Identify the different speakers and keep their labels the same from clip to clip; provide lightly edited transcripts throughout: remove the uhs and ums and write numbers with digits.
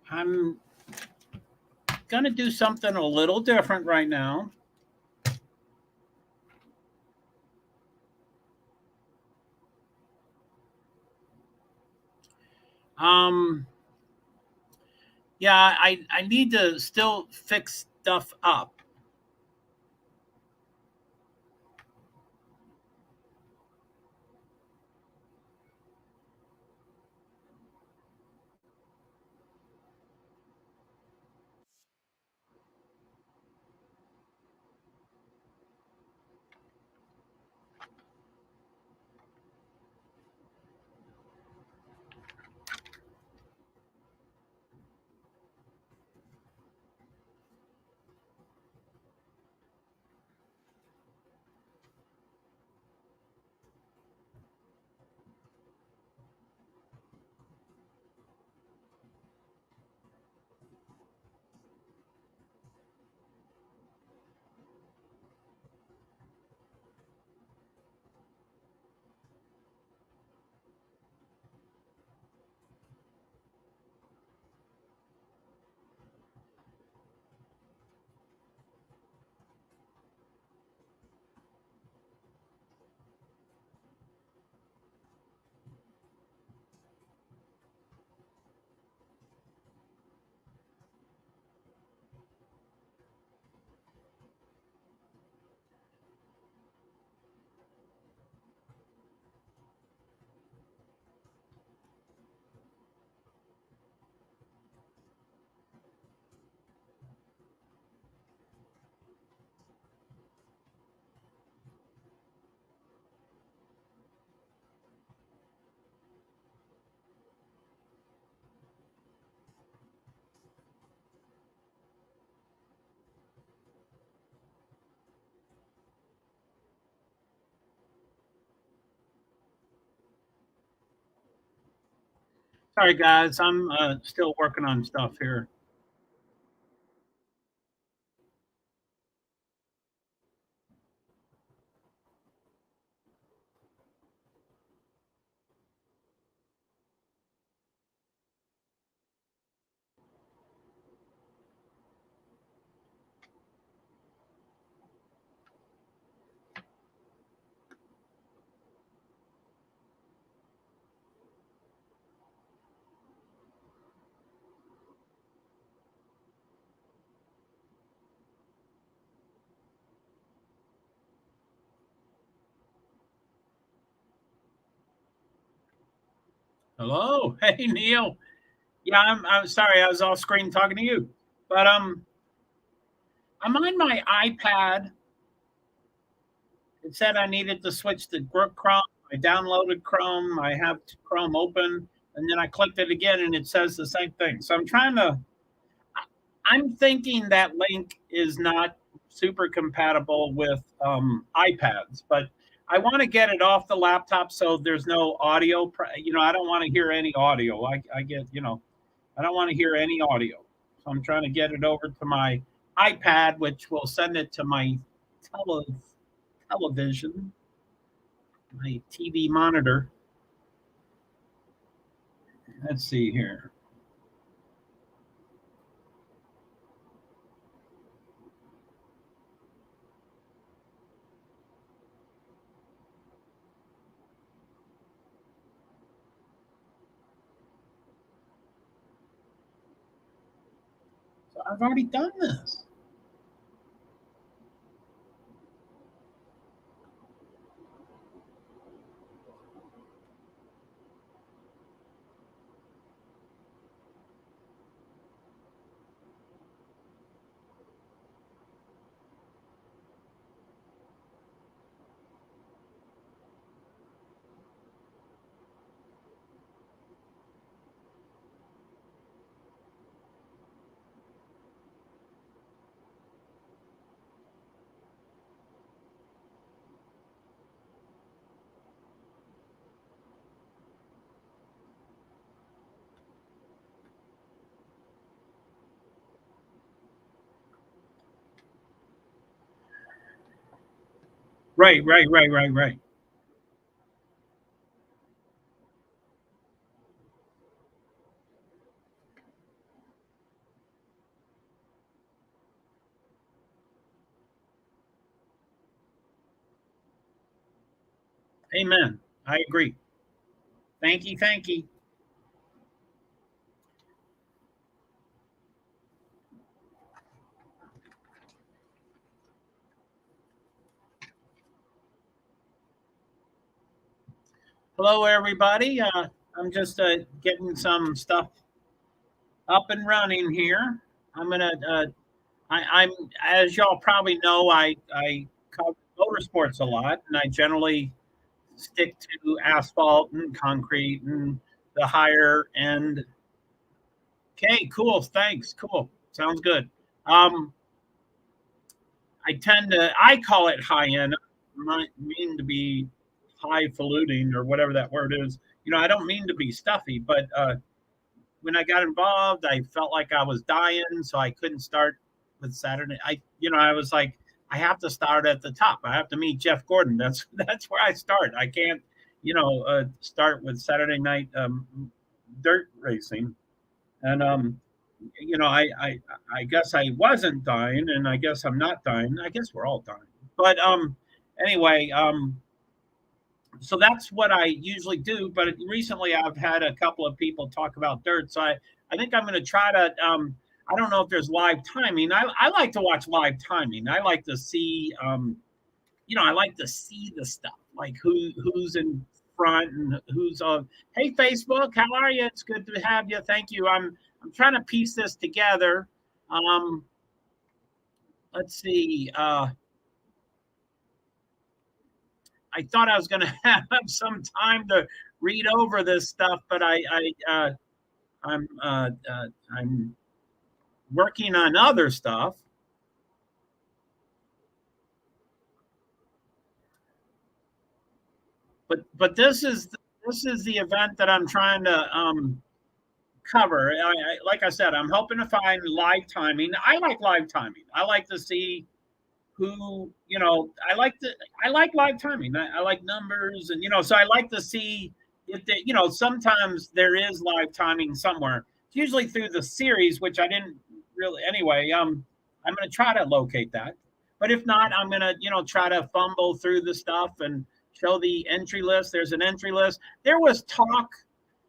Speaker 1: I'm gonna do something a little different right now. Um, yeah, I need to still fix stuff up. Sorry, guys, I'm still working on stuff here. Hello, hey Neil. Yeah, I'm sorry, I was off screen talking to you, but I'm on my iPad. It said I needed to switch to Chrome. I downloaded Chrome. I have Chrome open, and then I clicked it again, and it says the same thing. So I'm trying to. I'm thinking that link is not super compatible with iPads, but I want to get it off the laptop so there's no audio. I don't want to hear any audio. I get, I don't want to hear any audio. So I'm trying to get it over to my iPad, which will send it to my tele- television, my TV monitor. Let's see here. So I've already done this. Right. Amen. I agree. Thank you. Thank you. Hello, everybody. I'm just getting some stuff up and running here. I'm gonna. I'm as y'all probably know. I cover motorsports a lot, and I generally stick to asphalt and concrete and the higher end. Okay, cool. Thanks. Cool. Sounds good. Um, I call it high end. I might mean to be highfalutin or whatever that word is. I don't mean to be stuffy, but when I got involved, I felt like I was dying, so I couldn't start with Saturday. I was like, I have to start at the top. I have to meet Jeff Gordon. That's where I start. I can't, start with Saturday night dirt racing. And I guess I wasn't dying, and I guess I'm not dying. I guess we're all dying. But anyway, so that's what I usually do. But recently, I've had a couple of people talk about dirt, so I think I'm going to try to. I don't know if there's live timing. I like to watch live timing. I like to see. I like to see the stuff, like who's in front and who's on. Hey, Facebook, how are you? It's good to have you. Thank you. I'm trying to piece this together. Um, let's see. I thought I was going to have some time to read over this stuff, but I'm working on other stuff. But this is the event that I'm trying to cover. Like I said, I'm hoping to find live timing. I like live timing. I like to see who I like live timing. I like numbers, and so I like to see if sometimes there is live timing somewhere. It's usually through the series, which I didn't really anyway. I'm going to try to locate that, but if not, I'm going to try to fumble through the stuff and show the entry list. There's an entry list. There was talk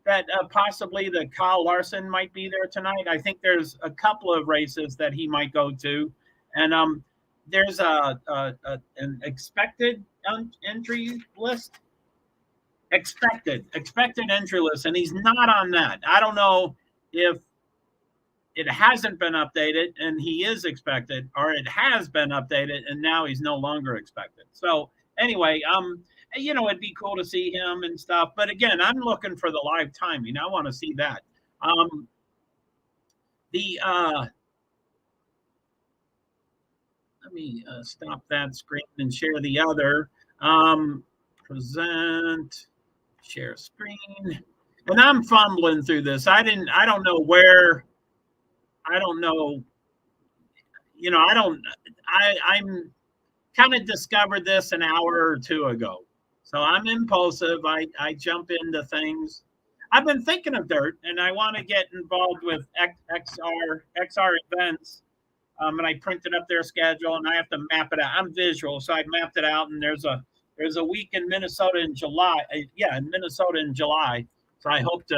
Speaker 1: that possibly the Kyle Larson might be there tonight. I think there's a couple of races that he might go to, and there's an expected entry list, expected entry list, and he's not on that. I don't know if it hasn't been updated and he is expected, or it has been updated and now he's no longer expected. So anyway, it'd be cool to see him and stuff. But again, I'm looking for the live timing. I want to see that. The Let me stop that screen and share the other. Present, share screen. And I'm fumbling through this. I don't know where, I don't know, I'm kind of discovered this an hour or two ago. So I'm impulsive. I jump into things. I've been thinking of dirt, and I want to get involved with XR events. And I printed up their schedule, and I have to map it out. I'm visual, so I mapped it out. And there's a week in Minnesota in July. In Minnesota in July. So I hope to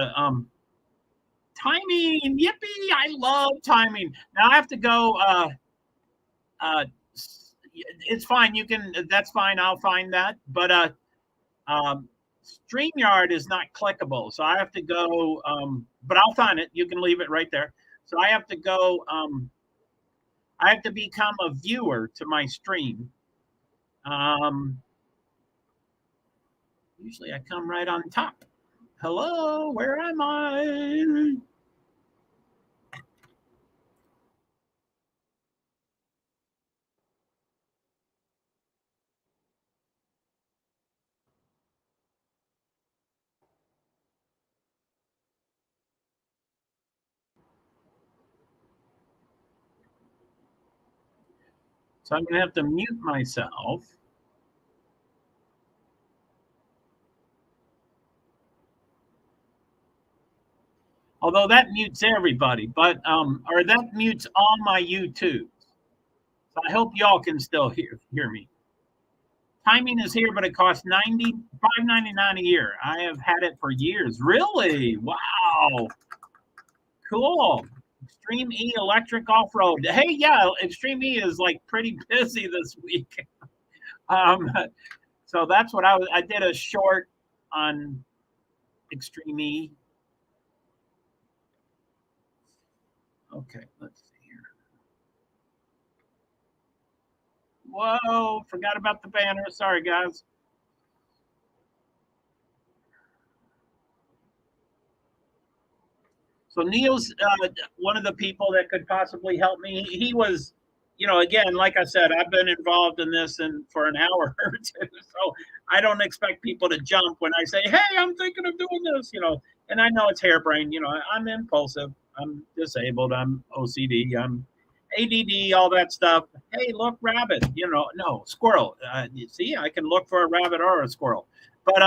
Speaker 1: timing. Yippee! I love timing. Now I have to go. Uh, it's fine. You can. That's fine. I'll find that. But StreamYard is not clickable, so I have to go. But I'll find it. You can leave it right there. So I have to go. I have to become a viewer to my stream. Usually I come right on top. Hello, where am I? So I'm going to have to mute myself. Although that mutes everybody, but or that mutes all my YouTube. So I hope y'all can still hear me. Timing is here, but it costs $95.99 a year. I have had it for years. Really? Wow. Cool. Extreme E electric off road. Hey, yeah, Extreme E is like pretty busy this week. Um, so that's what I did a short on Extreme E. Okay, let's see here. Whoa, forgot about the banner. Sorry, guys. So Neil's one of the people that could possibly help me. He was, again, like I said, I've been involved in this and for an hour or two. So I don't expect people to jump when I say, "Hey, I'm thinking of doing this." And I know it's harebrained. I'm impulsive. I'm disabled. I'm OCD. I'm ADD. All that stuff. Hey, look, rabbit. No squirrel. You see, I can look for a rabbit or a squirrel. But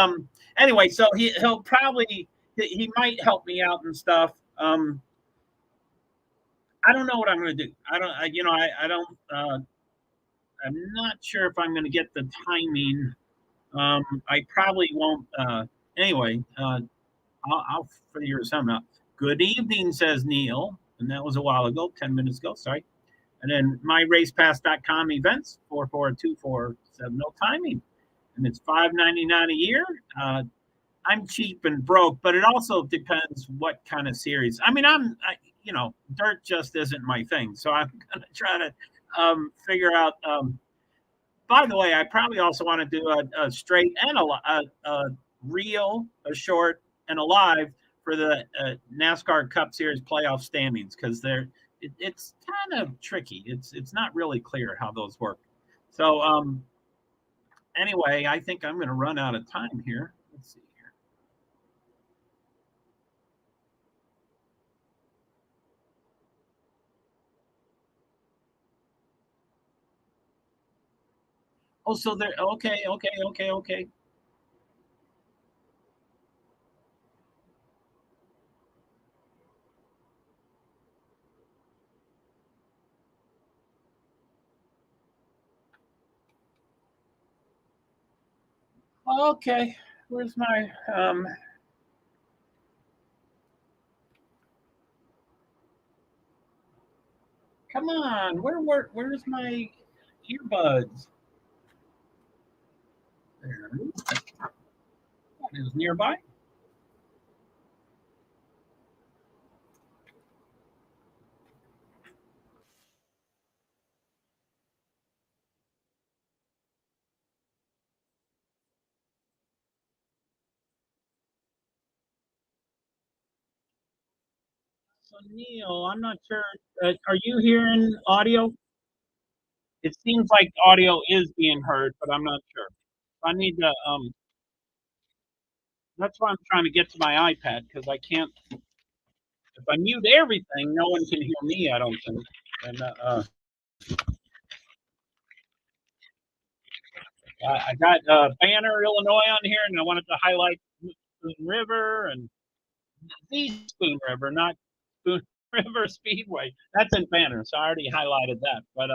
Speaker 1: anyway, so he'll probably he might help me out and stuff. I don't know what I'm going to do. I don't. I don't. I'm not sure if I'm going to get the timing. I probably won't. Anyway, I'll figure something out. Good evening, says Neil, and that was a while ago, 10 minutes ago. Sorry. And then myracepass.com events 44247. No timing, and it's $5.99 a year. I'm cheap and broke, but it also depends what kind of series. I mean, dirt just isn't my thing, so I'm gonna try to figure out. By the way, I probably also want to do a straight and a reel, a short, and a live for the NASCAR Cup Series playoff standings because it's kind of tricky. It's not really clear how those work. So anyway, I think I'm going to run out of time here. Let's see. Oh, so there. Okay, okay, okay, okay. Okay. Where's my Come on. Where's my earbuds? There. That is nearby. So Neil, I'm not sure. Are you hearing audio? It seems like audio is being heard, but I'm not sure. I need to. That's why I'm trying to get to my iPad because I can't. If I mute everything, no one can hear me. I don't think. And I got Banner, Illinois on here, and I wanted to highlight Spoon River and the Spoon River, not Spoon River Speedway. That's in Banner, so I already highlighted that. But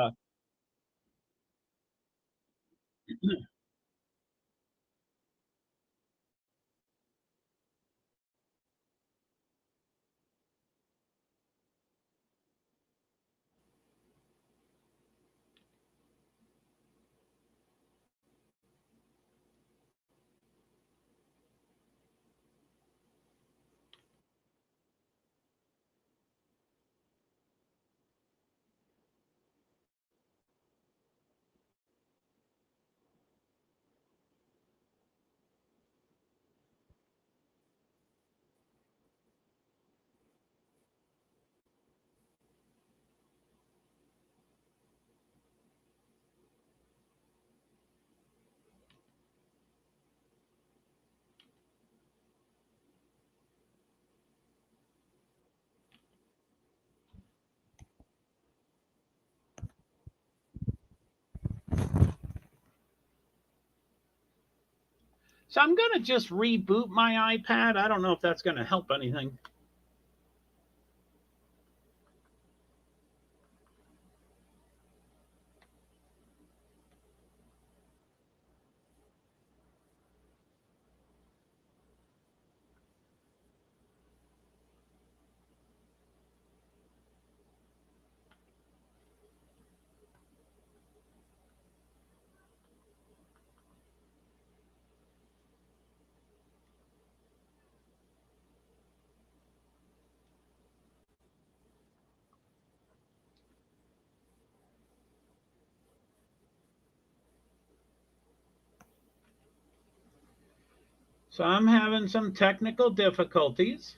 Speaker 1: so I'm gonna just reboot my iPad. I don't know if that's gonna help anything. So I'm having some technical difficulties.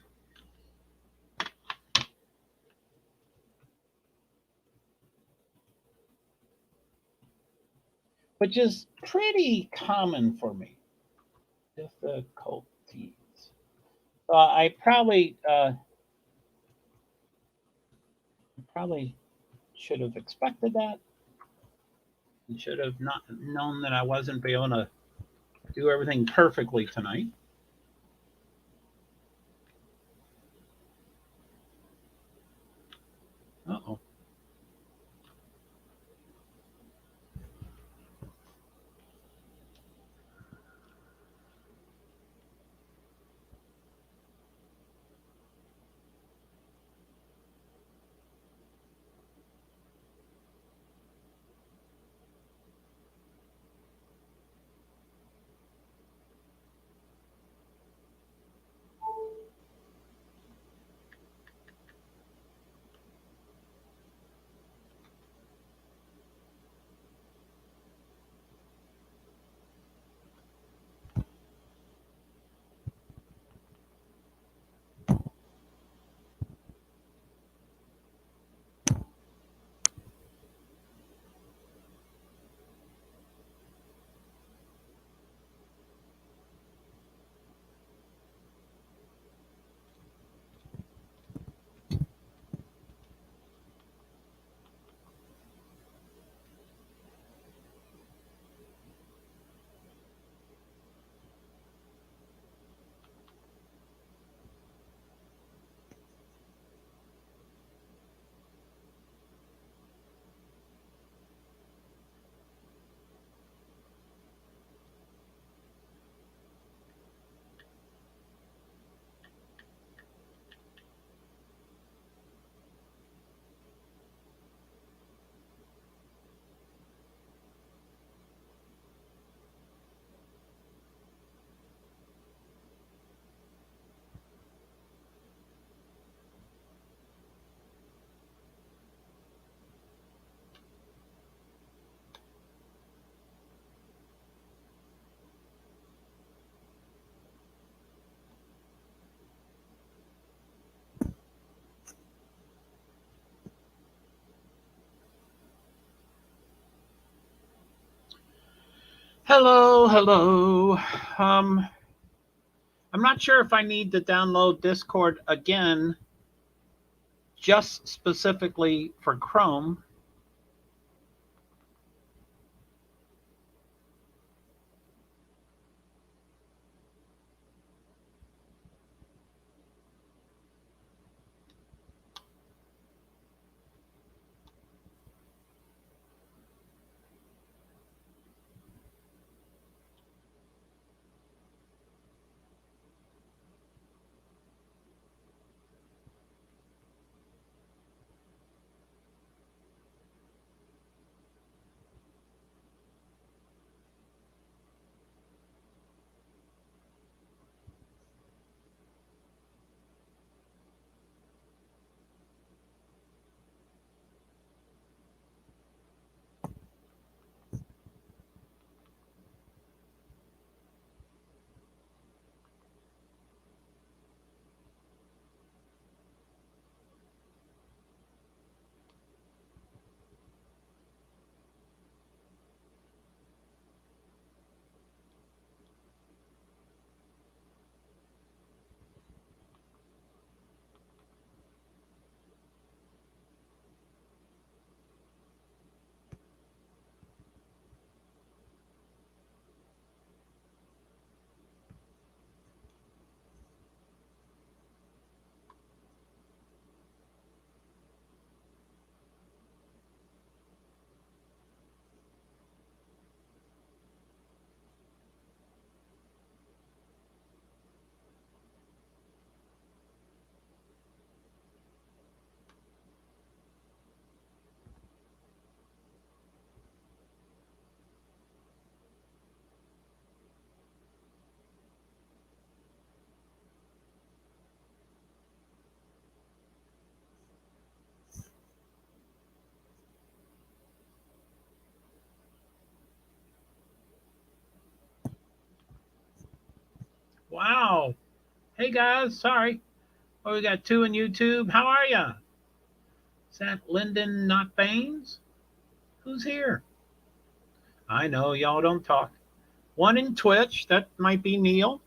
Speaker 1: Which is pretty common for me. Difficulties. I probably should have expected that and should have not known that I wasn't be able to do everything perfectly tonight. Uh-oh. Hello, hello. Um, I'm not sure if I need to download Discord again, just specifically for Chrome. Wow. Hey guys, sorry. Oh, we got two in YouTube. How are ya? Is that Lyndon Not Baines? Who's here? I know y'all don't talk. One in Twitch. That might be Neil.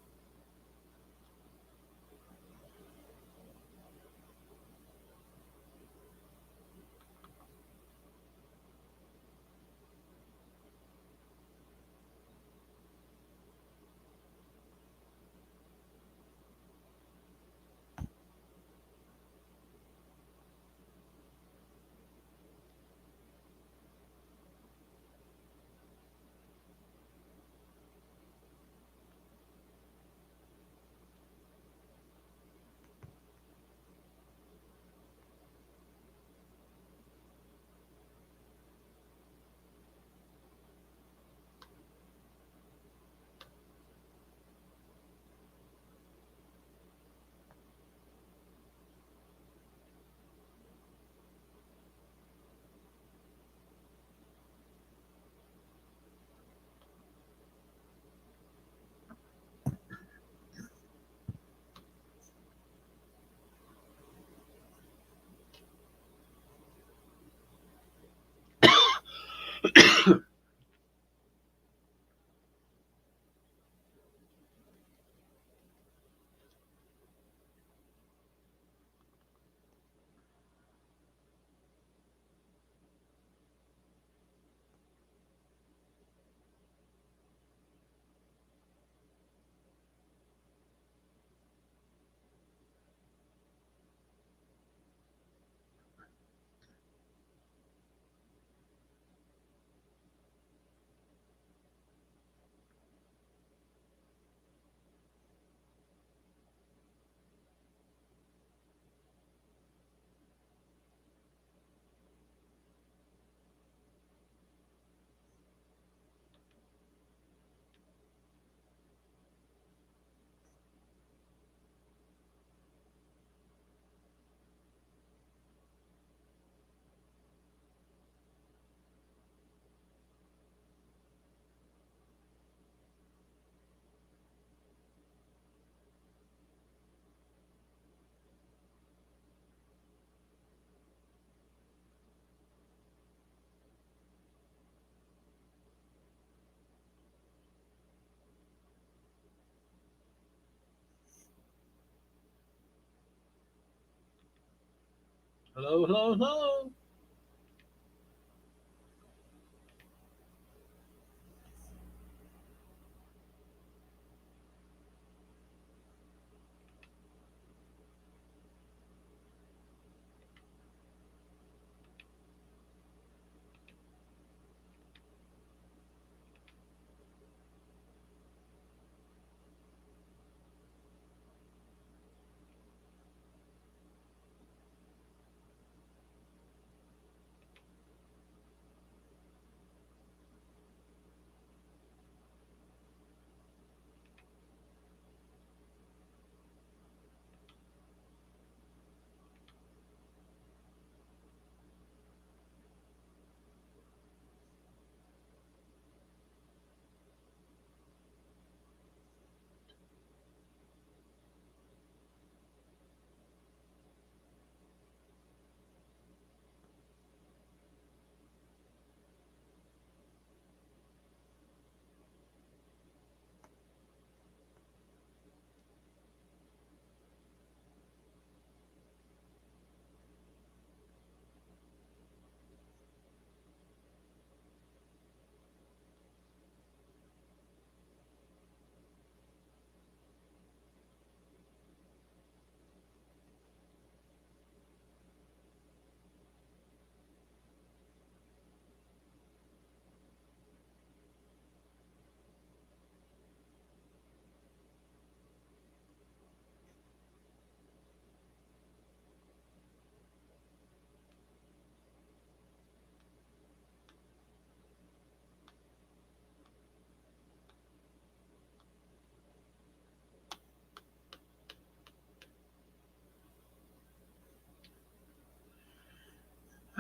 Speaker 1: Hello, hello, hello.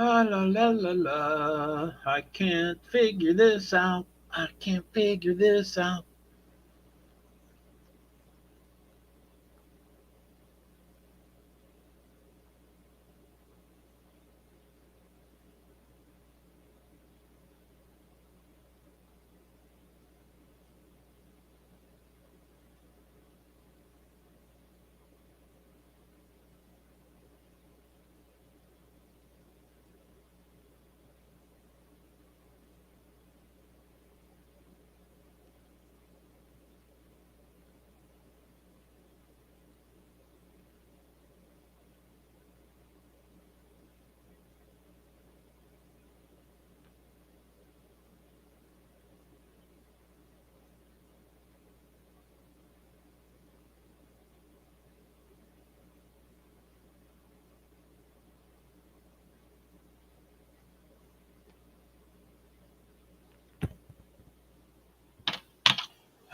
Speaker 1: Ah, la la la la. I can't figure this out. I can't figure this out.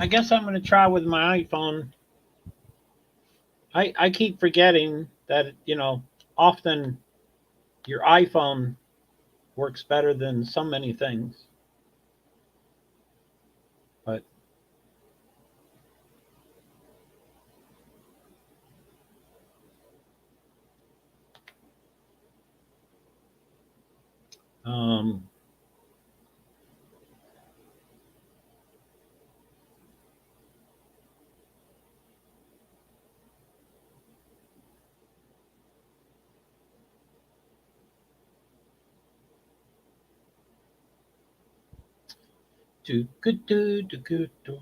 Speaker 1: I guess I'm going to try with my iPhone. I keep forgetting that, often your iPhone works better than so many things. But um, do good do good do.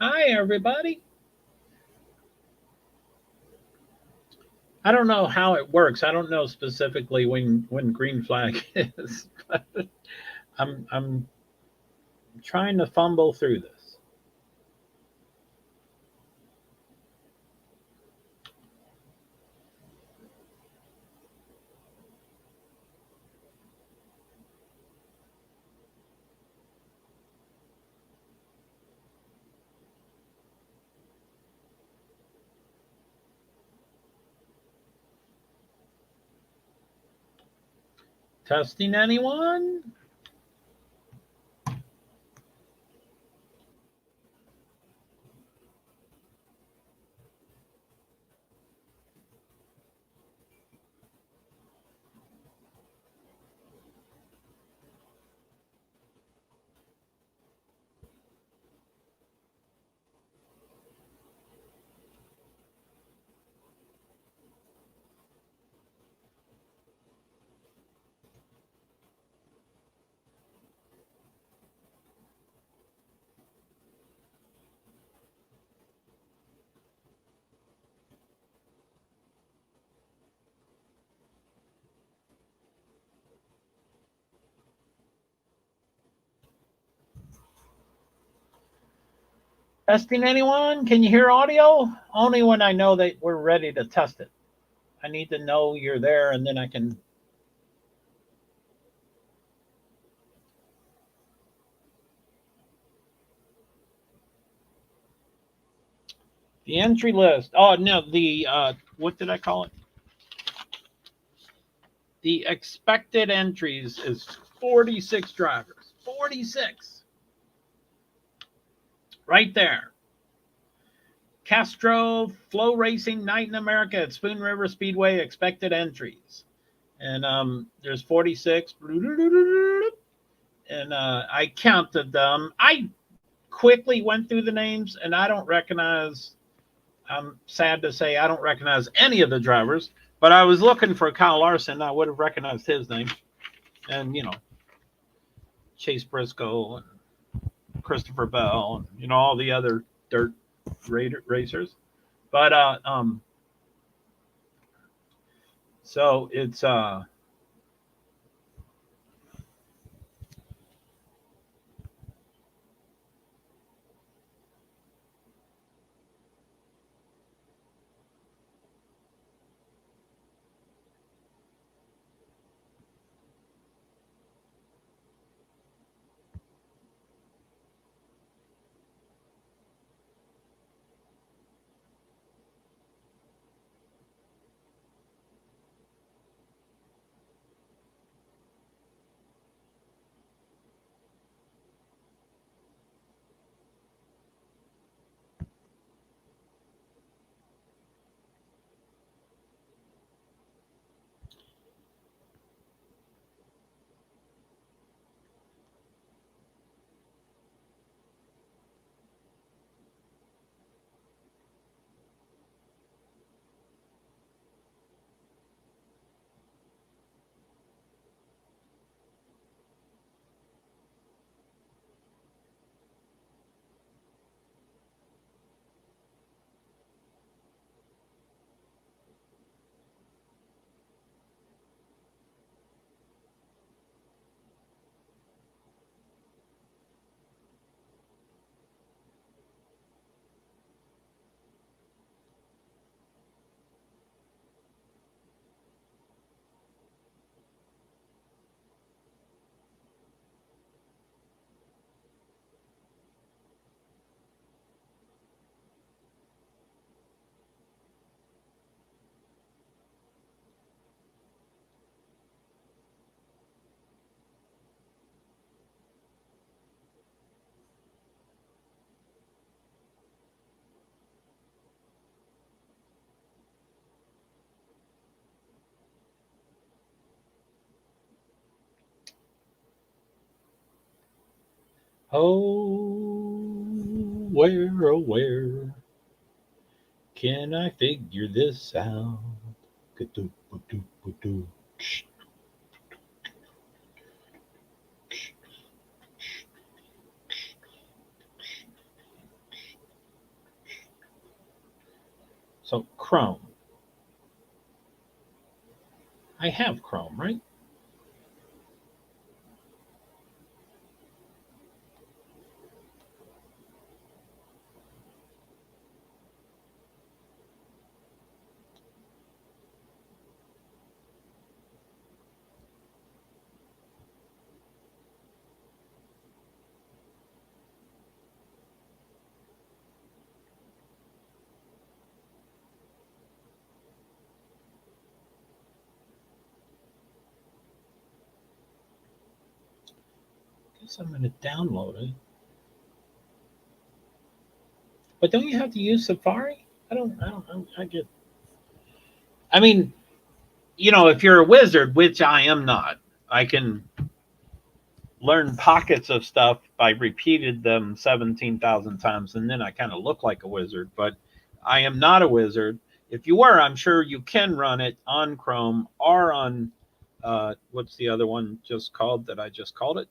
Speaker 1: Hi, everybody. I don't know how it works. I don't know specifically when green flag is. But I'm trying to fumble through this. Testing anyone? Testing anyone? Can you hear audio? Only when I know that we're ready to test it. I need to know you're there, and then I can. The entry list. Oh no, the what did I call it? The expected entries is 46 drivers. 46. Right there. Castro, Flow Racing, Night in America at Spoon River Speedway, expected entries. And there's 46. And I counted them. I quickly went through the names, and I don't recognize, I'm sad to say, I don't recognize any of the drivers. But I was looking for Kyle Larson. I would have recognized his name. And, Chase Briscoe and Christopher Bell and, all the other dirt racers. But so it's Oh, where can I figure this out? Ka-doo-ba-doo-ba-doo. So Chrome. I have Chrome, right? Guess I'm going to download it. But don't you have to use Safari? I get. I mean, if you're a wizard, which I am not, I can learn pockets of stuff by repeated them 17,000 times, and then I kind of look like a wizard. But I am not a wizard. If you were, I'm sure you can run it on Chrome or on what's the other one just called that I just called it?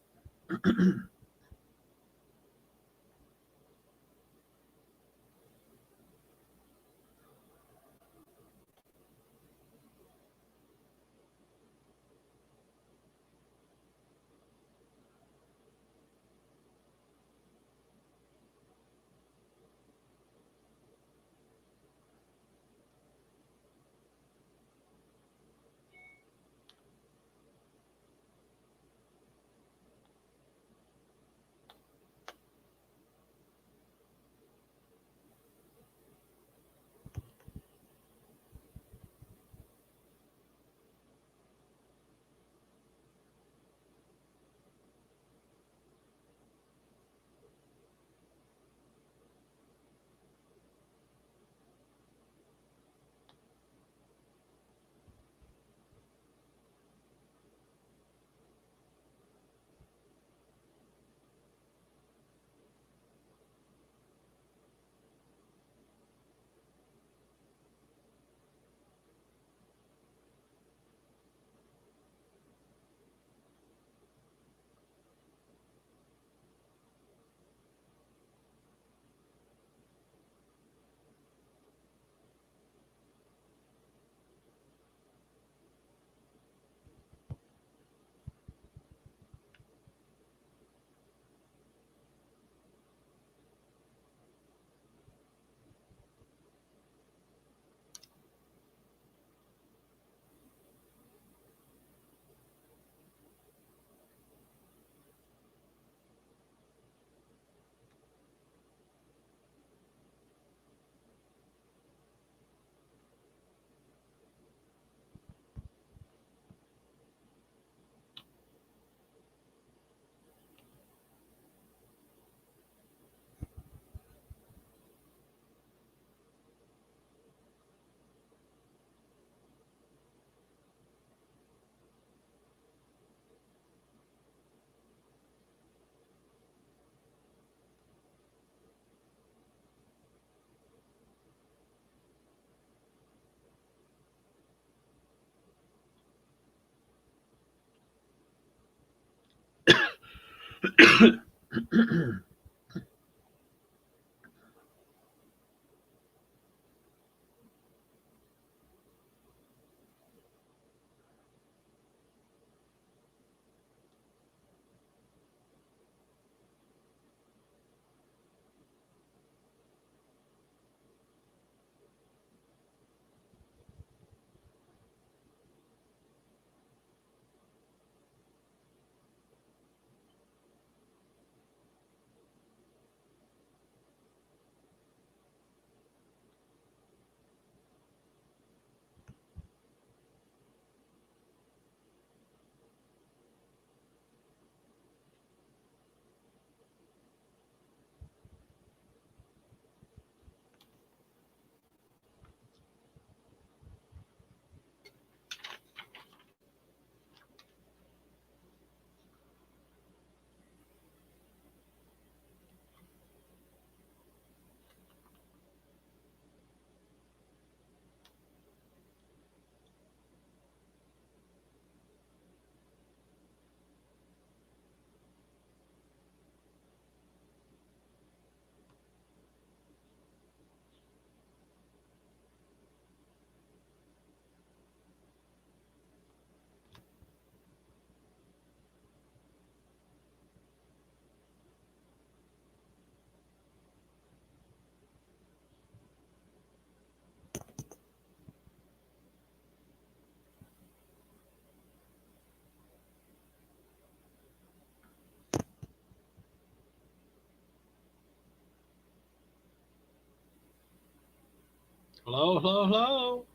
Speaker 1: Hello, hello, hello.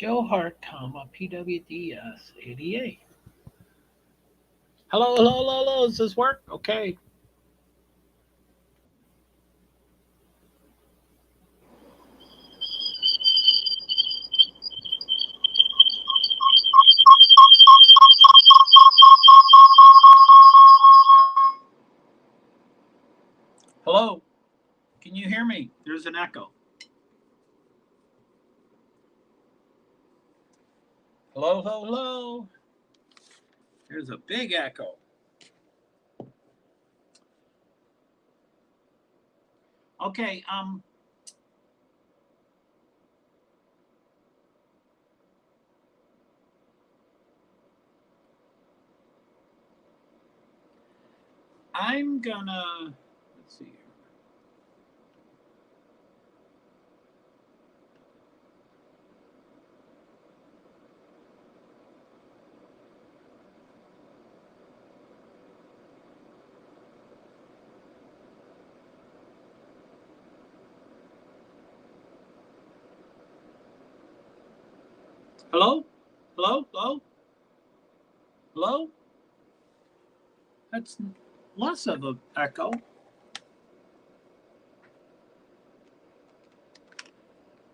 Speaker 1: JoeHart, PwD's 88. Hello, hello, hello, hello. Does this work? Okay. Hello. Can you hear me? There's an echo. Hello, hello, hello. There's a big echo. Okay, I'm gonna let's see here. Hello? Hello? Hello? Hello? That's less of an echo.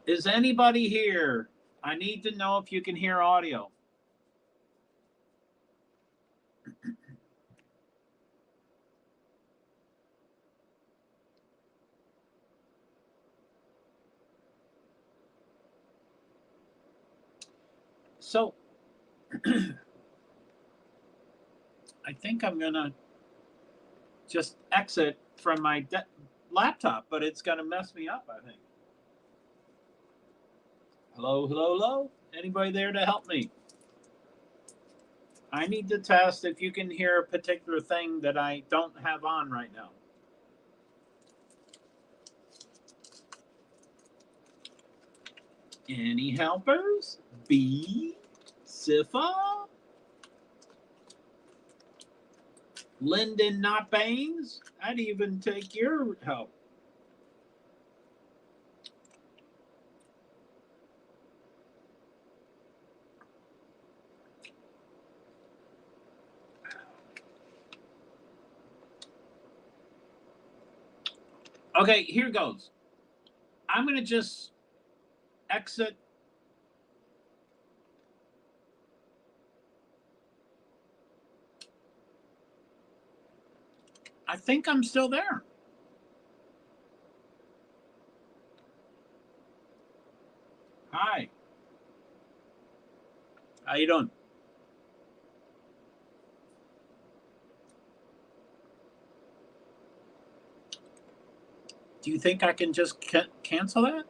Speaker 1: Is anybody here? I need to know if you can hear audio. So I think I'm gonna just exit from my laptop, but it's gonna mess me up, I think. Hello, hello, hello? Anybody there to help me? I need to test if you can hear a particular thing that I don't have on right now. Any helpers? B, Sifa, Lyndon Not Baines? I'd even take your help. Okay, here goes. I'm going to just exit. I think I'm still there. Hi. How you doing? Do you think I can just cancel that?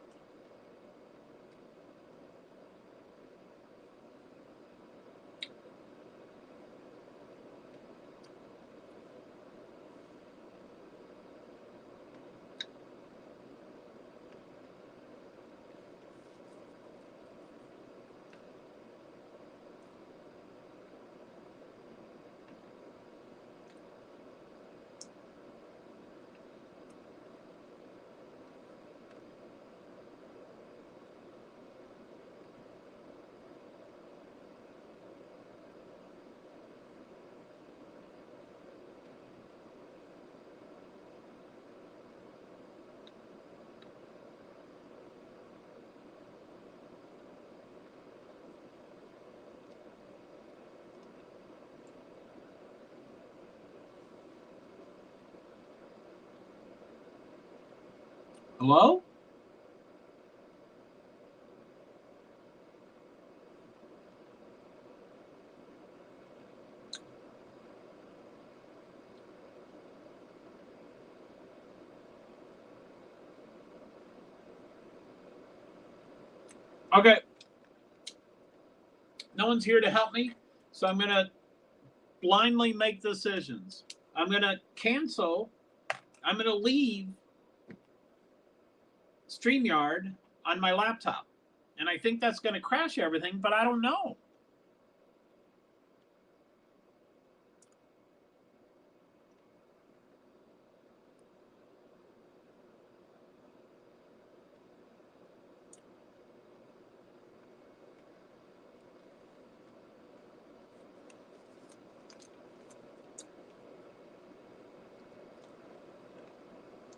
Speaker 1: Hello? Okay. No one's here to help me, so I'm going to blindly make decisions. I'm going to cancel. I'm going to leave StreamYard on my laptop. And I think that's going to crash everything, but I don't know.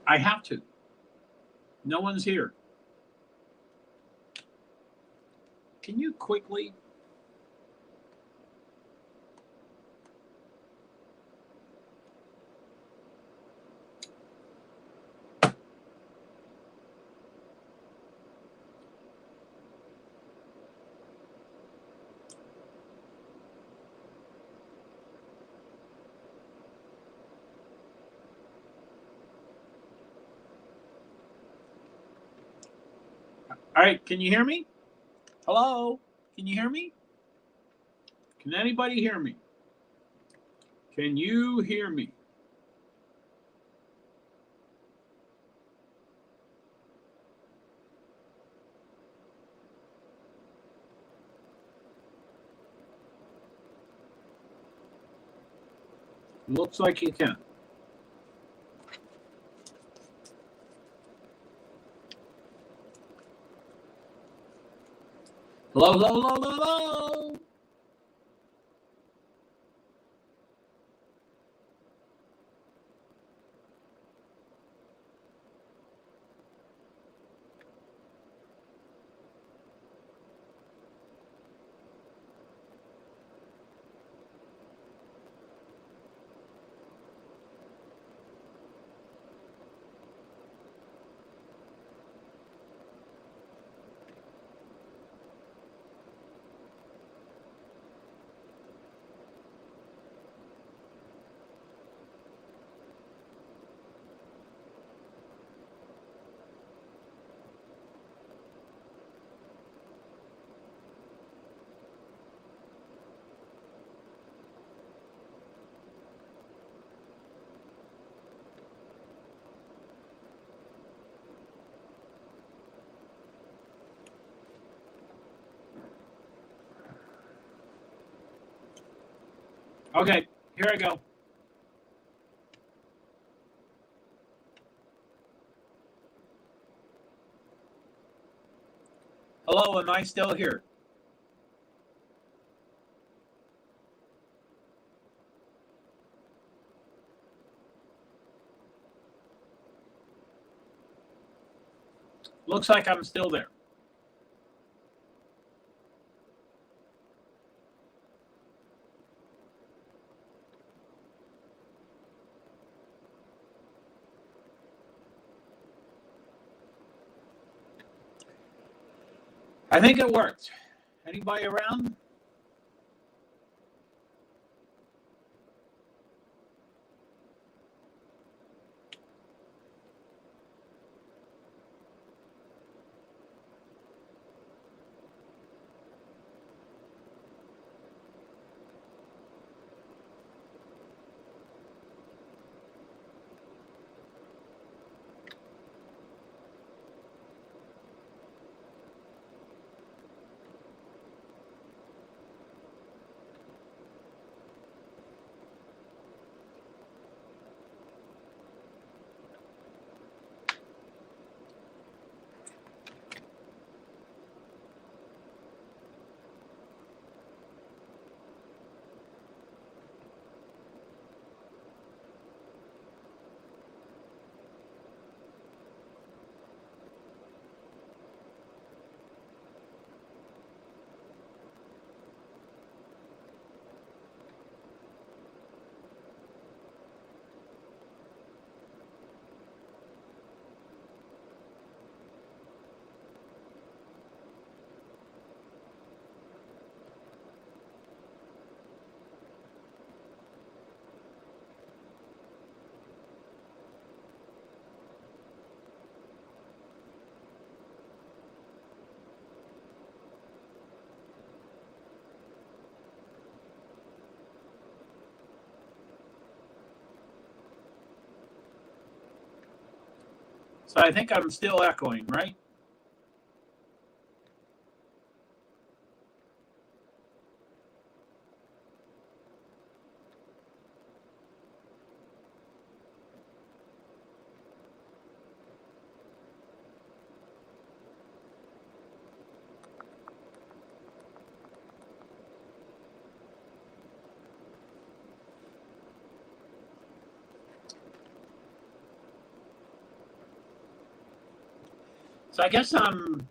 Speaker 1: I have to. No one's here. Can you quickly? All right, can you hear me? Hello? Can you hear me? Can anybody hear me? Can you hear me? Looks like you can. Hello, hello, hello, hello, hello. Okay, here I go. Hello, am I still here? Looks like I'm still there. I think it worked. Anybody around? So I think I'm still echoing, right? So I guess I'm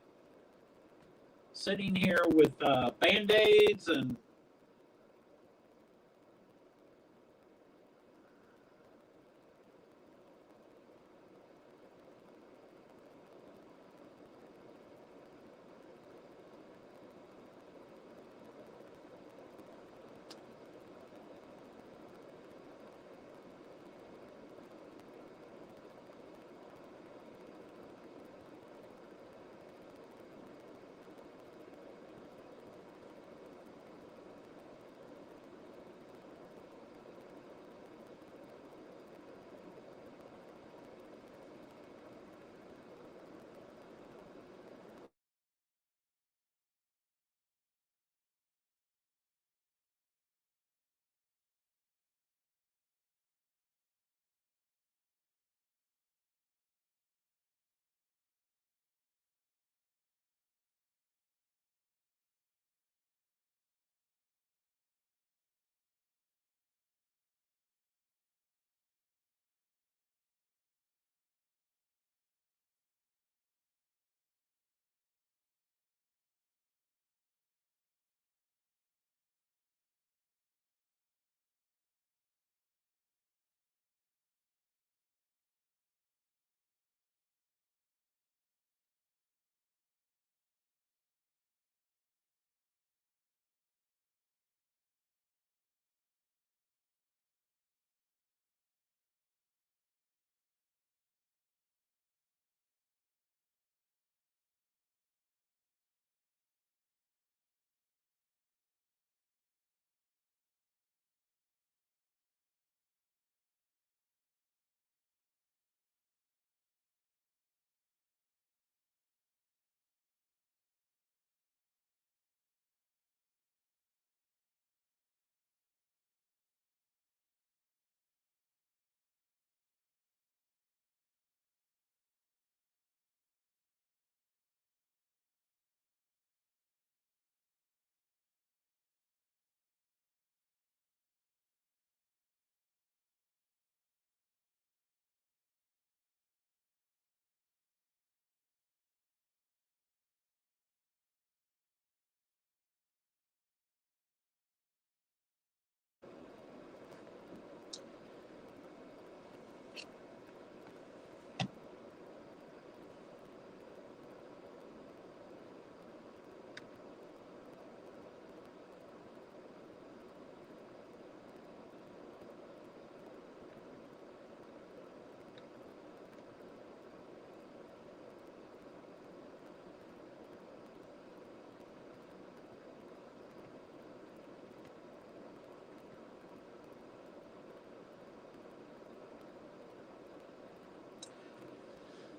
Speaker 1: sitting here with Band-Aids and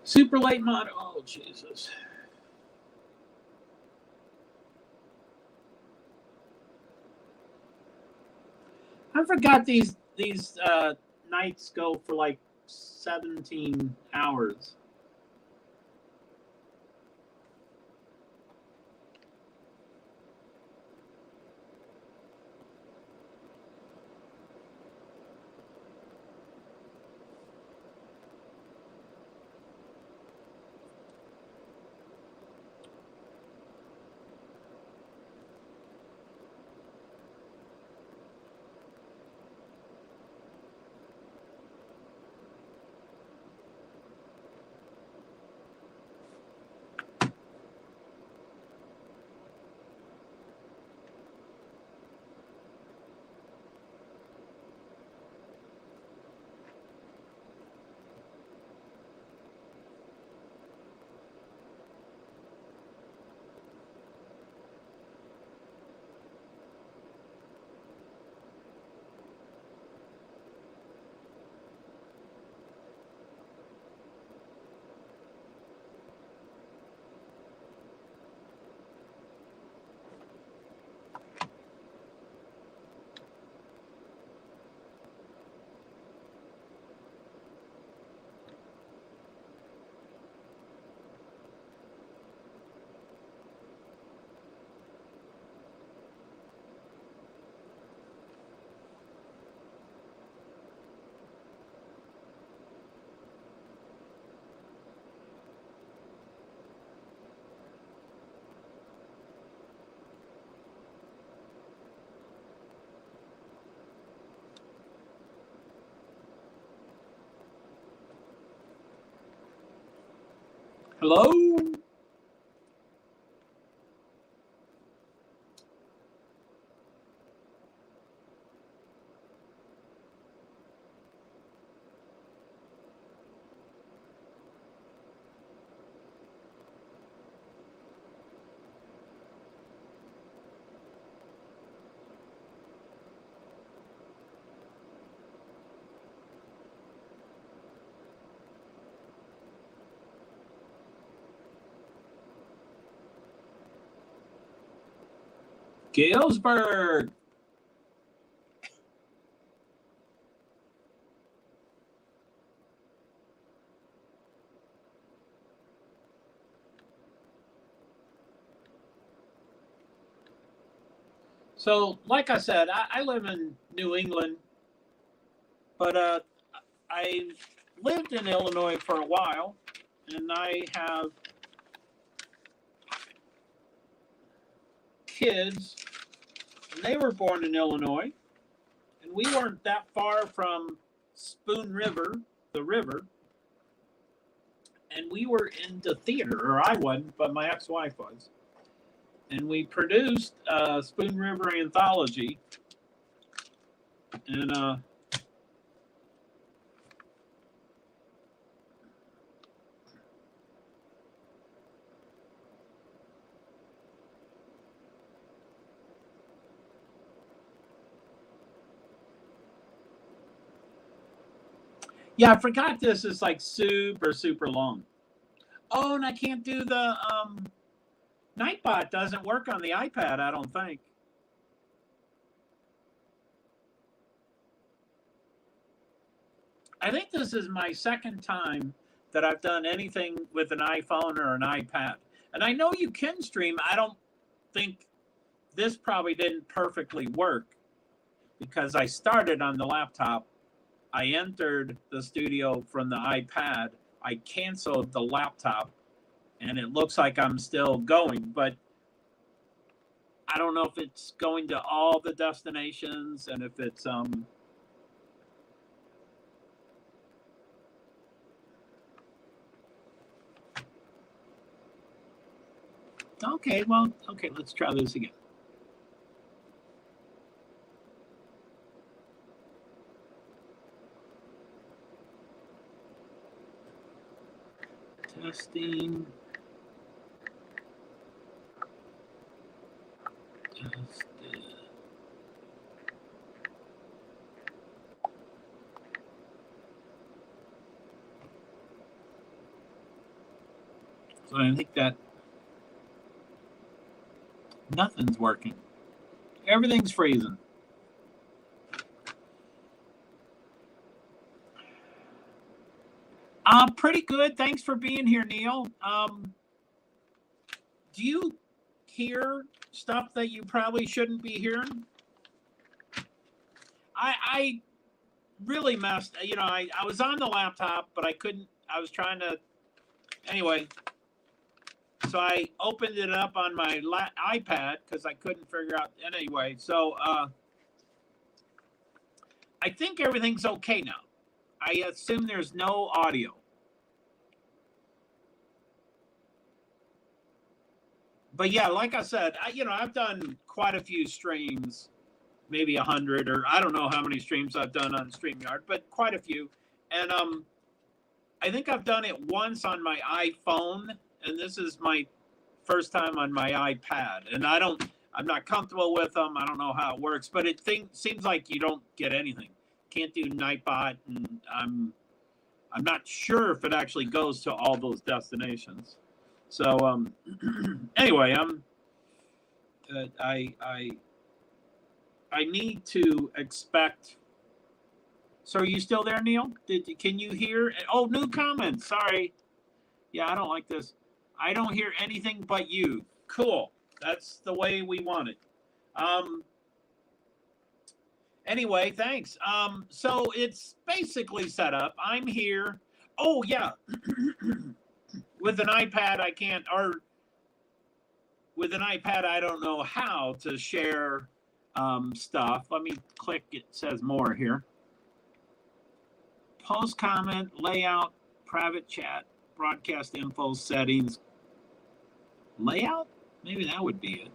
Speaker 1: super late mod. Oh Jesus! I forgot these nights go for like 17 hours. Hello? Galesburg. So, like I said, I live in New England, but I lived in Illinois for a while, and I have kids, and they were born in Illinois, and we weren't that far from Spoon River, the river, and we were into theater, or I wasn't, but my ex-wife was. And we produced Spoon River Anthology, and yeah, I forgot this is like super, super long. Oh, and I can't do the Nightbot doesn't work on the iPad, I don't think. I think this is my second time that I've done anything with an iPhone or an iPad. And I know you can stream. I don't think this probably didn't perfectly work because I started on the laptop. I entered the studio from the iPad. I canceled the laptop, and it looks like I'm still going, but I don't know if it's going to all the destinations and if it's okay, well, okay, let's try this again. Testing. So I think that nothing's working. Everything's freezing. Pretty good. Thanks for being here, Neil. Do you hear stuff that you probably shouldn't be hearing? I really messed. I was on the laptop, but I couldn't. I was trying to. Anyway, so I opened it up on my iPad because I couldn't figure out. Anyway, so I think everything's okay now. I assume there's no audio. But yeah, like I said, I've done quite a few streams, maybe 100, or I don't know how many streams I've done on StreamYard, but quite a few. And I think I've done it once on my iPhone, and this is my first time on my iPad. And I'm not comfortable with them. I don't know how it works, but it seems like you don't get anything. Can't do Nightbot, and I'm not sure if it actually goes to all those destinations. So anyway, I need to expect. So are you still there, Neil? Can you hear? Oh, new comments. Sorry. Yeah, I don't like this. I don't hear anything but you. Cool. That's the way we want it. Anyway, thanks. So it's basically set up. I'm here. Oh yeah. With an iPad, I can't, or with an iPad, I don't know how to share stuff. Let me click, it says more here. Post comment, layout, private chat. broadcast info settings, layout. Maybe that would be it.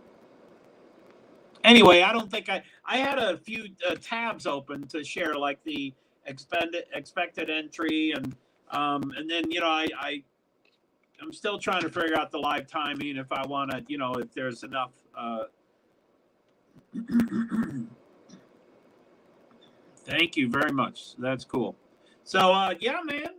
Speaker 1: Anyway, I don't think I had a few tabs open to share, like the expected entry, and then I'm still trying to figure out the live timing if I want to, if there's enough. Thank you very much. That's cool. So yeah, man.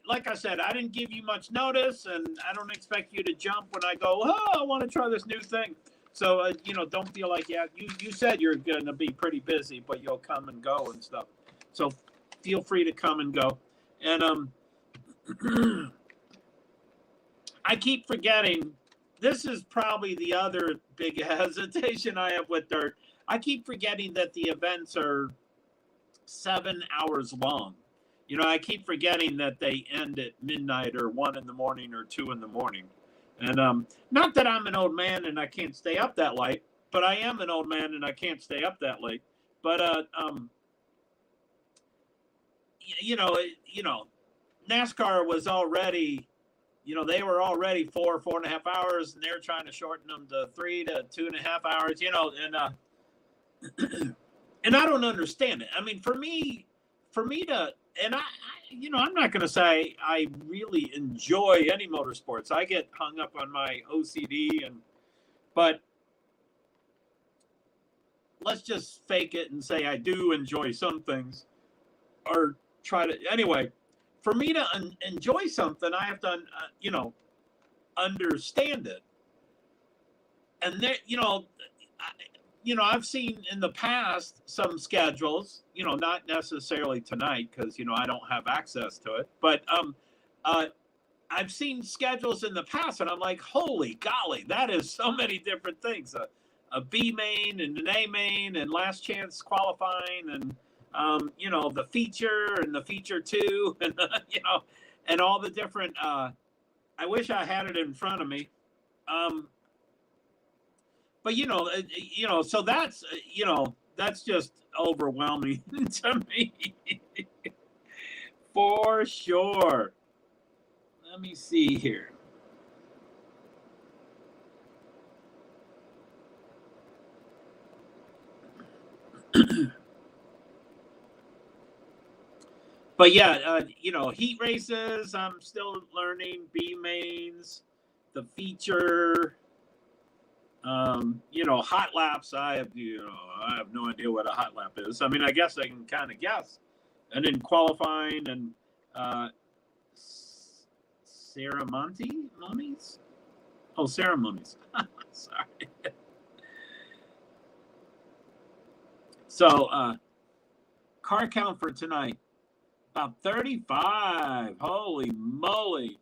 Speaker 1: Like I said, I didn't give you much notice, and I don't expect you to jump when I go, oh, I want to try this new thing. So, don't feel like, you said you're going to be pretty busy, but you'll come and go and stuff. So feel free to come and go. And I keep forgetting, this is probably the other big hesitation I have with Dirt. I keep forgetting that the events are 7 hours long. I keep forgetting that they end at midnight or 1 in the morning or 2 in the morning. And not that I'm an old man and I can't stay up that late, but I am an old man and I can't stay up that late. But NASCAR was already, they were already 4.5 hours, and they're trying to shorten them to 3 to 2.5 hours. And I don't understand it. I mean, for me to, and I'm not going to say I really enjoy any motorsports. I get hung up on my OCD, but let's just fake it and say I do enjoy some things, or try to. Anyway, for me to enjoy something, I have to, understand it. And there, I've seen in the past some schedules, not necessarily tonight because, I don't have access to it. But I've seen schedules in the past and I'm like, holy golly, that is so many different things. A B main and an A main and last chance qualifying and, the feature and the feature 2 and, and all the different, I wish I had it in front of me. But so that's just overwhelming to me for sure. Let me see here. But yeah, heat races, I'm still learning. B mains, the feature. Hot laps. I have no idea what a hot lap is. I mean, I guess I can kind of guess. And then qualifying and ceremonies. Oh, ceremonies. Sorry. So, car count for tonight, about 35. Holy moly.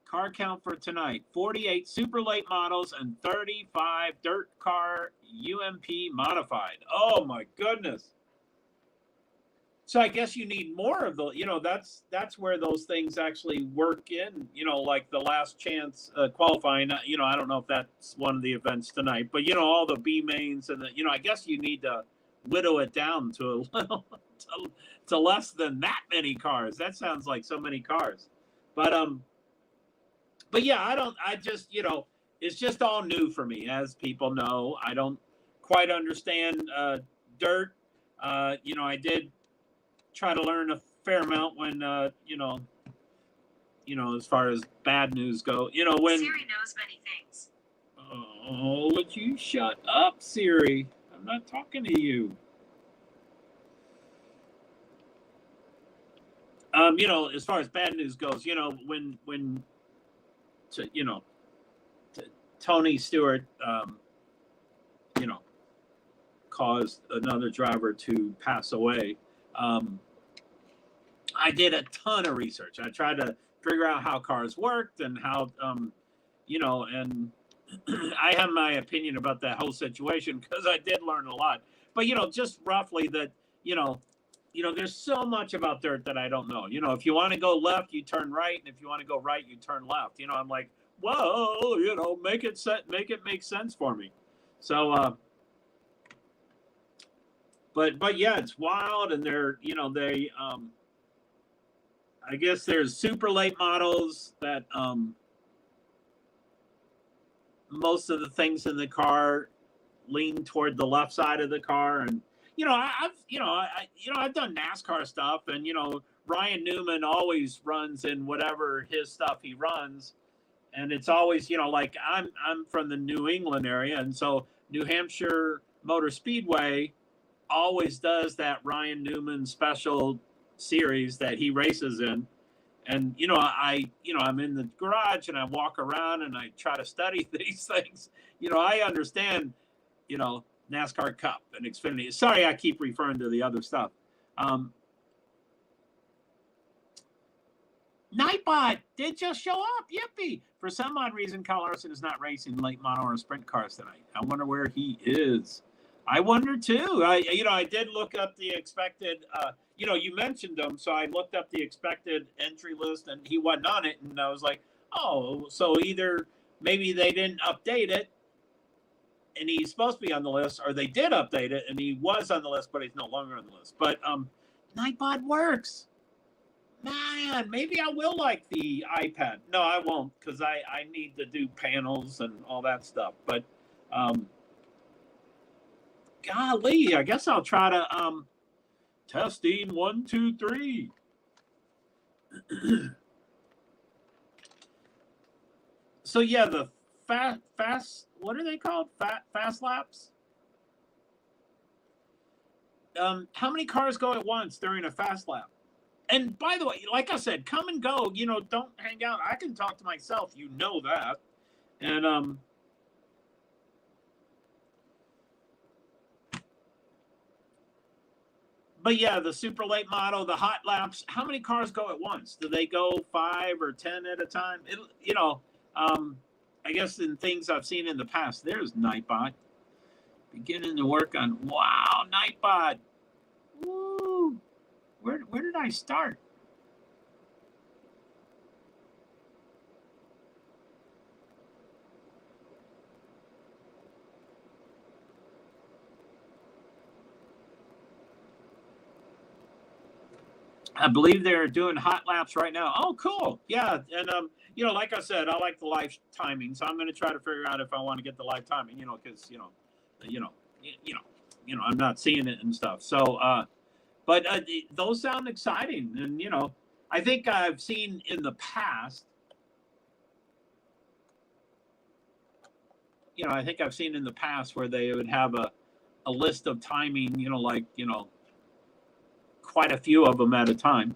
Speaker 1: Car count for tonight, 48 super late models and 35 dirt car UMP modified. Oh my goodness. So I guess you need more of those, that's where those things actually work in, like the last chance qualifying, I don't know if that's one of the events tonight, but all the B mains and I guess you need to whittle it down to a little, to less than that many cars. That sounds like so many cars. But yeah, it's just all new for me. As people know, I don't quite understand dirt. I did try to learn a fair amount when, as far as bad news go, when
Speaker 2: Siri knows many things.
Speaker 1: Oh, would you shut up, Siri? I'm not talking to you. As far as bad news goes, when Tony Stewart, caused another driver to pass away. I did a ton of research. I tried to figure out how cars worked and how, and I have my opinion about that whole situation because I did learn a lot. But, just roughly that, there's so much about dirt that I don't know. If you want to go left, you turn right. And if you want to go right, you turn left. I'm like, whoa, make it make sense for me. So,
Speaker 2: But yeah, it's wild, and they're they I guess there's super late models that most of the things in the car lean toward the left side of the car, and I've done NASCAR stuff, and Ryan Newman always runs in whatever his stuff he runs, and it's always like I'm from the New England area, and so New Hampshire Motor Speedway always does that Ryan Newman special series that he races in. And I'm in the garage and I walk around and I try to study these things. I understand NASCAR Cup and Xfinity. Sorry, I keep referring to the other stuff. Nightbot did just show up. Yippee! For some odd reason, Kyle Larson is not racing late model or sprint cars tonight. I wonder where he is. I wonder too. I did look up the expected. You mentioned him, so I looked up the expected entry list, and he wasn't on it. And I was like, oh, so either maybe they didn't update it, and he's supposed to be on the list, or they did update it, and he was on the list, but he's no longer on the list. But Nightbot works. Man, maybe I will like the iPad. No, I won't, because I need to do panels and all that stuff. But golly, I guess I'll try to testing 1, 2, 3. So yeah, the fast what are they called? Fast laps? How many cars go at once during a fast lap? And by the way, like I said, come and go, don't hang out. I can talk to myself, that. And but yeah, the super late model, the hot laps, how many cars go at once? Do they go 5 or 10 at a time? I guess in things I've seen in the past, there's Nightbot beginning to work on. Wow, Nightbot. Woo. Where did I start? I believe they're doing hot laps right now. Oh, cool. Yeah. And, like I said, I like the live timing. So I'm going to try to figure out if I want to get the live timing, because, I'm not seeing it and stuff. So, but those sound exciting. And, I think I've seen in the past, where they would have a list of timing, quite a few of them at a time.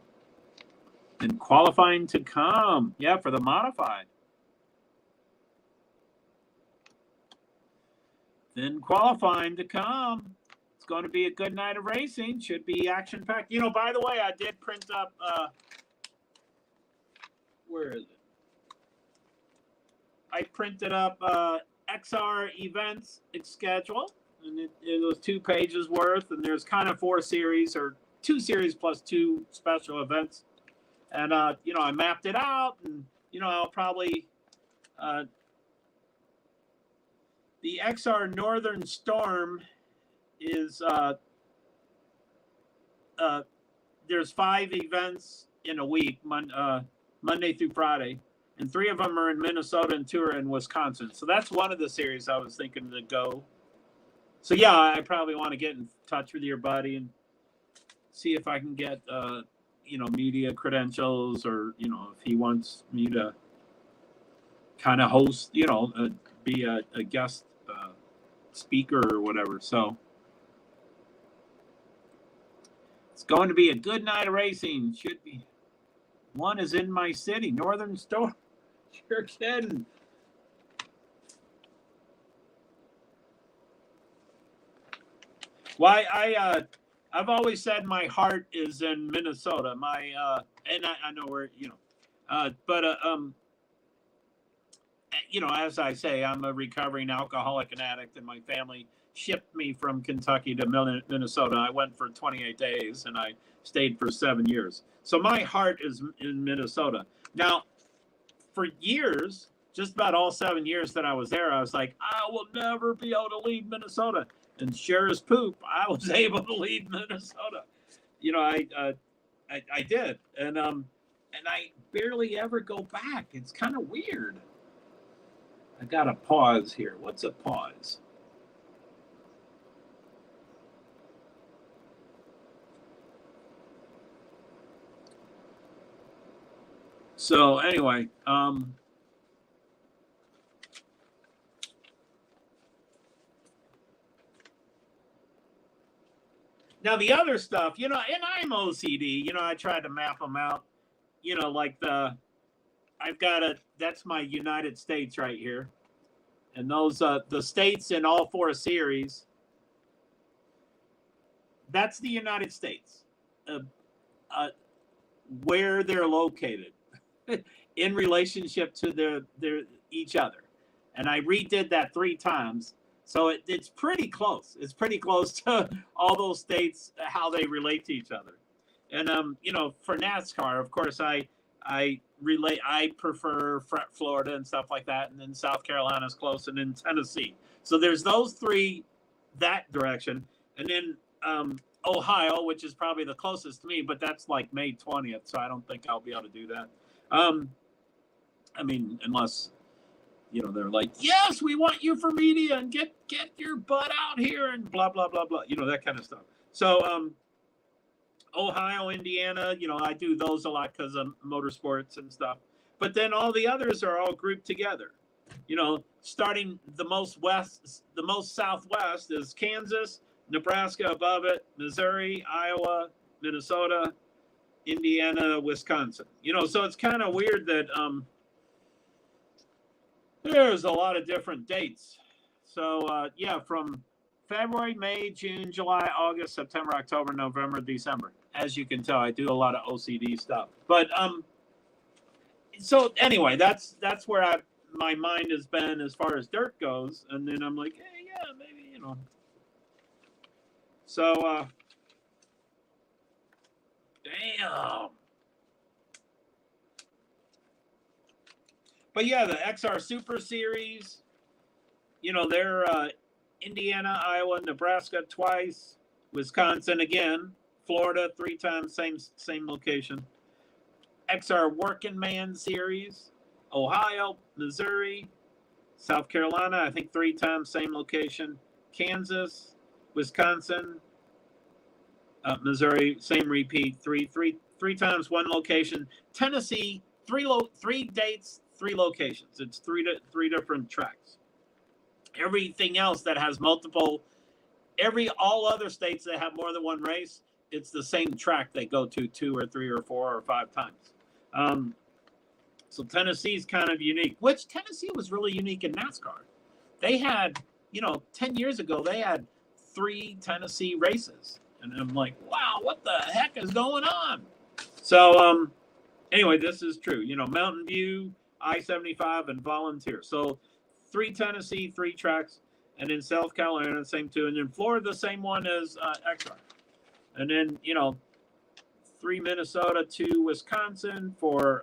Speaker 2: And qualifying to come. Yeah, for the modified. Then qualifying to come. It's going to be a good night of racing. Should be action-packed. By the way, I did print up, where is it? I printed up XR events schedule. And it was 2 pages worth. And there's kind of 4 series, or 2 series plus 2 special events. And, I mapped it out, and, I'll probably, the XR Northern Storm is, there's 5 events in a week, Monday through Friday, and 3 of them are in Minnesota and 2 are in Wisconsin. So that's one of the series I was thinking to go. So, yeah, I probably want to get in touch with your buddy and see if I can get, media credentials, or, if he wants me to kind of host, be a guest speaker or whatever. So it's going to be a good night of racing. Should be. One is in my city, Northern Storm. You're kidding. Why, I've always said my heart is in Minnesota. And I know where, but as I say, I'm a recovering alcoholic and addict, and my family shipped me from Kentucky to Minnesota. I went for 28 days, and I stayed for 7 years. So my heart is in Minnesota. Now, for years, just about all 7 years that I was there, I was like, I will never be able to leave Minnesota. and sure as poop, I was able to leave Minnesota. I did, and I barely ever go back. It's kind of weird. I got a pause here. What's a pause? So anyway, now the other stuff, and I'm OCD. I tried to map them out. Like that's my United States right here, and those the states in all four series. That's the United States, where they're located in relationship to their each other, and I redid that 3 times. So it's pretty close. It's pretty close to all those states, how they relate to each other. And for NASCAR, of course, I prefer Florida and stuff like that, and then South Carolina's close, and then Tennessee. So there's those 3 that direction, and then Ohio, which is probably the closest to me, but that's like May 20th, so I don't think I'll be able to do that. I mean, unless they're like, yes, we want you for media and get your butt out here and blah blah blah blah, that kind of stuff. So Ohio, Indiana, I do those a lot because of motorsports and stuff. But then all the others are all grouped together. Starting the most southwest is Kansas, Nebraska above it, Missouri, Iowa, Minnesota, Indiana, Wisconsin. So it's kind of weird that there's a lot of different dates. So from February, May, June, July, August, September, October, November, December. As you can tell, I do a lot of OCD stuff. But so anyway, that's where my mind has been as far as dirt goes. And then I'm like, hey, yeah, maybe, So damn. But yeah, the XR Super Series, they're Indiana, Iowa, Nebraska twice, Wisconsin again, Florida 3 times, same location. XR Working Man Series, Ohio, Missouri, South Carolina, I think 3 times, same location. Kansas, Wisconsin, Missouri, same repeat, three times, 1 location. Tennessee, 3 dates, 3 locations. It's 3 different tracks. Everything else that has multiple, all other states that have more than 1 race, it's the same track they go to 2 or 3 or 4 or 5 times. So Tennessee's kind of unique, which Tennessee was really unique in NASCAR. They had, 10 years ago, they had 3 Tennessee races. And I'm like, wow, what the heck is going on? So anyway, this is true. Mountain View, I-75, and Volunteer. So 3 Tennessee, 3 tracks. And in South Carolina, same 2. And in Florida, the same one as XR. And then, 3 Minnesota, 2 Wisconsin for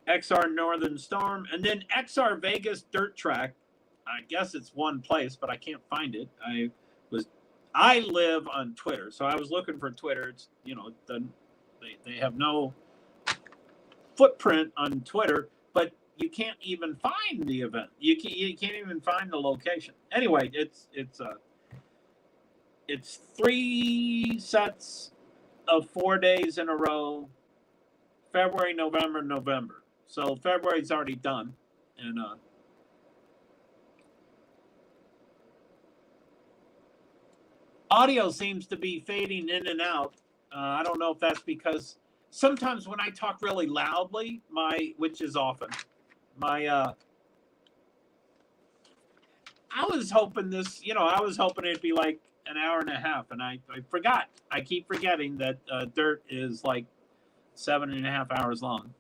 Speaker 2: XR Northern Storm. And then XR Vegas Dirt Track. I guess it's one place, but I can't find it. I live on Twitter, so I was looking for Twitter. It's, they have no footprint on Twitter, but you can't even find the event. You can't even find the location. Anyway, it's 3 sets of 4 days in a row. February, November, November. So February's already done, and audio seems to be fading in and out. I don't know if that's because sometimes when I talk really loudly, which is often, I was hoping it'd be like an hour and a half, and I forgot. I keep forgetting that dirt is like 7.5 hours long.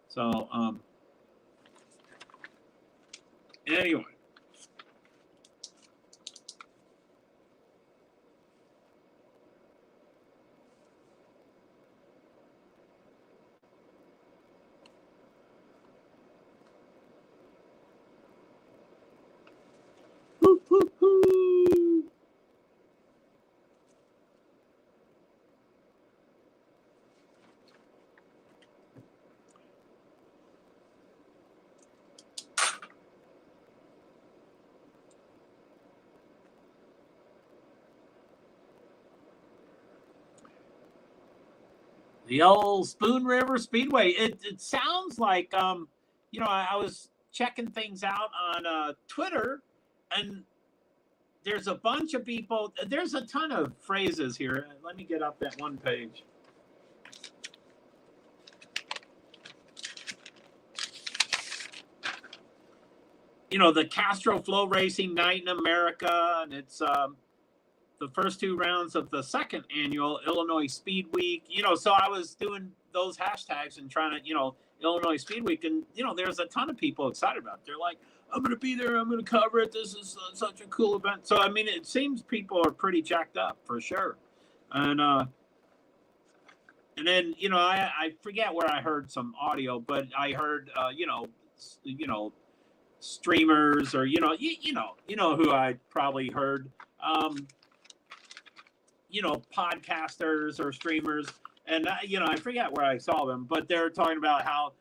Speaker 2: So anyway. Whoop, whoop. The old Spoon River Speedway. It sounds like, I was checking things out on Twitter, and there's a bunch of people. There's a ton of phrases here. Let me get up that one page. The Castro Flow Racing Night in America, and it's the first 2 rounds of the second annual Illinois Speed Week. So I was doing those hashtags and trying to, Illinois Speed Week, and there's a ton of people excited about it. They're like, I'm going to be there, I'm going to cover it, this is such a cool event. So I mean, it seems people are pretty jacked up for sure. And then I forget where I heard some audio, but I heard streamers, or who I probably heard, podcasters or streamers, and I forget where I saw them, but they're talking about how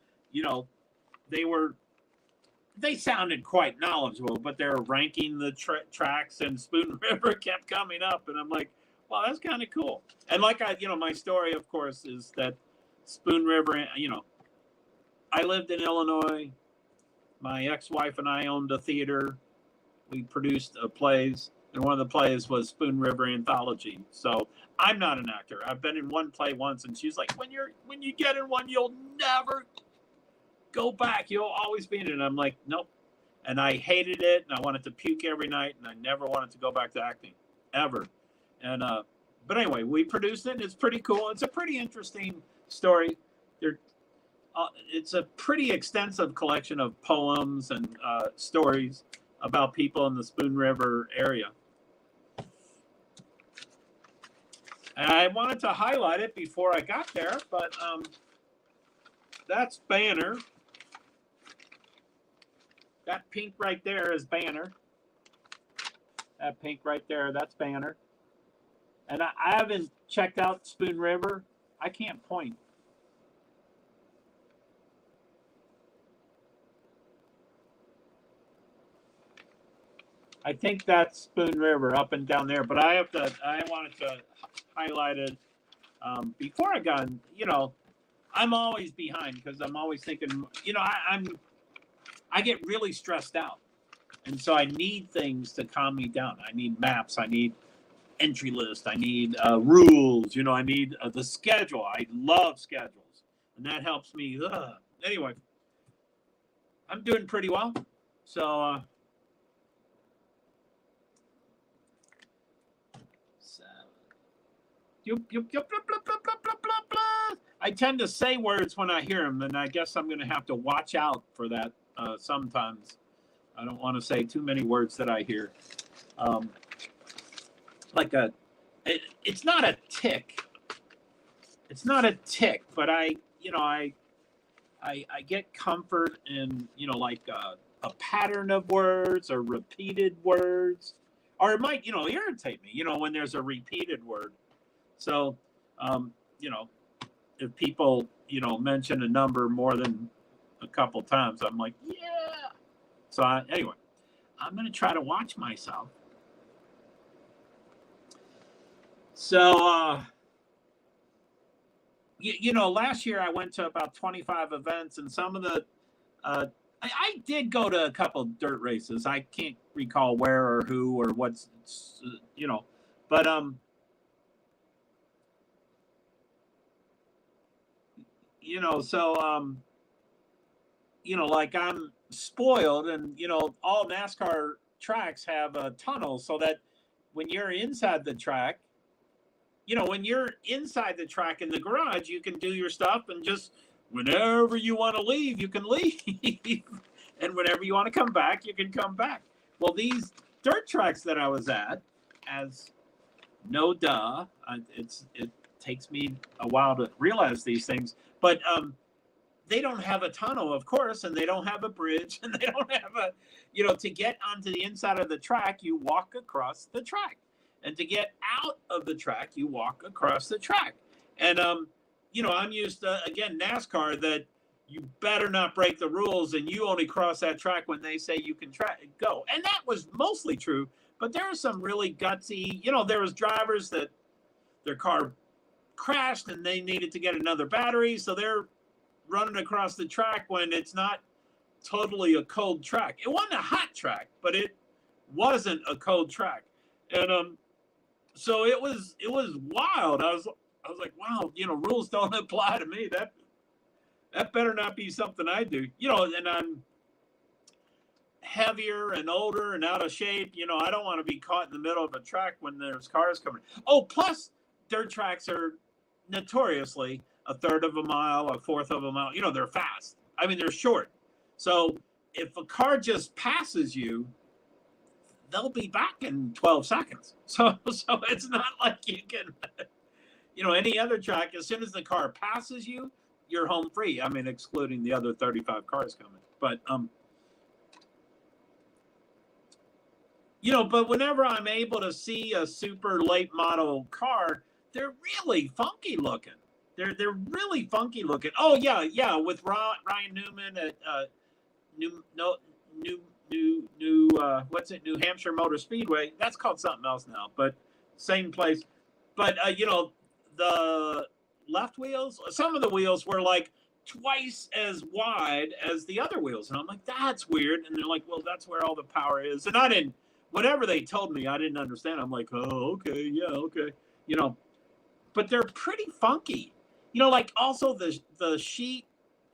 Speaker 2: they sounded quite knowledgeable, but they're ranking the tracks, and Spoon River kept coming up, and I'm like, wow, that's kind of cool. And like my story, of course, is that Spoon River, I lived in Illinois. My ex-wife and I owned a theater. We produced plays, and one of the plays was Spoon River Anthology. So I'm not an actor. I've been in one play once, and she's like, when you get in one, you'll never go back. You'll always be in it. And I'm like, nope. And I hated it, and I wanted to puke every night, and I never wanted to go back to acting, ever. And but anyway, we produced it, and it's pretty cool. It's a pretty interesting story. It's a pretty extensive collection of poems and stories about people in the Spoon River area. And I wanted to highlight it before I got there, but that's Banner. That pink right there is Banner. That pink right there, that's Banner. And I haven't checked out Spoon River. I can't point. I think that's Spoon River up and down there, but I wanted to highlight it before I got, I'm always behind because I'm always thinking, I get really stressed out. And so I need things to calm me down. I need maps. I need entry list. I need rules. I need the schedule. I love schedules, and that helps me. Anyway, I'm doing pretty well. So, I tend to say words when I hear them, and I guess I'm going to have to watch out for that sometimes. I don't want to say too many words that I hear. It's not a tick. It's not a tick, but I get comfort in, a pattern of words or repeated words, or it might, irritate me, when there's a repeated word. So, if people, mention a number more than a couple times, I'm like, yeah. So anyway, I'm going to try to watch myself. So, last year I went to about 25 events, and some of the, I did go to a couple dirt races. I can't recall where or who or what's, but, so, like I'm spoiled, and, all NASCAR tracks have a tunnel so that when you're inside the track, when you're inside the track in the garage, you can do your stuff, and just whenever you want to leave, you can leave. And whenever you want to come back, you can come back. Well, these dirt tracks that I was at, as no duh, it takes me a while to realize these things, but they don't have a tunnel, of course, and they don't have a bridge, and they don't have to get onto the inside of the track, you walk across the track. And to get out of the track, you walk across the track. And, I'm used to, again, NASCAR, that you better not break the rules, and you only cross that track when they say you can go. And that was mostly true, but there are some really gutsy, there was drivers that their car crashed and they needed to get another battery. So they're running across the track when it's not totally a cold track. It wasn't a hot track, but it wasn't a cold track. And so it was wild. I was like, wow, rules don't apply to me. That better not be something I do. And I'm heavier and older and out of shape. I don't want to be caught in the middle of a track when there's cars coming. Oh, plus dirt tracks are notoriously a third of a mile, a fourth of a mile. They're fast. I mean, they're short. So if a car just passes you, they'll be back in 12 seconds. So it's not like you can, any other track, as soon as the car passes you, you're home free. I mean, excluding the other 35 cars coming. But, but whenever I'm able to see a super late model car, they're really funky looking. They're really funky looking. Oh yeah. With Ryan Newman at New Hampshire Motor Speedway. That's called something else now, but same place. But the left wheels, some of the wheels were like twice as wide as the other wheels, and I'm like, that's weird. And they're like, well, that's where all the power is. And I didn't, whatever they told me, I didn't understand. I'm like, oh, okay, yeah, okay, but they're pretty funky. Like also the sheet.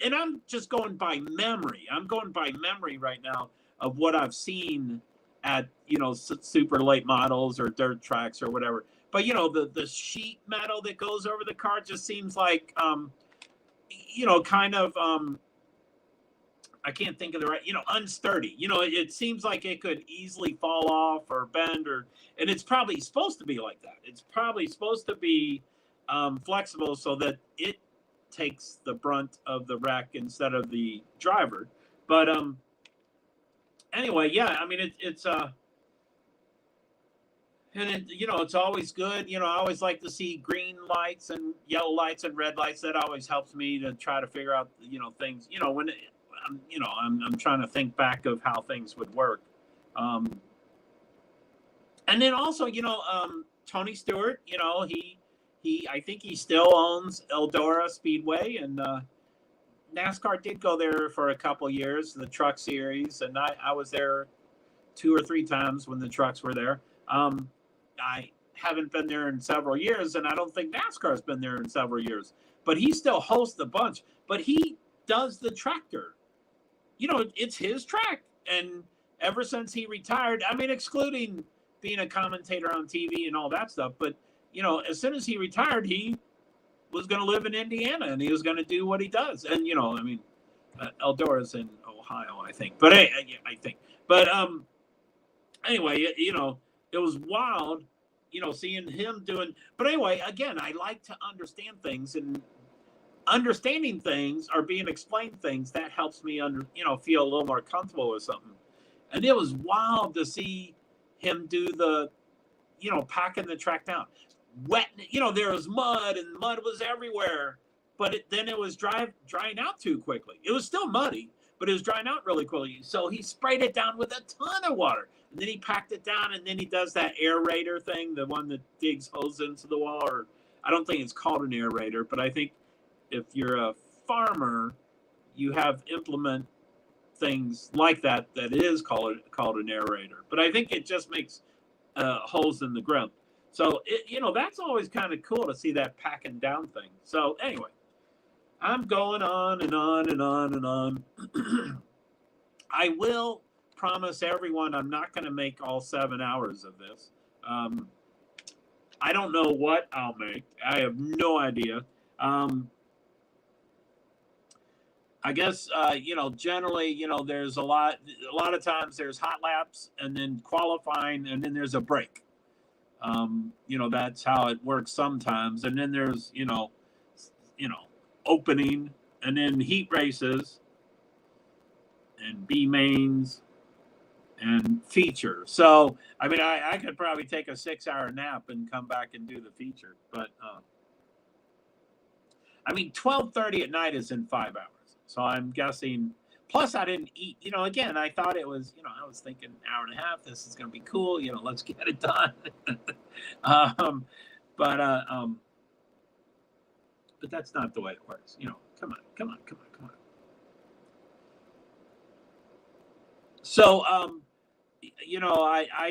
Speaker 2: And I'm just going by memory. I'm going by memory right now of what I've seen at, super late models or dirt tracks or whatever. But, the sheet metal that goes over the car just seems like, kind of, I can't think of the right, unsturdy. It seems like it could easily fall off or bend and it's probably supposed to be like that. It's probably supposed to be flexible so that it takes the brunt of the wreck instead of the driver. But anyway, yeah, I mean it's it's always good. I always like to see green lights and yellow lights and red lights. That always helps me to try to figure out things. When I'm trying to think back of how things would work. And then also Tony Stewart, I think he still owns Eldora Speedway, and NASCAR did go there for a couple years, the Truck Series, and I was there 2 or 3 times when the trucks were there. I haven't been there in several years, and I don't think NASCAR's been there in several years. But he still hosts a bunch. But he does the tractor. It's his track, and ever since he retired, I mean, excluding being a commentator on TV and all that stuff, but as soon as he retired, he was going to live in Indiana and he was going to do what he does. And, Eldora's in Ohio, I think. But I think. But anyway, it was wild, seeing him doing. But anyway, again, I like to understand things, and understanding things or being explained things, that helps me feel a little more comfortable with something. And it was wild to see him do the, packing the track down. Wet, there was mud, and mud was everywhere, but then it was drying out too quickly. It was still muddy, but it was drying out really quickly. So he sprayed it down with a ton of water, and then he packed it down, and then he does that aerator thing, the one that digs holes into the wall, or I don't think it's called an aerator, but I think if you're a farmer, you have implement things like that is called an aerator. But I think it just makes holes in the ground. So, that's always kind of cool to see that packing down thing. So, anyway, I'm going on and on and on and on. I will promise everyone I'm not going to make all 7 hours of this. I don't know what I'll make. I have no idea. I guess, generally, there's a lot of times there's hot laps and then qualifying and then there's a break. That's how it works sometimes. And then there's, opening and then heat races and B mains and feature. So, I mean, I could probably take a 6-hour nap and come back and do the feature. But, 12:30 at night is in 5 hours. So I'm guessing, plus I didn't eat, again, I thought it was, I was thinking hour and a half, this is going to be cool, let's get it done. But that's not the way it works. Come on. So, I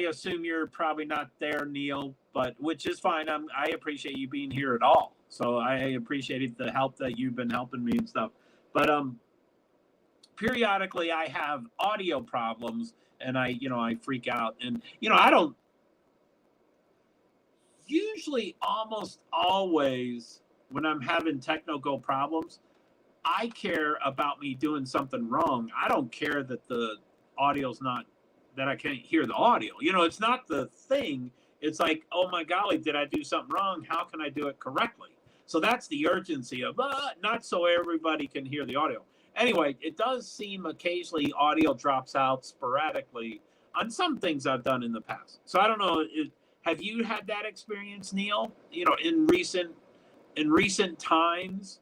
Speaker 2: assume you're probably not there, Neil, but which is fine. I appreciate you being here at all. So I appreciated the help that you've been helping me and stuff. But periodically I have audio problems, and I freak out, and I don't usually, almost always when I'm having technical problems, I care about me doing something wrong. I don't care that the audio's not, that I can't hear the audio. It's not the thing. It's like, oh my golly, did I do something wrong? How can I do it correctly? So that's the urgency of, not so everybody can hear the audio. Anyway, it does seem occasionally audio drops out sporadically on some things I've done in the past. So I don't know. Have you had that experience, Neil? In recent times,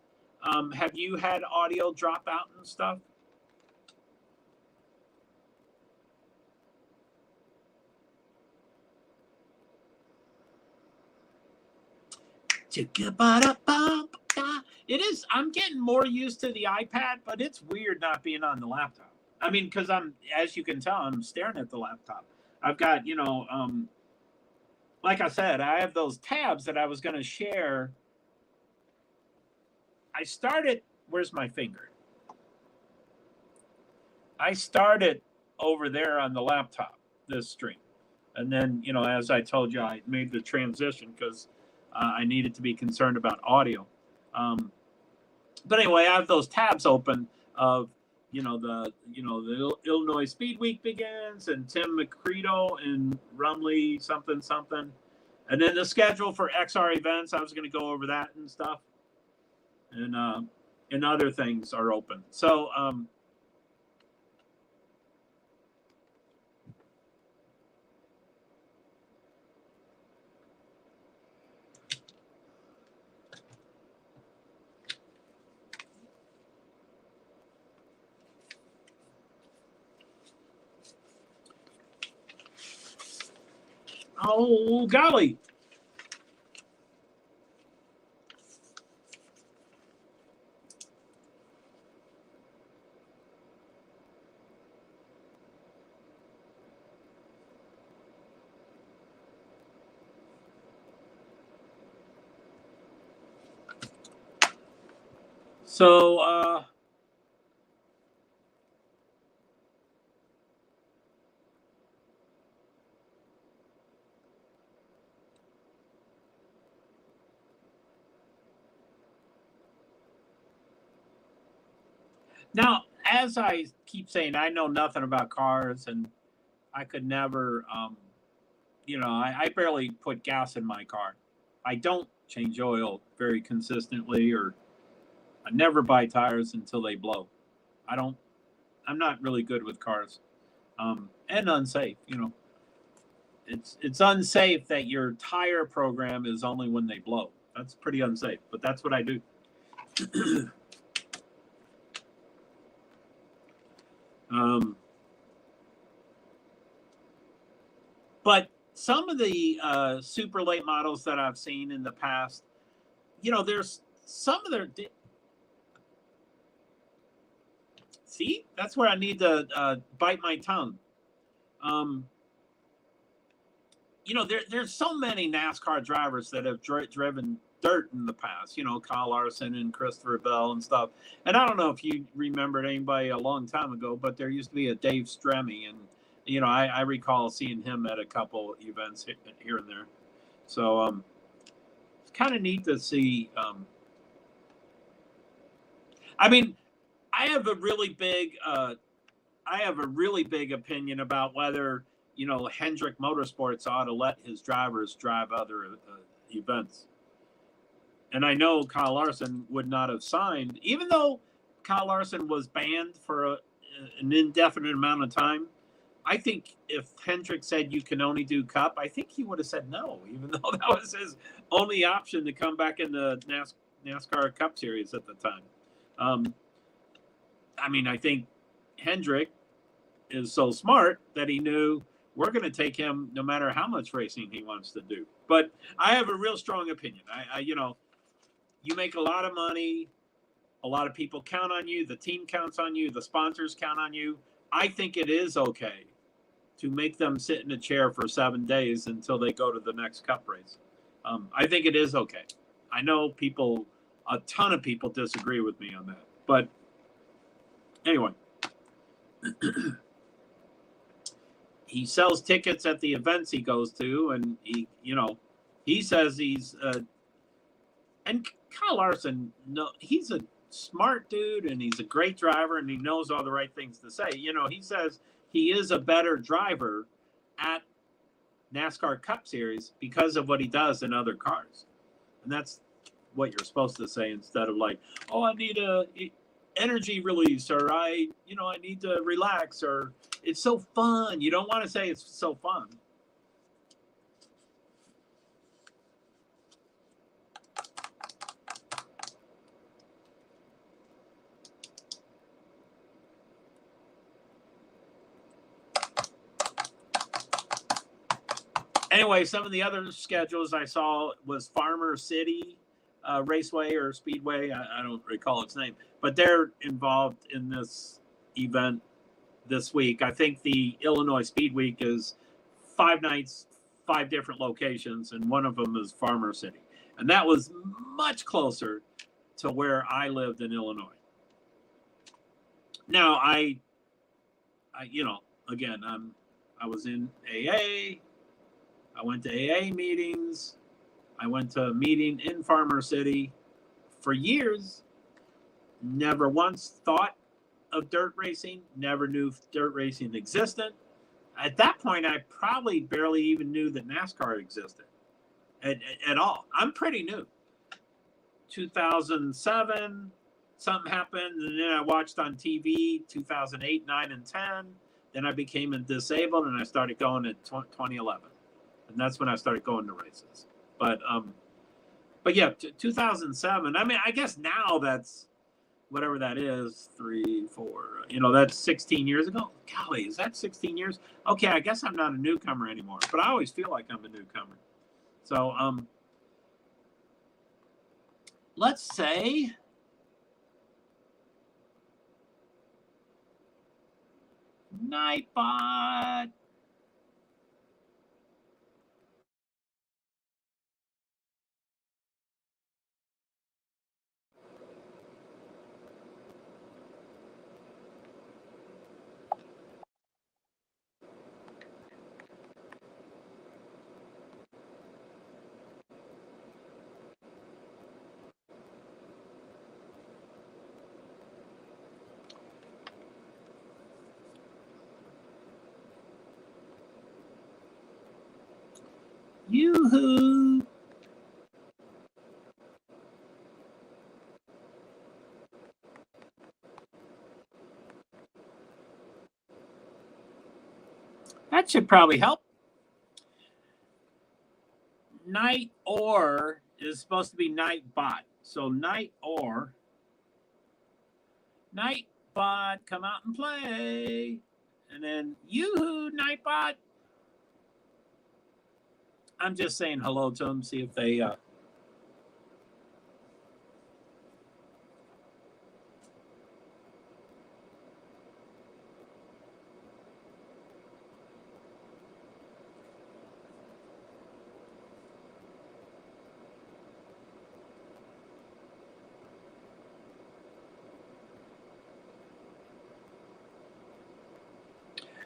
Speaker 2: have you had audio drop out and stuff? It is. I'm getting more used to the iPad, but it's weird not being on the laptop. I mean, because as you can tell, I'm staring at the laptop. I've got, like I said, I have those tabs that I was going to share. I started, where's my finger? I started over there on the laptop, this stream. And then, as I told you, I made the transition because I needed to be concerned about audio. But anyway, I have those tabs open of, the Illinois Speed Week begins, and Tim McCredo and Rumley something. And then the schedule for XR events, I was going to go over that and stuff. And other things are open. So, oh, golly. So, now, as I keep saying, I know nothing about cars, and I could never, I barely put gas in my car. I don't change oil very consistently, or I never buy tires until they blow. I'm not really good with cars, and unsafe. It's unsafe that your tire program is only when they blow. That's pretty unsafe, but that's what I do. But some of the super late models that I've seen in the past, there's some of their. See, that's where I need to bite my tongue. There's so many NASCAR drivers that have driven dirt in the past, Kyle Larson and Christopher Bell and stuff. And I don't know if you remembered anybody a long time ago, but there used to be a Dave Stremme, and I recall seeing him at a couple events here and there. So it's kind of neat to see. I mean, I have a really big opinion about whether Hendrick Motorsports ought to let his drivers drive other events. And I know Kyle Larson would not have signed, even though Kyle Larson was banned for an indefinite amount of time. I think if Hendrick said you can only do Cup, I think he would have said no, even though that was his only option to come back in the NASCAR Cup Series at the time. I mean, I think Hendrick is so smart that he knew we're going to take him no matter how much racing he wants to do. But I have a real strong opinion. you make a lot of money. A lot of people count on you. The team counts on you. The sponsors count on you. I think it is okay to make them sit in a chair for 7 days until they go to the next cup race. I think it is okay. I know people, a ton of people disagree with me on that. But anyway, he sells tickets at the events he goes to, and he says he's and Kyle Larson, no, he's a smart dude and he's a great driver and he knows all the right things to say. He says he is a better driver at NASCAR Cup Series because of what he does in other cars. And that's what you're supposed to say instead of like, oh, I need a energy release, or I need to relax, or it's so fun. You don't want to say it's so fun. Anyway, some of the other schedules I saw was Farmer City Raceway or Speedway. I don't recall its name, but they're involved in this event this week. I think the Illinois Speed Week is 5 nights, 5 different locations, and one of them is Farmer City. And that was much closer to where I lived in Illinois. Now, I again, I was in AA. I went to AA meetings. I went to a meeting in Farmer City for years. Never once thought of dirt racing. Never knew dirt racing existed. At that point, I probably barely even knew that NASCAR existed at all. I'm pretty new. 2007, something happened, and then I watched on TV 2008, 9, and 10. Then I became disabled, and I started going in 2011. And that's when I started going to races. But yeah, 2007. I mean, I guess now that's whatever that is, 3, 4. That's 16 years ago. Golly, is that 16 years? Okay, I guess I'm not a newcomer anymore. But I always feel like I'm a newcomer. So let's say Nightbot. Yoo-hoo. That should probably help. Night or is supposed to be Nightbot. So Nightbot, come out and play. And then yoo-hoo, Nightbot. I'm just saying hello to them, see if they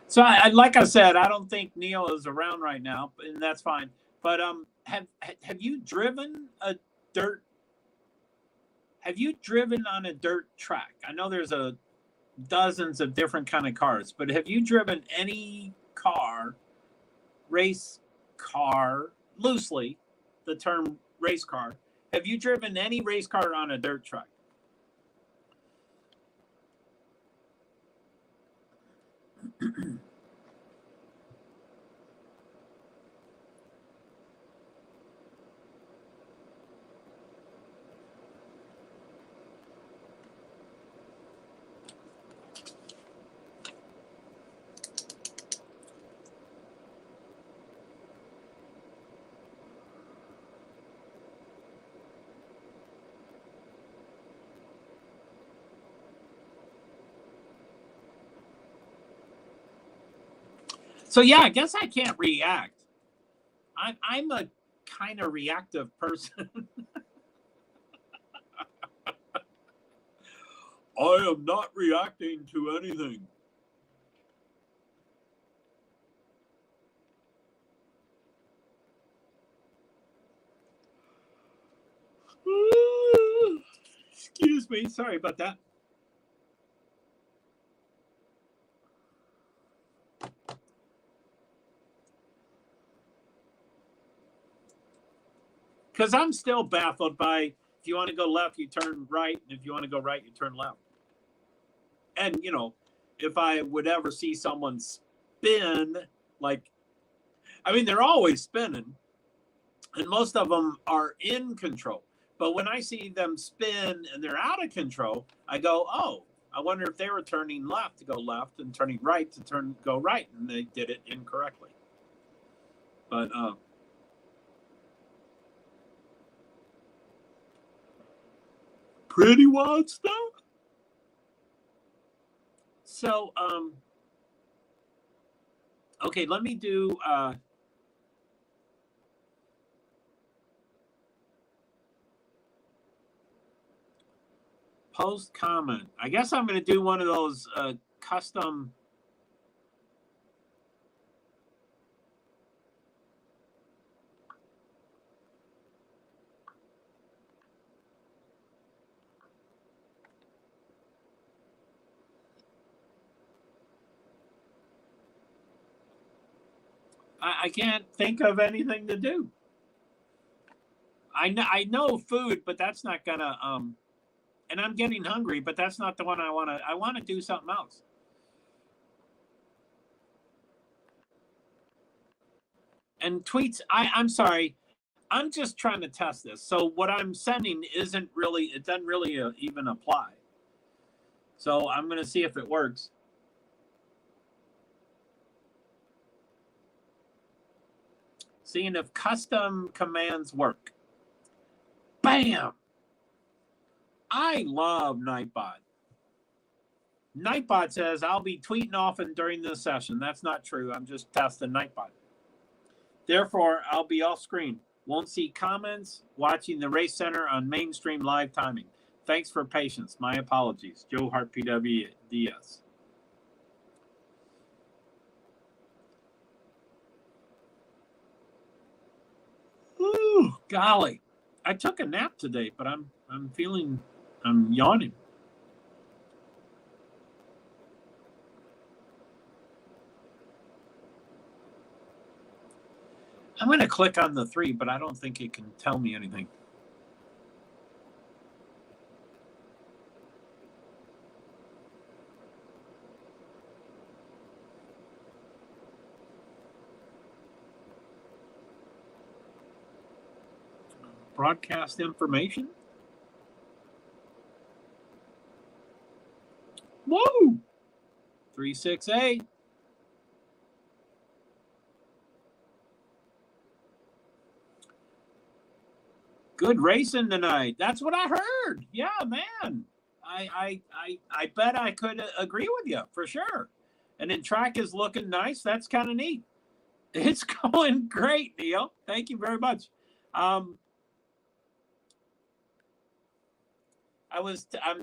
Speaker 2: So like I said, I don't think Neil is around right now, and that's fine. But have you driven a dirt? Have you driven on a dirt track? I know there's dozens of different kind of cars, but have you driven any race car, loosely, the term race car? Have you driven any race car on a dirt track? So yeah, I guess I can't react. I'm a kind of reactive person. I am not reacting to anything. Excuse me. Sorry about that. Because I'm still baffled by, if you want to go left, you turn right. And if you want to go right, you turn left. And, you know, if I would ever see someone spin, like, I mean, they're always spinning. And most of them are in control. But when I see them spin and they're out of control, I go, oh, I wonder if they were turning left to go left and turning right to go right. And they did it incorrectly. But, pretty wild stuff. So, okay, let me do, post comment. I guess I'm going to do one of those custom. I can't think of anything to do. I know food, but that's not gonna and I'm getting hungry, but that's not the one I want to. I want to do something else. And tweets, I'm sorry, I'm just trying to test this. So what I'm sending isn't really, it doesn't really even apply. So I'm going to see if it works. Seeing if custom commands work. Bam! I love Nightbot. Nightbot says, I'll be tweeting often during this session. That's not true. I'm just testing Nightbot. Therefore, I'll be off screen. Won't see comments. Watching the Race Center on mainstream live timing. Thanks for patience. My apologies. JoeHart PwD's. Ooh, golly. I took a nap today, but I'm yawning. I'm going to click on the 3, but I don't think it can tell me anything. Broadcast information. Whoa! 368. Good racing tonight. That's what I heard. Yeah, man. I bet I could agree with you for sure. And then track is looking nice. That's kind of neat. It's going great, Neil. Thank you very much. I'm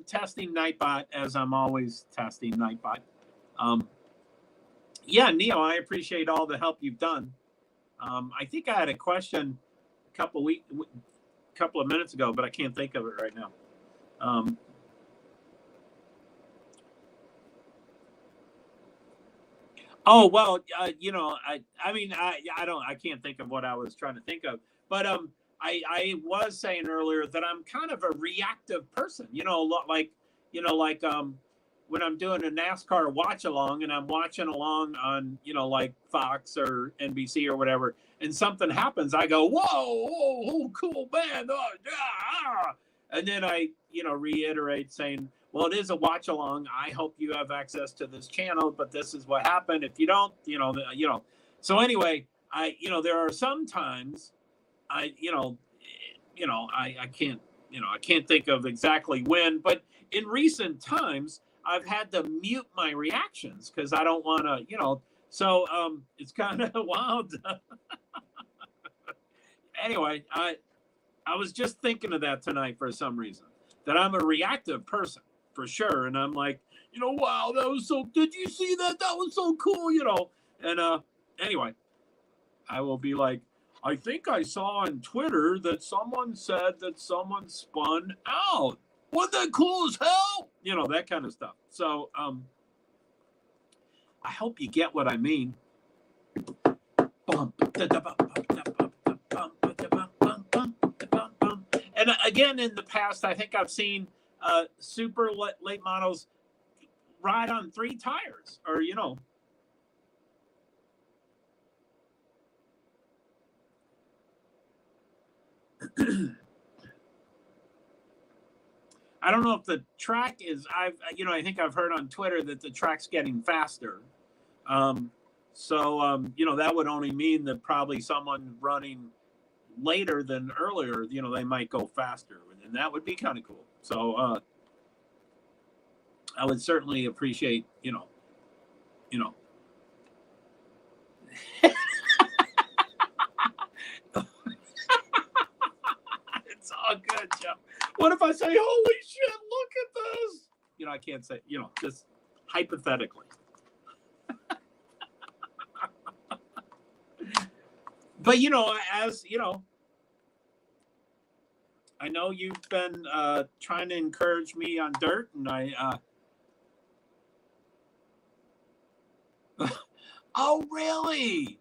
Speaker 2: testing Nightbot as I'm always testing Nightbot. Yeah, Neil, I appreciate all the help you've done. I think I had a question a couple of minutes ago, but I can't think of it right now. Oh, well, you know, I can't think of what I was trying to think of, but I was saying earlier that I'm kind of a reactive person, you know, like when I'm doing a NASCAR watch along and I'm watching along on, you know, like Fox or NBC or whatever, and something happens, I go, whoa, cool, man. Oh, yeah. And then I, you know, reiterate saying, well, it is a watch along. I hope you have access to this channel, but this is what happened. If you don't, you know. So anyway, there are some times I can't, I can't think of exactly when, but in recent times, I've had to mute my reactions because I don't want to, So it's kind of wild. Anyway, I was just thinking of that tonight for some reason, that I'm a reactive person for sure. And I'm like, wow, that was so, did you see that? That was so cool, And anyway, I will be like, I think I saw on Twitter that someone said that someone spun out. Wasn't that cool as hell? That kind of stuff. So I hope you get what I mean. And again, in the past, I think I've seen super late models ride on 3 tires, or I don't know if the track is. I think I've heard on Twitter that the track's getting faster. So that would only mean that probably someone running later than earlier, they might go faster, and that would be kind of cool. So I would certainly appreciate, it's all good, Joe. What if I say, holy shit, look at this? I can't say, just hypothetically. But, as, I know you've been trying to encourage me on dirt, and I oh, really?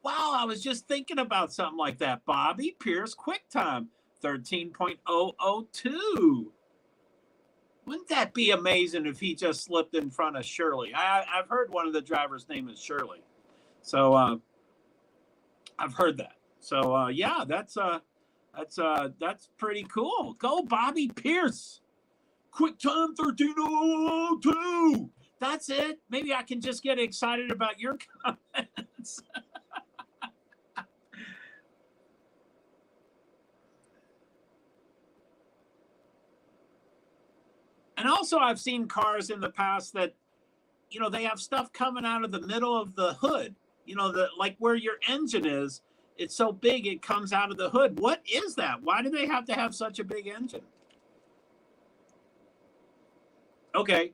Speaker 2: Wow, I was just thinking about something like that. Bobby Pierce QuickTime, 13.002. Wouldn't that be amazing if he just slipped in front of Shirley? I've heard one of the drivers' name is Shirley. So I've heard that. So yeah, that's pretty cool. Go Bobby Pierce. QuickTime 13.002. That's it. Maybe I can just get excited about your comments. And also, I've seen cars in the past that, they have stuff coming out of the middle of the hood. Like where your engine is, it's so big it comes out of the hood. What is that? Why do they have to have such a big engine? Okay.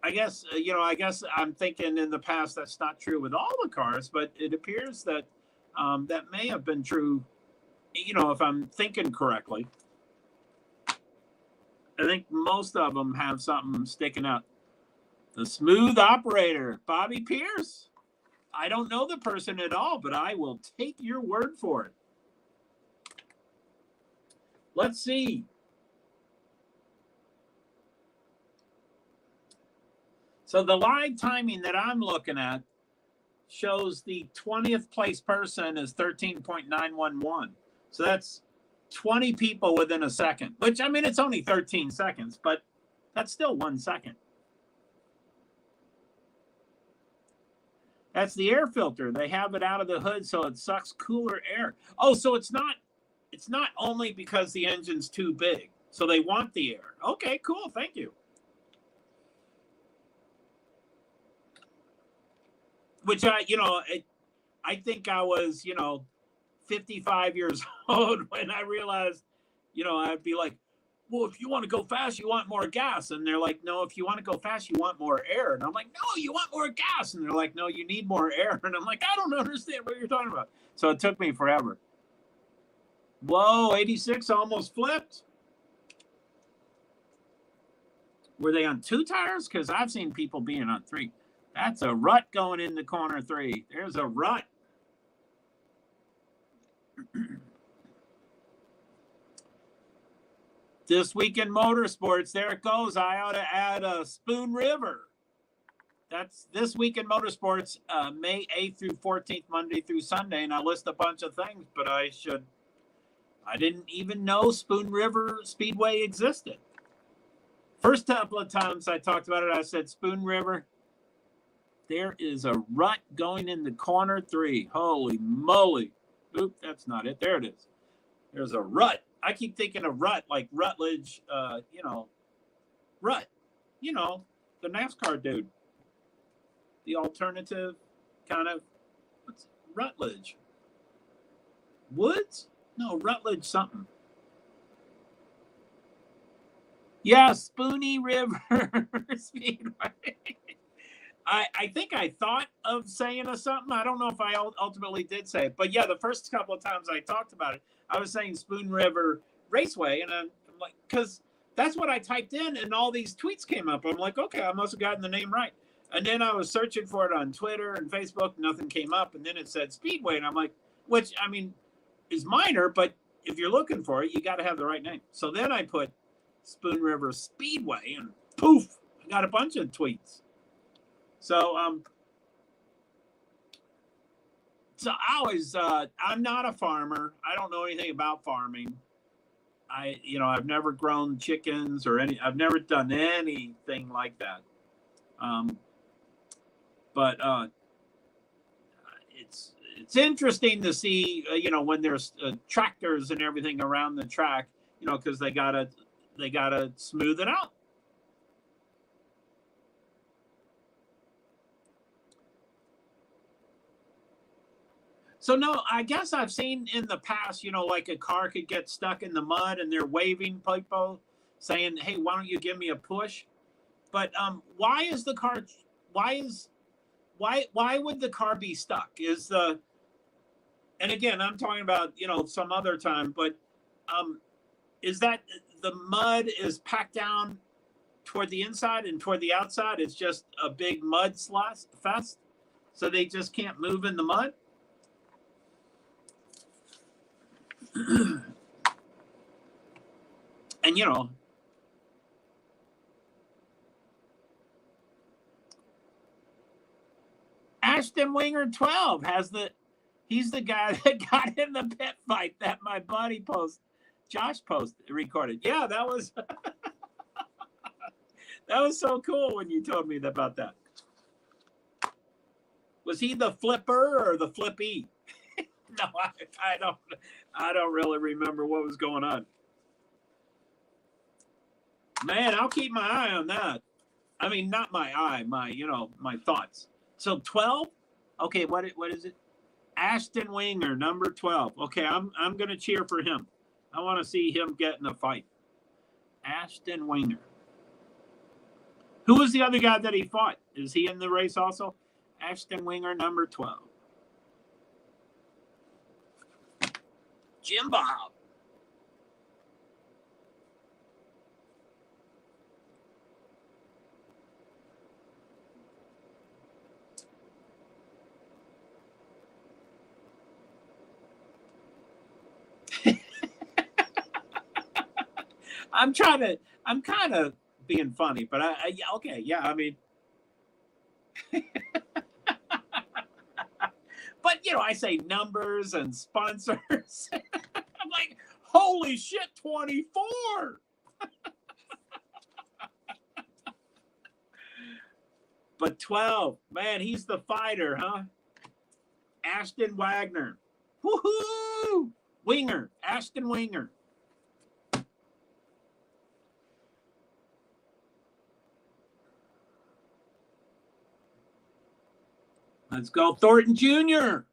Speaker 2: I guess I'm thinking in the past that's not true with all the cars, but it appears that that may have been true, if I'm thinking correctly. I think most of them have something sticking out. The smooth operator, Bobby Pierce. I don't know the person at all, but I will take your word for it. Let's see. So the live timing that I'm looking at shows the 20th place person is 13.911. So that's 20 people within a second, which, I mean, it's only 13 seconds, but that's still 1 second. That's the air filter. They have it out of the hood so it sucks cooler air. Oh, so it's not only because the engine's too big. So they want the air. Okay, cool. Thank you. Which I think I was, 55 years old when I realized, I'd be like, well, if you want to go fast, you want more gas. And they're like, no, if you want to go fast, you want more air. And I'm like, no, you want more gas. And they're like, no, you need more air. And I'm like, I don't understand what you're talking about. So it took me forever. Whoa, 86 almost flipped. Were they on 2 tires? Because I've seen people being on 3. That's a rut going into corner 3. There's a rut. This week in motorsports, there it goes. I ought to add a Spoon River. That's this week in motorsports, May 8th through 14th, Monday through Sunday. And I list a bunch of things, but I didn't even know Spoon River Speedway existed. First couple of times I talked about it, I said, Spoon River, there is a rut going into corner 3. Holy moly. Oop, that's not it. There it is. There's a rut. I keep thinking of rut, like Rutledge, rut, the NASCAR dude. the alternative kind of, what's Rutledge? Woods? No, Rutledge something. Yeah, Spoony River Speedway. I think I thought of saying something. I don't know if I ultimately did say it, but yeah, the first couple of times I talked about it, I was saying Spoon River Raceway, and I'm like, because that's what I typed in, and all these tweets came up. I'm like, okay, I must have gotten the name right. And then I was searching for it on Twitter and Facebook, nothing came up, and then it said Speedway, and I'm like, which I mean is minor, but if you're looking for it, you got to have the right name. So then I put Spoon River Speedway, and poof, I got a bunch of tweets. So I always I'm not a farmer. I don't know anything about farming. I've never grown chickens or I've never done anything like that. But it's interesting to see when there's tractors and everything around the track, because they gotta smooth it out. So no, I guess I've seen in the past, like a car could get stuck in the mud and they're waving people saying, "Hey, why don't you give me a push?" But why would the car be stuck? And again, I'm talking about, some other time, but is that the mud is packed down toward the inside, and toward the outside it's just a big mud fest, so they just can't move in the mud? And Ashton Winger 12 he's the guy that got in the pit fight that my buddy Josh recorded. Yeah, that was that was so cool when you told me about that. Was he the flipper or the flippy? No, I don't really remember what was going on. Man, I'll keep my eye on that. I mean, not my eye, my thoughts. So 12? Okay, what is it? Ashton Winger, number 12. Okay, I'm gonna cheer for him. I want to see him get in a fight. Ashton Winger. Who was the other guy that he fought? Is he in the race also? Ashton Winger, number 12. Jim Bob. I'm kind of being funny, but okay, yeah, I mean, but I say numbers and sponsors. I'm like, holy shit, 24. But 12, man, he's the fighter, huh? Ashton Wagner. Woohoo! Winger, Ashton Winger. Let's go, Thornton Jr.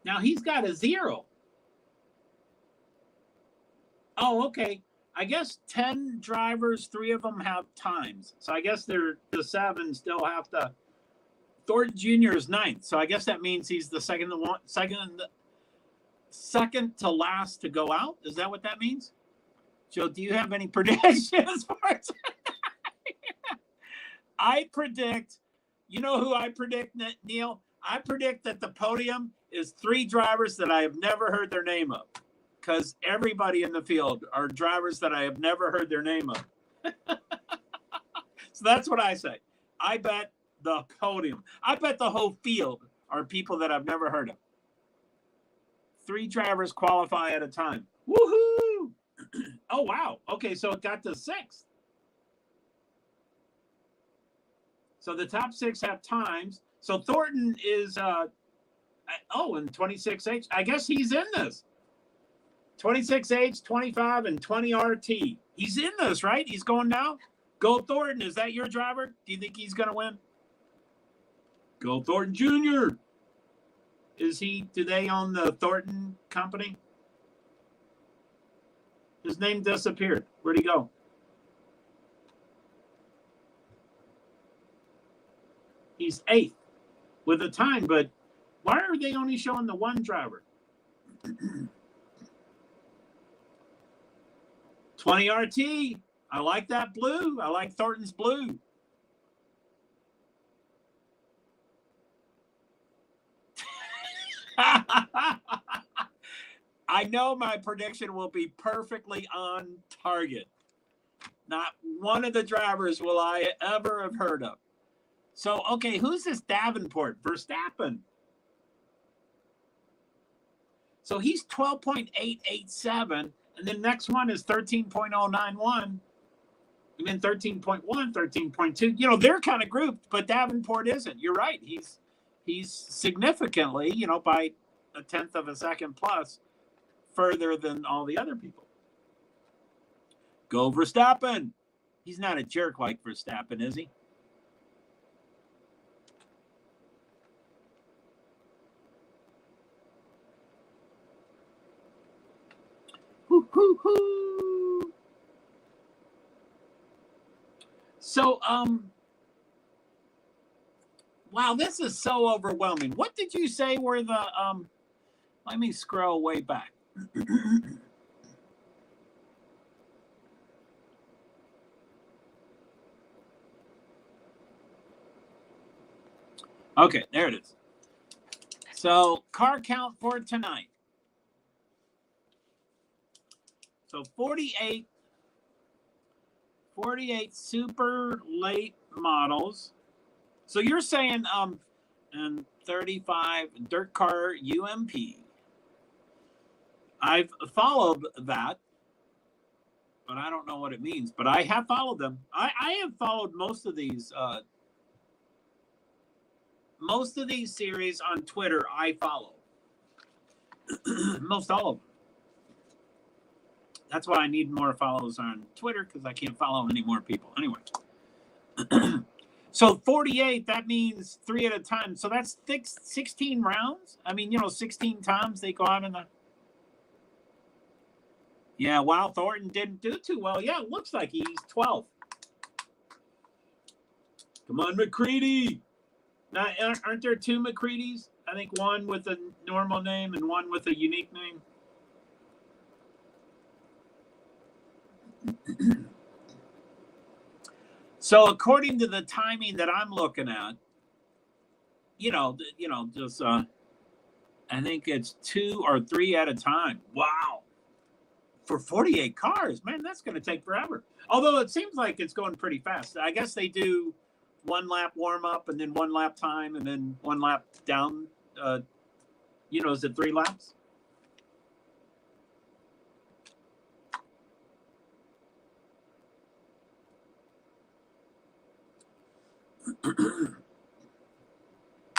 Speaker 2: Now he's got a 0. Oh, okay. I guess 10 drivers, 3 of them have times. So I guess the 7 still have to. Thornton Jr. is 9th. So I guess that means he's the second to last to go out. Is that what that means? Joe, do you have any predictions for it? I predict, who I predict, Neil? I predict that the podium is 3 drivers that I have never heard their name of, because everybody in the field are drivers that I have never heard their name of. So that's what I say. I bet the podium. I bet the whole field are people that I've never heard of. 3 drivers qualify at a time. Woohoo! Oh, wow. Okay, so it got to 6th. So the top 6 have times. So Thornton is, in 26H. I guess he's in this. 26H, 25, and 20 RT. He's in this, right? He's going now? Go Thornton. Is that your driver? Do you think he's going to win? Go Thornton Jr. Is he? Do they own the Thornton company? His name disappeared. Where'd he go? He's 8th with a time, but why are they only showing the one driver? 20 RT. I like that blue. I like Thornton's blue. I know my prediction will be perfectly on target. Not one of the drivers will I ever have heard of. So, okay, who's this Davenport? Verstappen. So he's 12.887, and then next one is 13.091, and then 13.1, 13.2. You know, they're kind of grouped, but Davenport isn't. You're right. He's significantly, you know, by a tenth of a second plus further than all the other people. Go Verstappen. He's not a jerk like Verstappen, is he? Hoo, hoo, hoo. So, wow, this is so overwhelming. What did you say were the, let me scroll way back. Okay, there it is. So, car count for tonight. So 48 super late models. So you're saying and 35 dirt car UMP. I've followed that, but I don't know what it means. But I have followed them. I have followed most of these series on Twitter. I follow most all of them. That's why I need more followers on Twitter, because I can't follow any more people. Anyway. So 48, that means 3 at a time. So that's 16 rounds. I mean, you know, 16 times they go out in the... Yeah, wow, Thornton didn't do too well. Yeah, it looks like he's 12th. Come on, McCready. Now, aren't there 2 McCreadys? I think one with a normal name and one with a unique name. So according to the timing that I'm looking at, just I think it's 2 or 3 at a time. Wow. For 48 cars, man, that's going to take forever. Although it seems like it's going pretty fast. I guess they do 1 lap warm up and then 1 lap time and then 1 lap down. Is it 3 laps?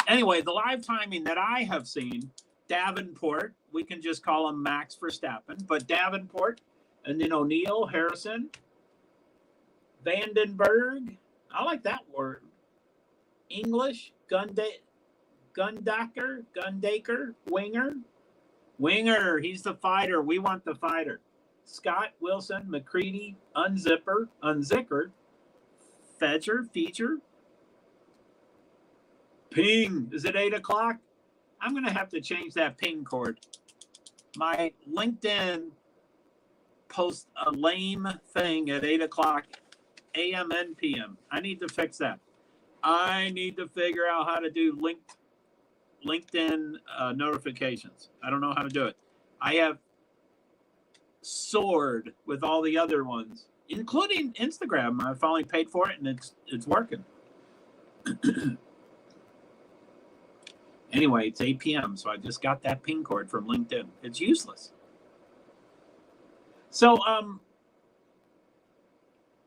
Speaker 2: Anyway, the live timing that I have seen, Davenport, we can just call him Max Verstappen, but Davenport, and then O'Neill, Harrison, Vandenberg, I like that word, English, Gundaker, Winger, he's the fighter, we want the fighter, Scott, Wilson, McCready, Unzickered, Feature, Ping. Is it 8 o'clock? I'm going to have to change that ping cord. My LinkedIn posts a lame thing at 8 o'clock a.m. and p.m. I need to fix that. I need to figure out how to do LinkedIn notifications. I don't know how to do it. I have soared with all the other ones, including Instagram. I finally paid for it, and it's working. Anyway, it's 8 p.m., so I just got that ping cord from LinkedIn. It's useless. So,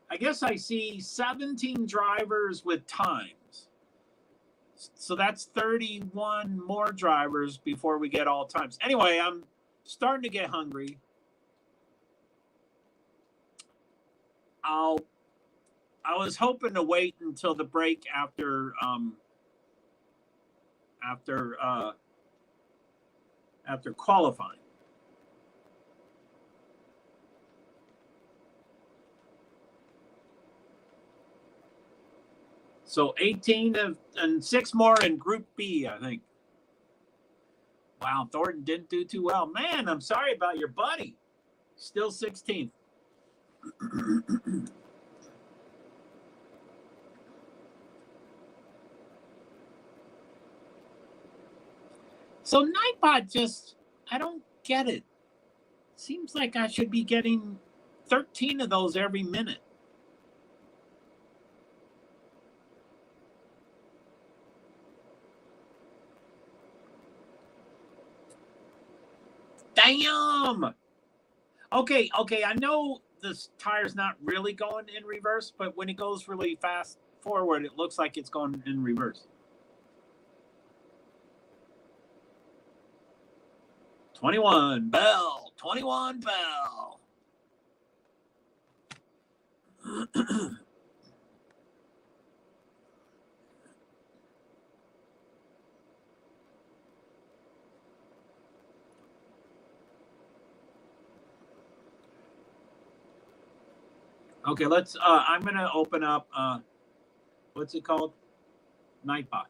Speaker 2: I guess I see 17 drivers with times. So that's 31 more drivers before we get all times. Anyway, I'm starting to get hungry. I was hoping to wait until the break after qualifying. So 18 and 6 more in Group B, I think. Wow, Thornton didn't do too well. Man, I'm sorry about your buddy. Still 16th. So Nightbot just, I don't get it. Seems like I should be getting 13 of those every minute. Damn. Okay. I know this tire's not really going in reverse, but when it goes really fast forward, it looks like it's going in reverse. 21 Bell. 21 Bell. Okay, let's I'm gonna open up what's it called? Nightbot.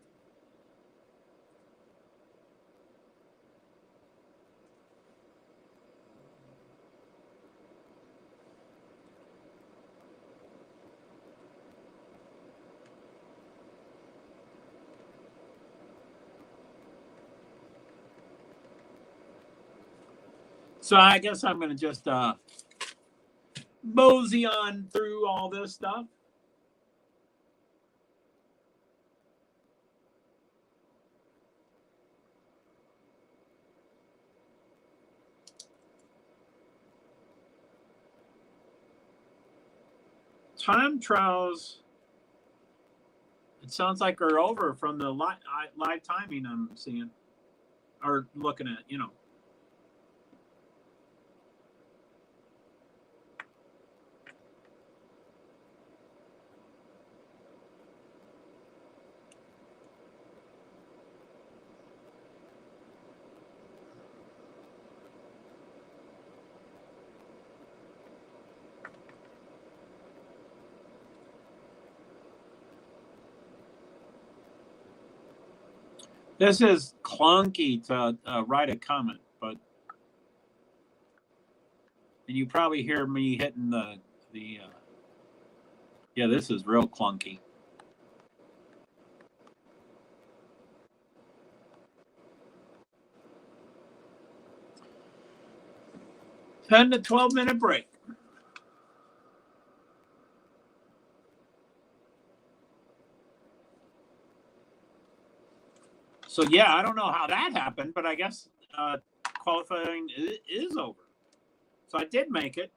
Speaker 2: So I guess I'm gonna just mosey on through all this stuff. Time trials, it sounds like are over from the live timing I'm seeing or looking at, you know. This is clunky to write a comment, but and you probably hear me hitting the yeah, this is real clunky. Ten to 12-minute break. So yeah, I don't know how that happened, but I guess qualifying is over. So I did make it.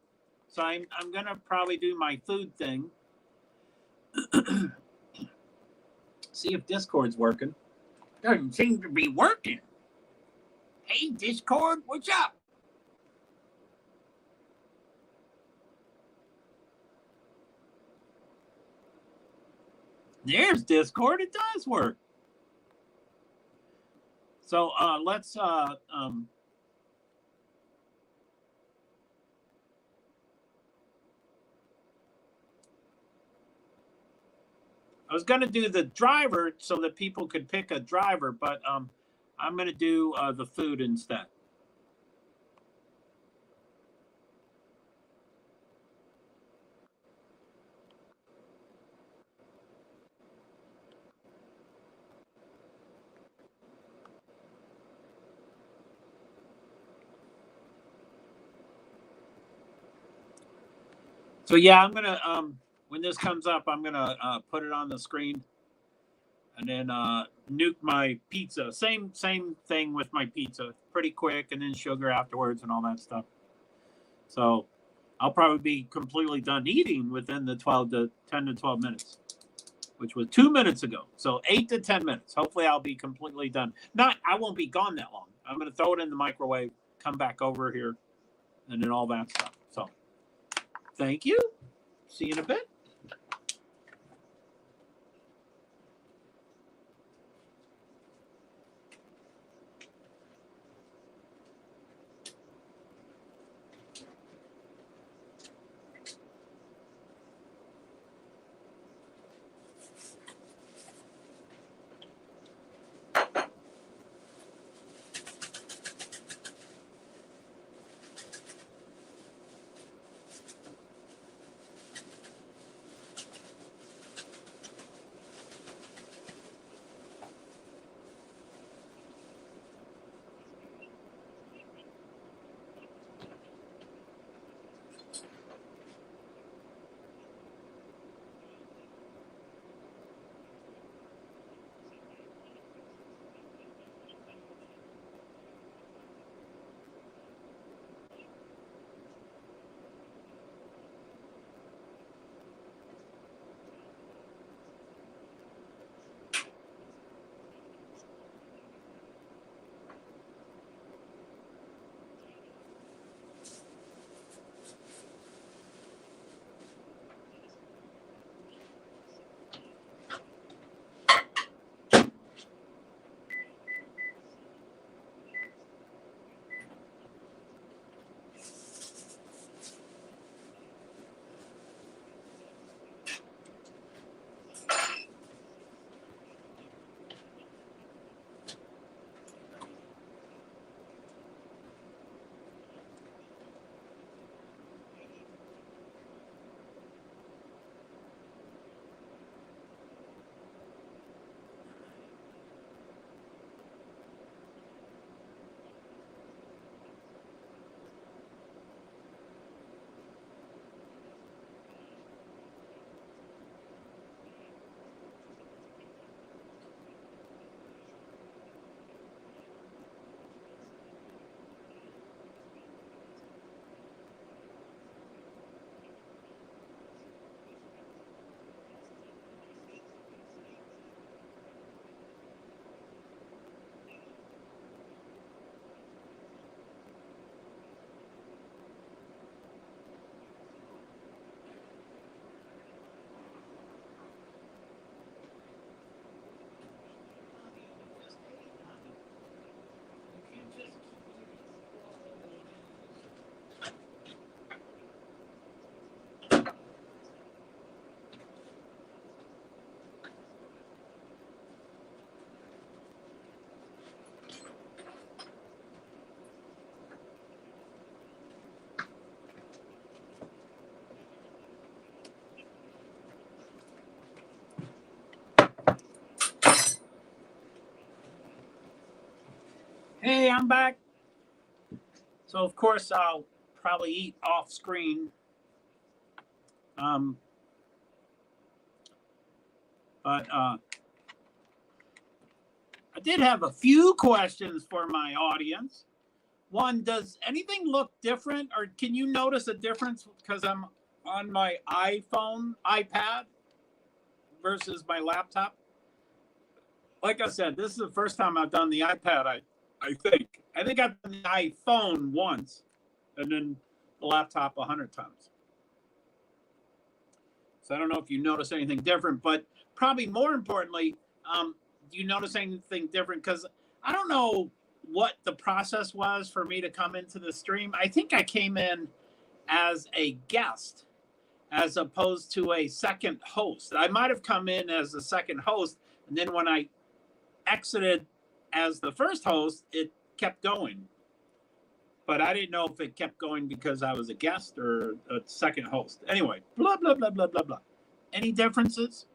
Speaker 2: So I'm gonna probably do my food thing. See if Discord's working. Doesn't seem to be working. Hey Discord, what's up? There's Discord. It does work. So let's I was going to do the driver so that people could pick a driver, but I'm going to do the food instead. So yeah, I'm gonna when this comes up, I'm gonna put it on the screen, and then nuke my pizza. Same thing with my pizza. Pretty quick, and then sugar afterwards, and all that stuff. So I'll probably be completely done eating within the 10 to 12 minutes, which was 2 minutes ago. So 8 to 10 minutes. Hopefully, I'll be completely done. I won't be gone that long. I'm gonna throw it in the microwave, come back over here, and then all that stuff. So. Thank you. See you in a bit. Hey, I'm back. So, of course, I'll probably eat off screen. But I did have a few questions for my audience. One, does anything look different, or can you notice a difference because I'm on my iPad versus my laptop? Like I said, this is the first time I've done the iPad, I think. I think I've done the iPhone once and then the laptop 100 times. So I don't know if you notice anything different, but probably more importantly, do you notice anything different? Because I don't know what the process was for me to come into the stream. I think I came in as a guest as opposed to a second host. I might have come in as a second host, and then when I exited as the first host, it kept going. But I didn't know if it kept going because I was a guest or a second host. Anyway, blah, blah, blah, blah, blah, blah. Any differences?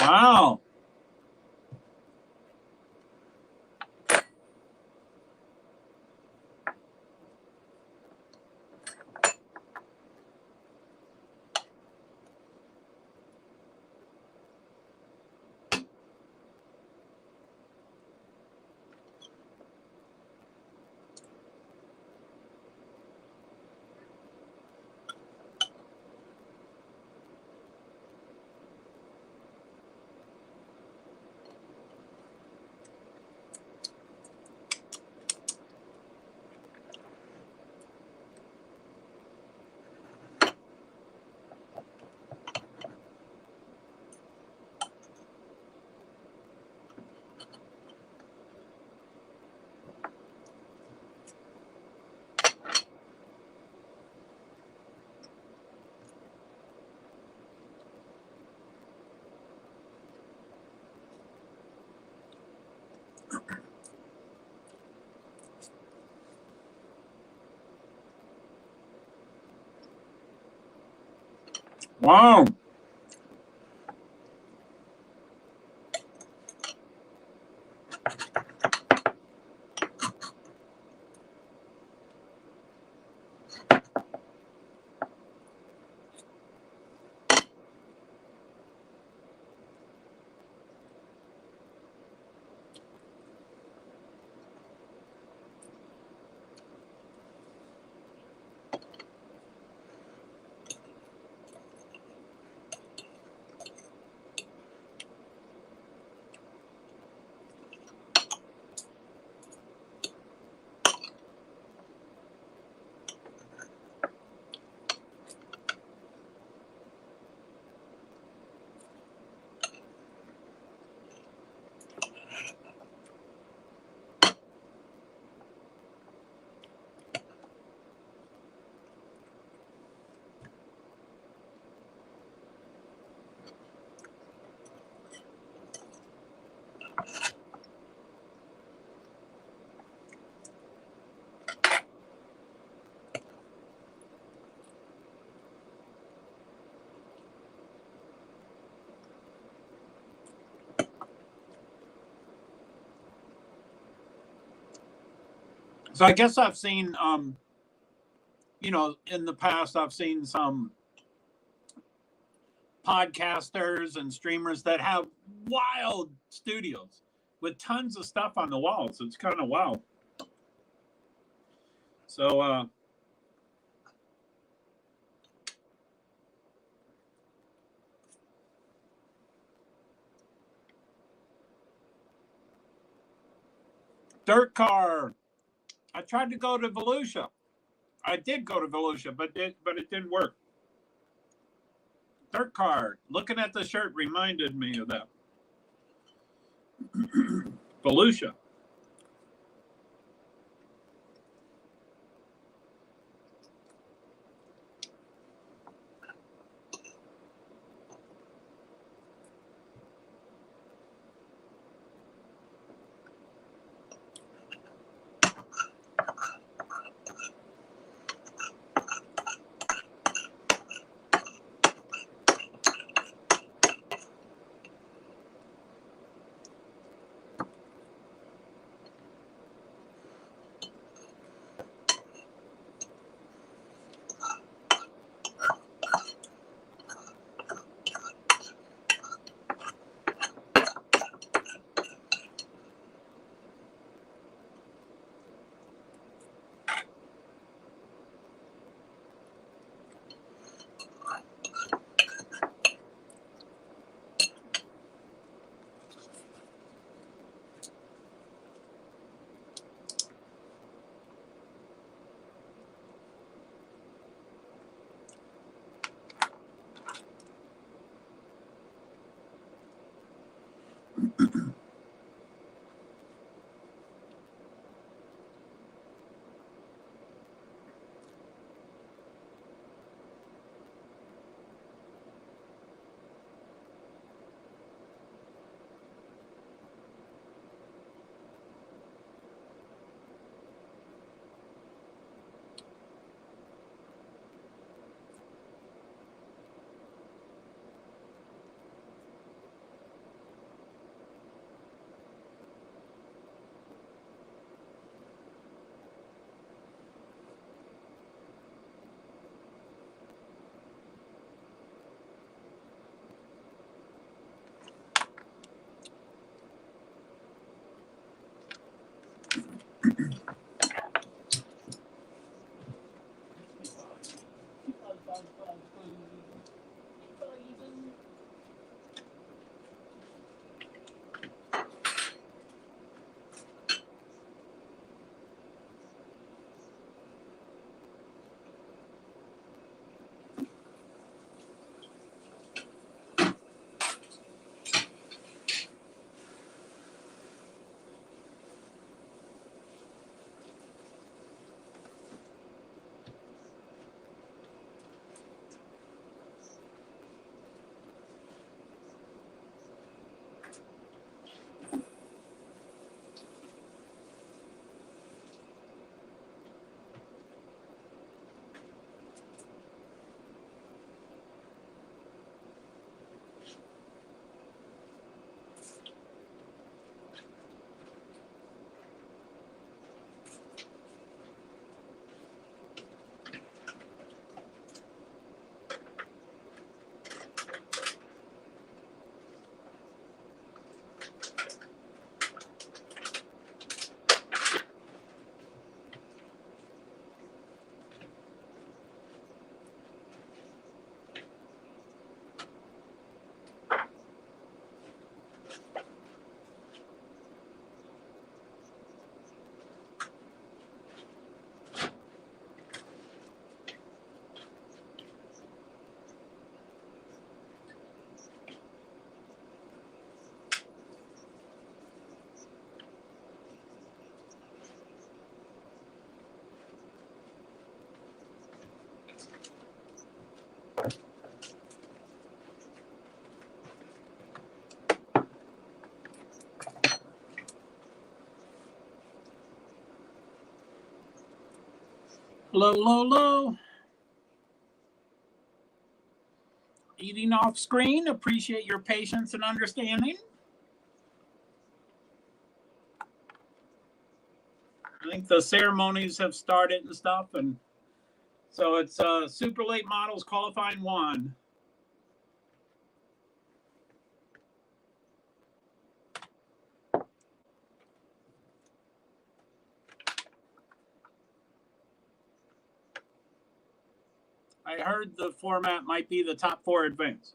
Speaker 2: Wow. Wow. So I guess I've seen, you know, in the past, I've seen some podcasters and streamers that have wild studios with tons of stuff on the walls. It's kind of wild. So, dirt car. I tried to go to Volusia. I did go to Volusia, but it didn't work. Dirt car. Looking at the shirt reminded me of that. Volusia.
Speaker 1: Low, low, low. Eating off screen. Appreciate your patience and understanding. I think the ceremonies have started and stuff, and so it's super late models qualifying 1. I heard the format might be the top 4 advanced.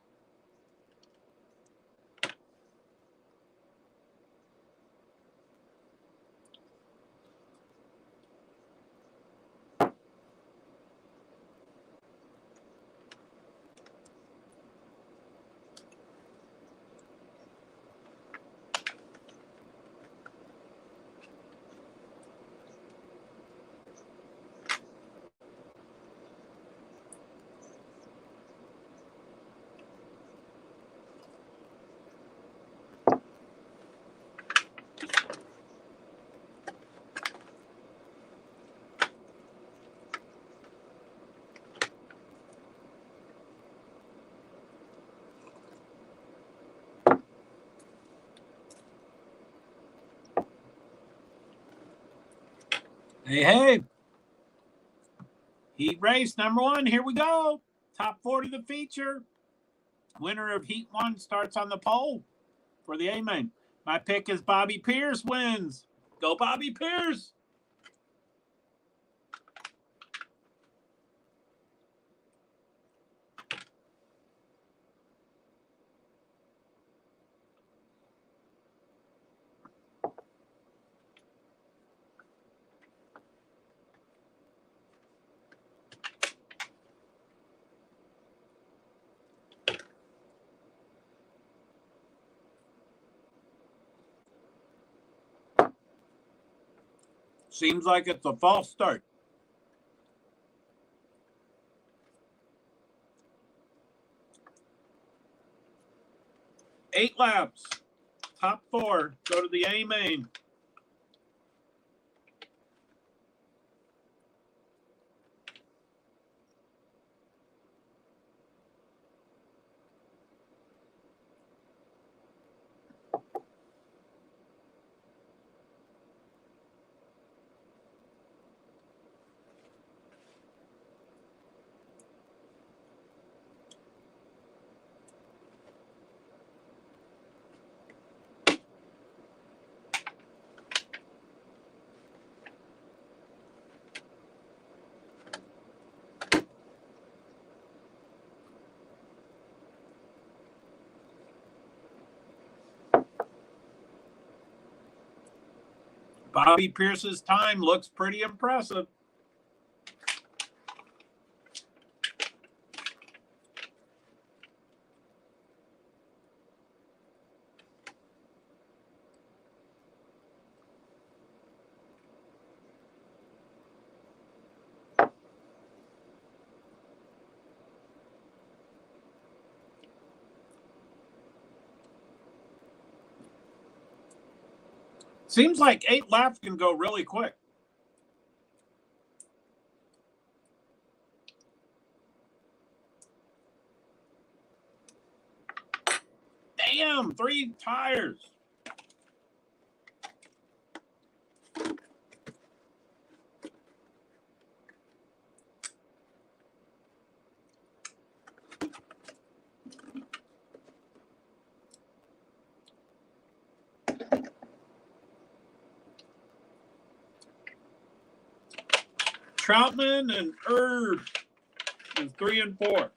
Speaker 1: Hey. Heat race number 1. Here we go. Top 40 the feature. Winner of Heat 1 starts on the pole for the A-main. My pick is Bobby Pierce wins. Go Bobby Pierce. Seems like it's a false start. Eight laps. Top 4 go to the A-main. Bobby Pierce's time looks pretty impressive. Seems like 8 laps can go really quick. Damn, 3 tires. Troutman and Herb is 3 and 4.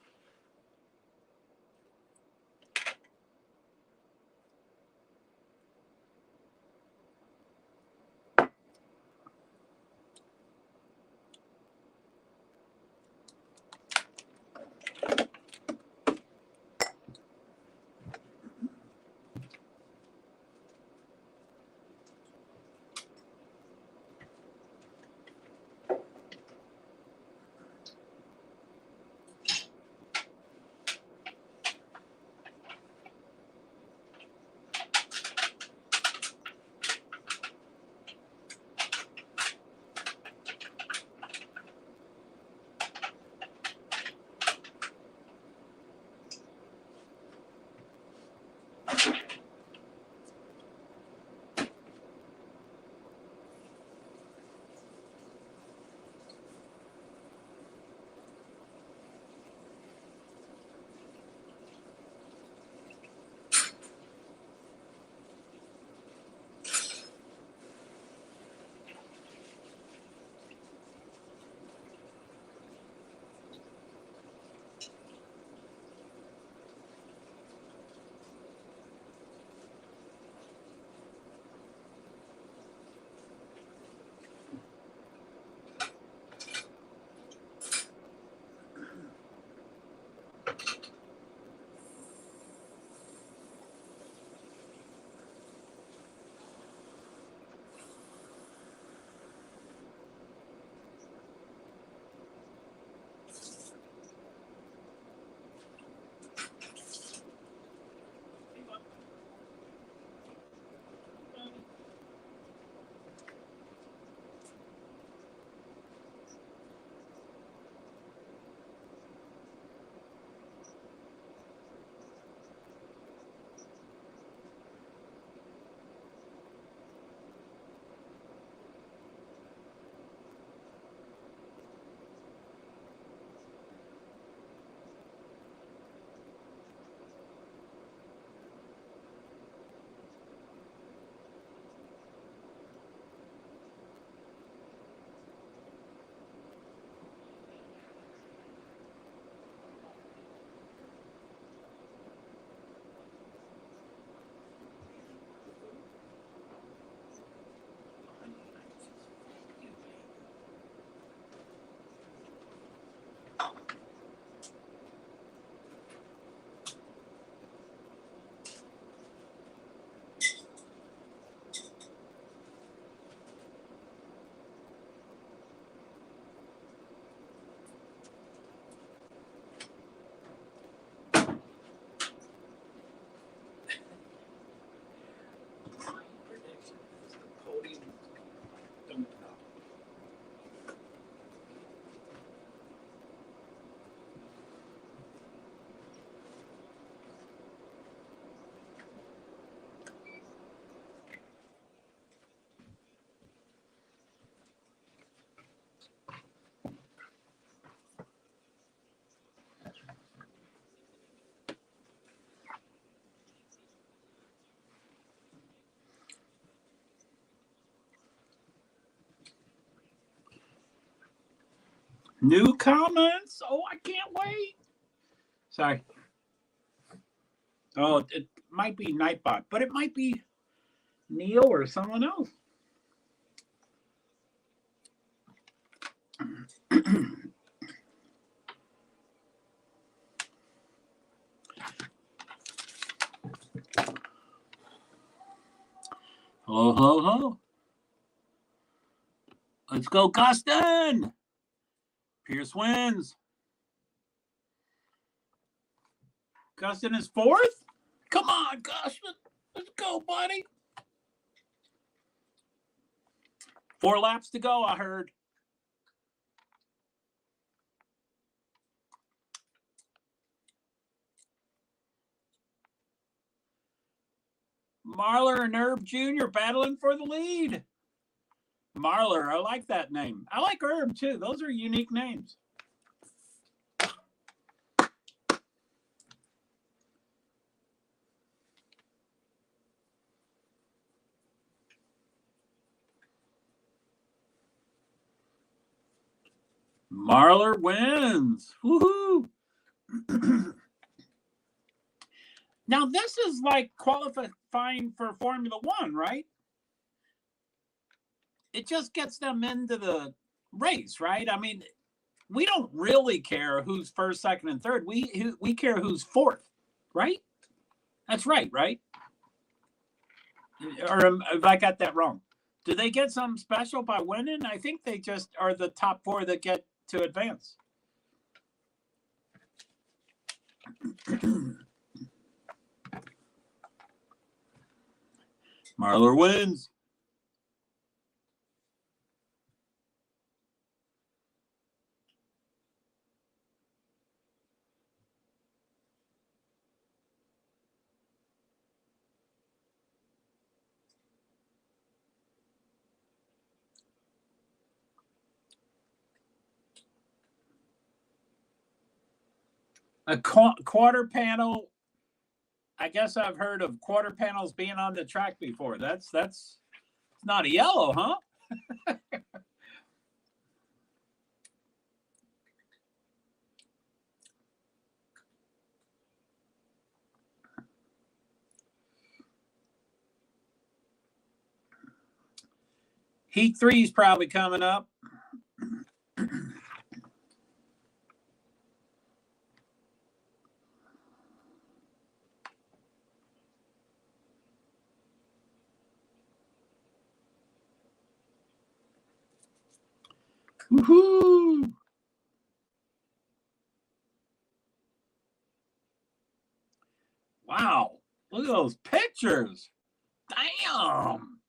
Speaker 2: New comments. Oh, I can't wait. Sorry. Oh, it might be Nightbot, but it might be Neil or someone else. Hello, hello, hello. Let's go, Gustin. Pierce wins. Gustin is fourth? Come on, Gustin. Let's go, buddy. 4 laps to go, I heard. Marler and Herb Jr. battling for the lead. Marler, I like that name. I like Herb, too. Those are unique names. Marler wins. Woohoo! Now, this is like qualifying for Formula One, right? It just gets them into the race, right? I mean, we don't really care who's first, second, and third. We care who's fourth, right? That's right, right? Or have I got that wrong? Do they get something special by winning? I think they just are the top 4 that get to advance. Marler wins. A quarter panel. I guess I've heard of quarter panels being on the track before. That's not a yellow, huh? Heat 3 is probably coming up. Woohoo! Wow, look at those pictures. Damn.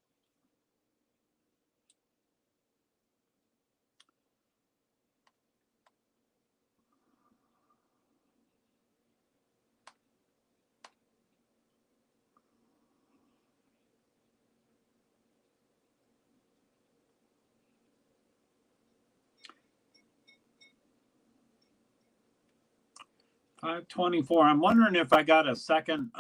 Speaker 2: $524. I'm wondering if I got a second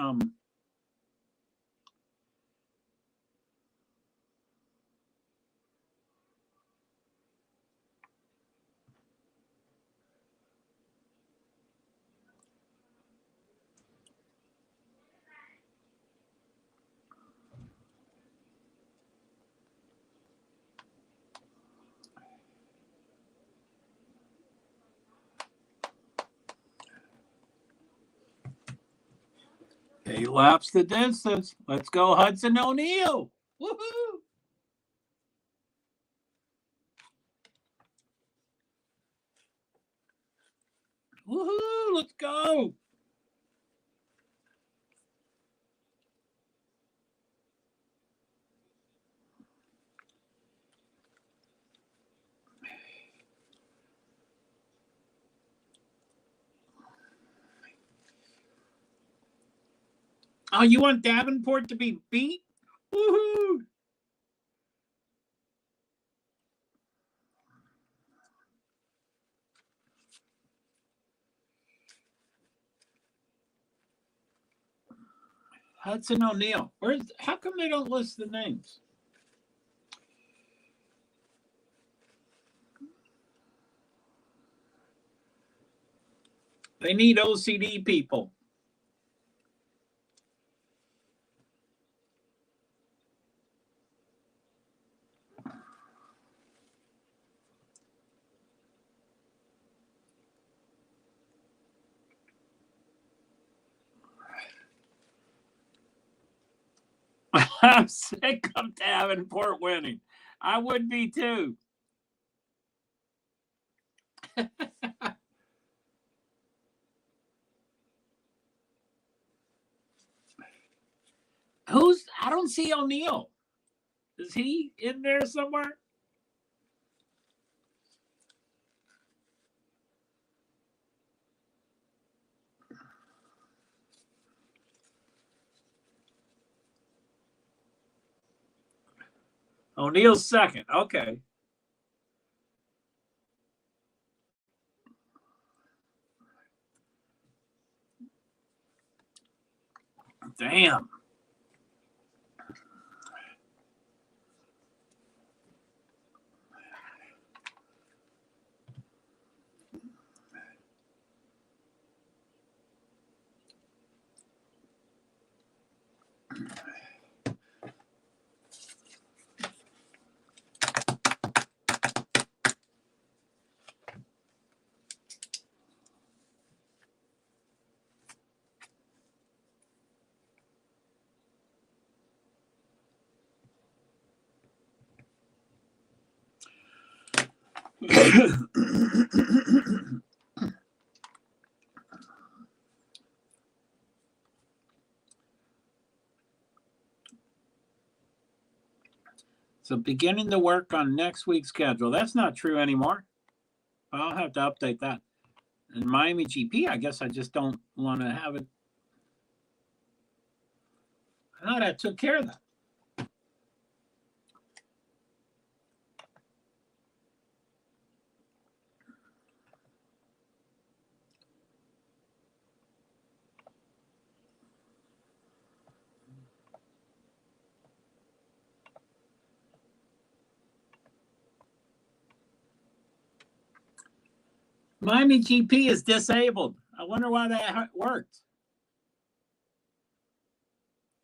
Speaker 2: He laps the distance. Let's go, Hudson O'Neal. Woohoo! Woohoo! Let's go. Oh, you want Davenport to be beat? Woohoo! Hudson O'Neal. How come they don't list the names? They need OCD people. I'm sick of Davenport winning. I would be too. I don't see O'Neill. Is he in there somewhere? O'Neill's second. Okay. Damn. So beginning to work on next week's schedule. That's not true anymore. I'll have to update that. And Miami GP, I guess I just don't want to have it. I thought I took care of that. Miami GP is disabled. I wonder why that worked.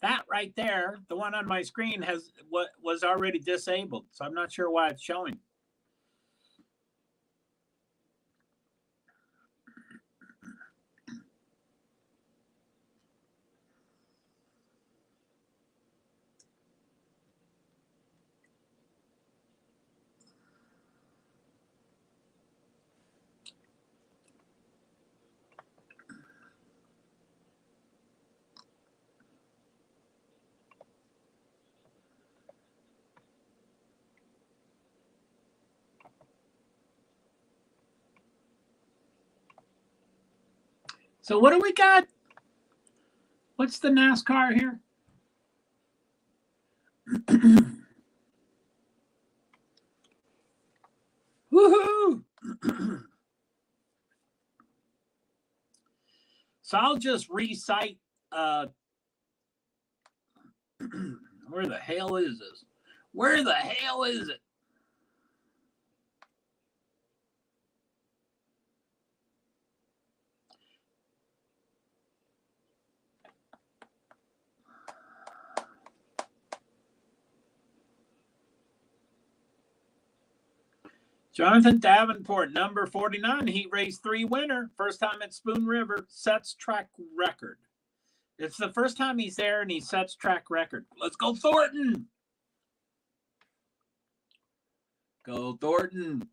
Speaker 2: That right there, the one on my screen was already disabled. So I'm not sure why it's showing. So what do we got? What's the NASCAR here? Woohoo! So I'll just recite. Where the hell is this? Where the hell is it? Jonathan Davenport, number 49, heat race 3 winner. First time at Spoon River, sets track record. It's the first time he's there and he sets track record. Let's go, Thornton. Go, Thornton.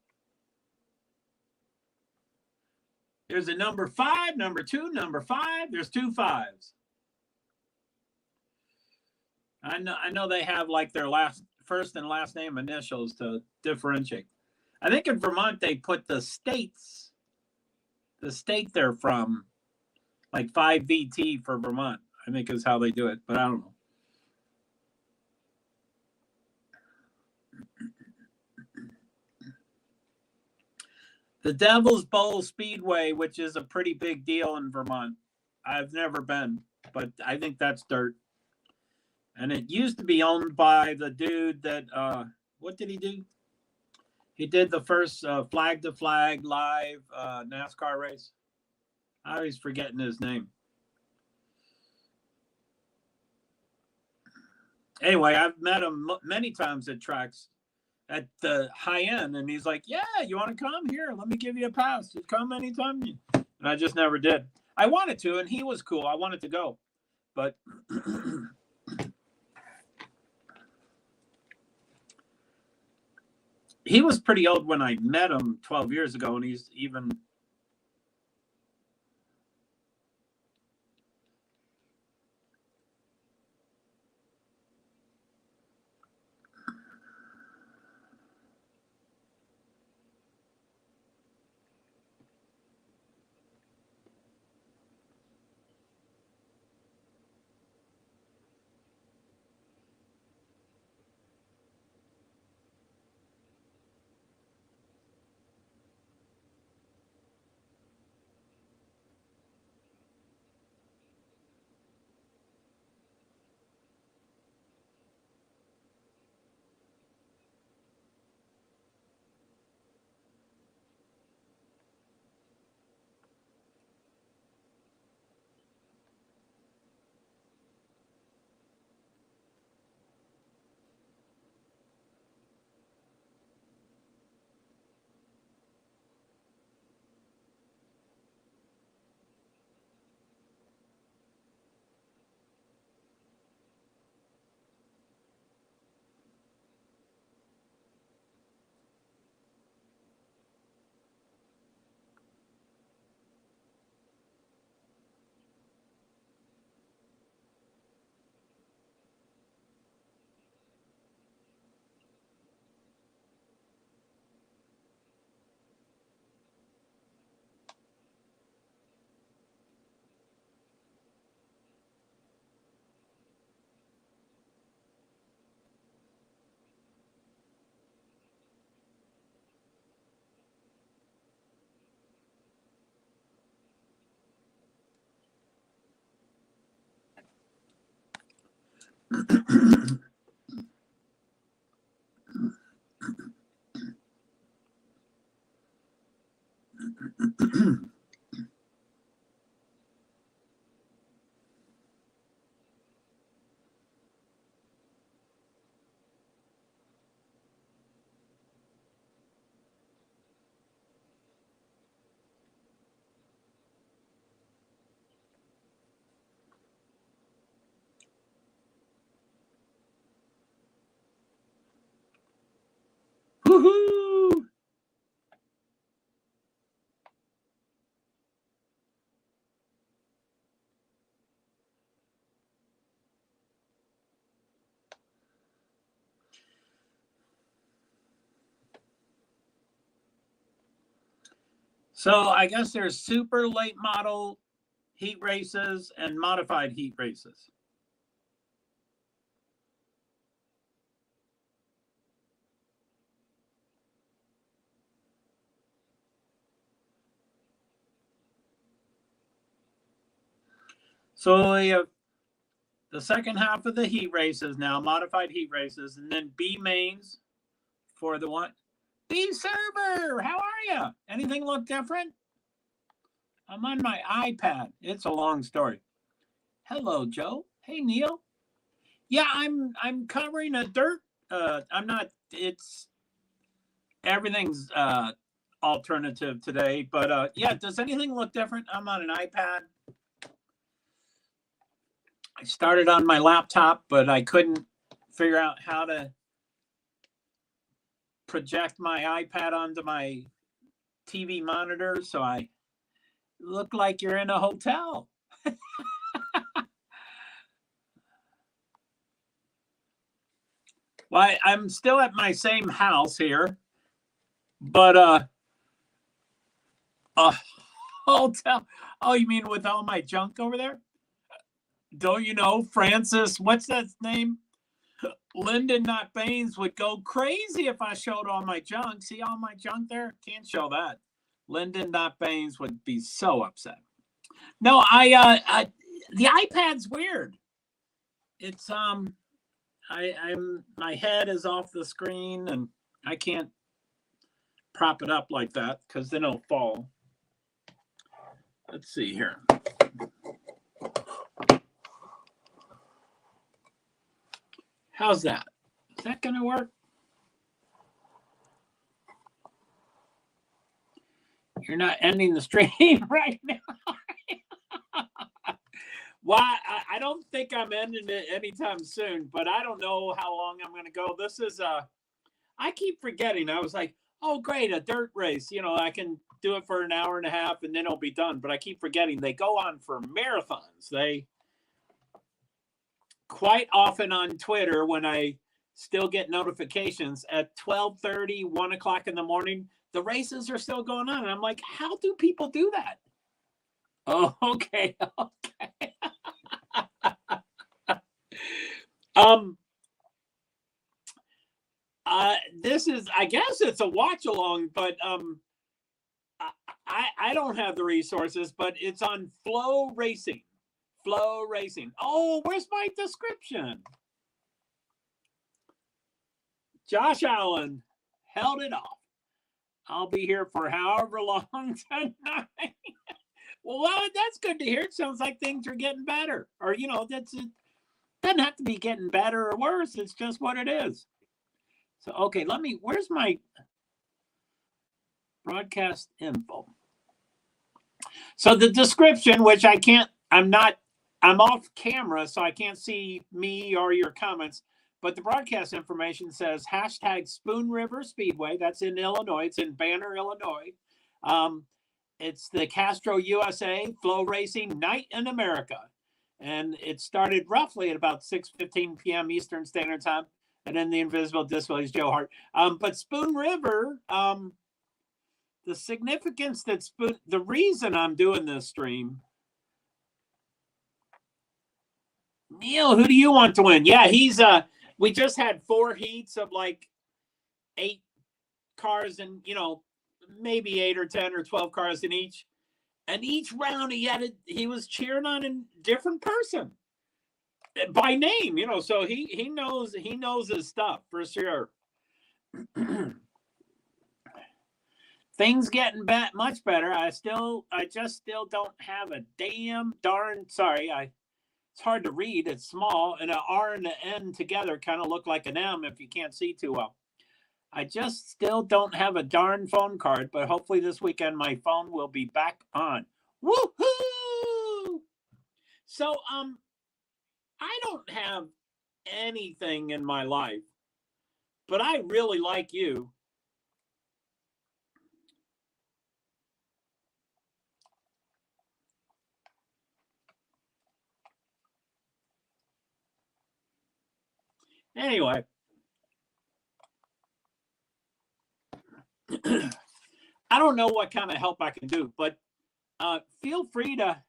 Speaker 2: There's a number 5, number 2, number 5. There's 2 5s. I know they have like their first and last name initials to differentiate. I think in Vermont they put the state they're from, like 5VT for Vermont, I think is how they do it, but I don't know. The Devil's Bowl Speedway, which is a pretty big deal in Vermont. I've never been, but I think that's dirt. And it used to be owned by the dude that, what did he do? He did the first flag-to-flag live NASCAR race. I always forgetting his name. Anyway, I've met him many times at tracks at the high end, and he's like, yeah, you want to come here? Let me give you a pass. Just come anytime. And I just never did. I wanted to, and he was cool. I wanted to go, but he was pretty old when I met him 12 years ago, and he's even... Woohoo! So I guess there's super late model heat races and modified heat races. So we have the second half of the heat races now, modified heat races, and then B mains for the one. B server, how are you? Anything look different? I'm on my iPad. It's a long story. Hello, Joe. Hey, Neil. Yeah, I'm covering a dirt. I'm not. It's everything's alternative today, but yeah. Does anything look different? I'm on an iPad. I started on my laptop, but I couldn't figure out how to project my iPad onto my TV monitor, so I look like you're in a hotel. Well, I'm still at my same house here, but a hotel. Oh, you mean with all my junk over there? Don't you know Francis? What's that name? Lyndon, not Baines, would go crazy if I showed all my junk. See all my junk there? Can't show that. Lyndon, not Baines, would be so upset. No, the iPad's weird. It's I'm my head is off the screen and I can't prop it up like that because then it'll fall. Let's see here. How's that? Is that going to work? You're not ending the stream right now. Well, I don't think I'm ending it anytime soon, but I don't know how long I'm going to go. This is I keep forgetting. I was like, oh, great, a dirt race. You know, I can do it for an hour and a half and then it'll be done. But I keep forgetting they go on for marathons. They quite often on Twitter, when I still get notifications at 12:30, 1 o'clock in the morning, the races are still going on. And I'm like, how do people do that? Oh, okay. Okay. This is, I guess it's a watch along, but I don't have the resources, but it's on Flow Racing. Flow Racing. Oh, where's my description? Josh Allen held it off. I'll be here for however long tonight. Well, that's good to hear. It sounds like things are getting better. Or, you know, it doesn't have to be getting better or worse. It's just what it is. So, okay, where's my broadcast info? So the description, which I'm off camera, so I can't see me or your comments, but the broadcast information says hashtag Spoon River Speedway. That's in Illinois. It's in Banner, Illinois. It's the Castro USA Flow Racing Night in America. And it started roughly at about 6:15 p.m. Eastern Standard Time. And then the invisible disco is JoeHart. But Spoon River, the significance that the reason I'm doing this stream. Neil, who do you want to win? Yeah, we just had 4 heats of like 8 cars and, you know, maybe 8 or 10 or 12 cars in each. And each round he was cheering on a different person by name, you know, so he knows his stuff for sure. Things getting much better. I just still don't have a sorry, it's hard to read. It's small, and an R and an N together kind of look like an M if you can't see too well. I just still don't have a darn phone card, but hopefully this weekend my phone will be back on. Woohoo! So, I don't have anything in my life, but I really like you. Anyway, I don't know what kind of help I can do, but feel free to,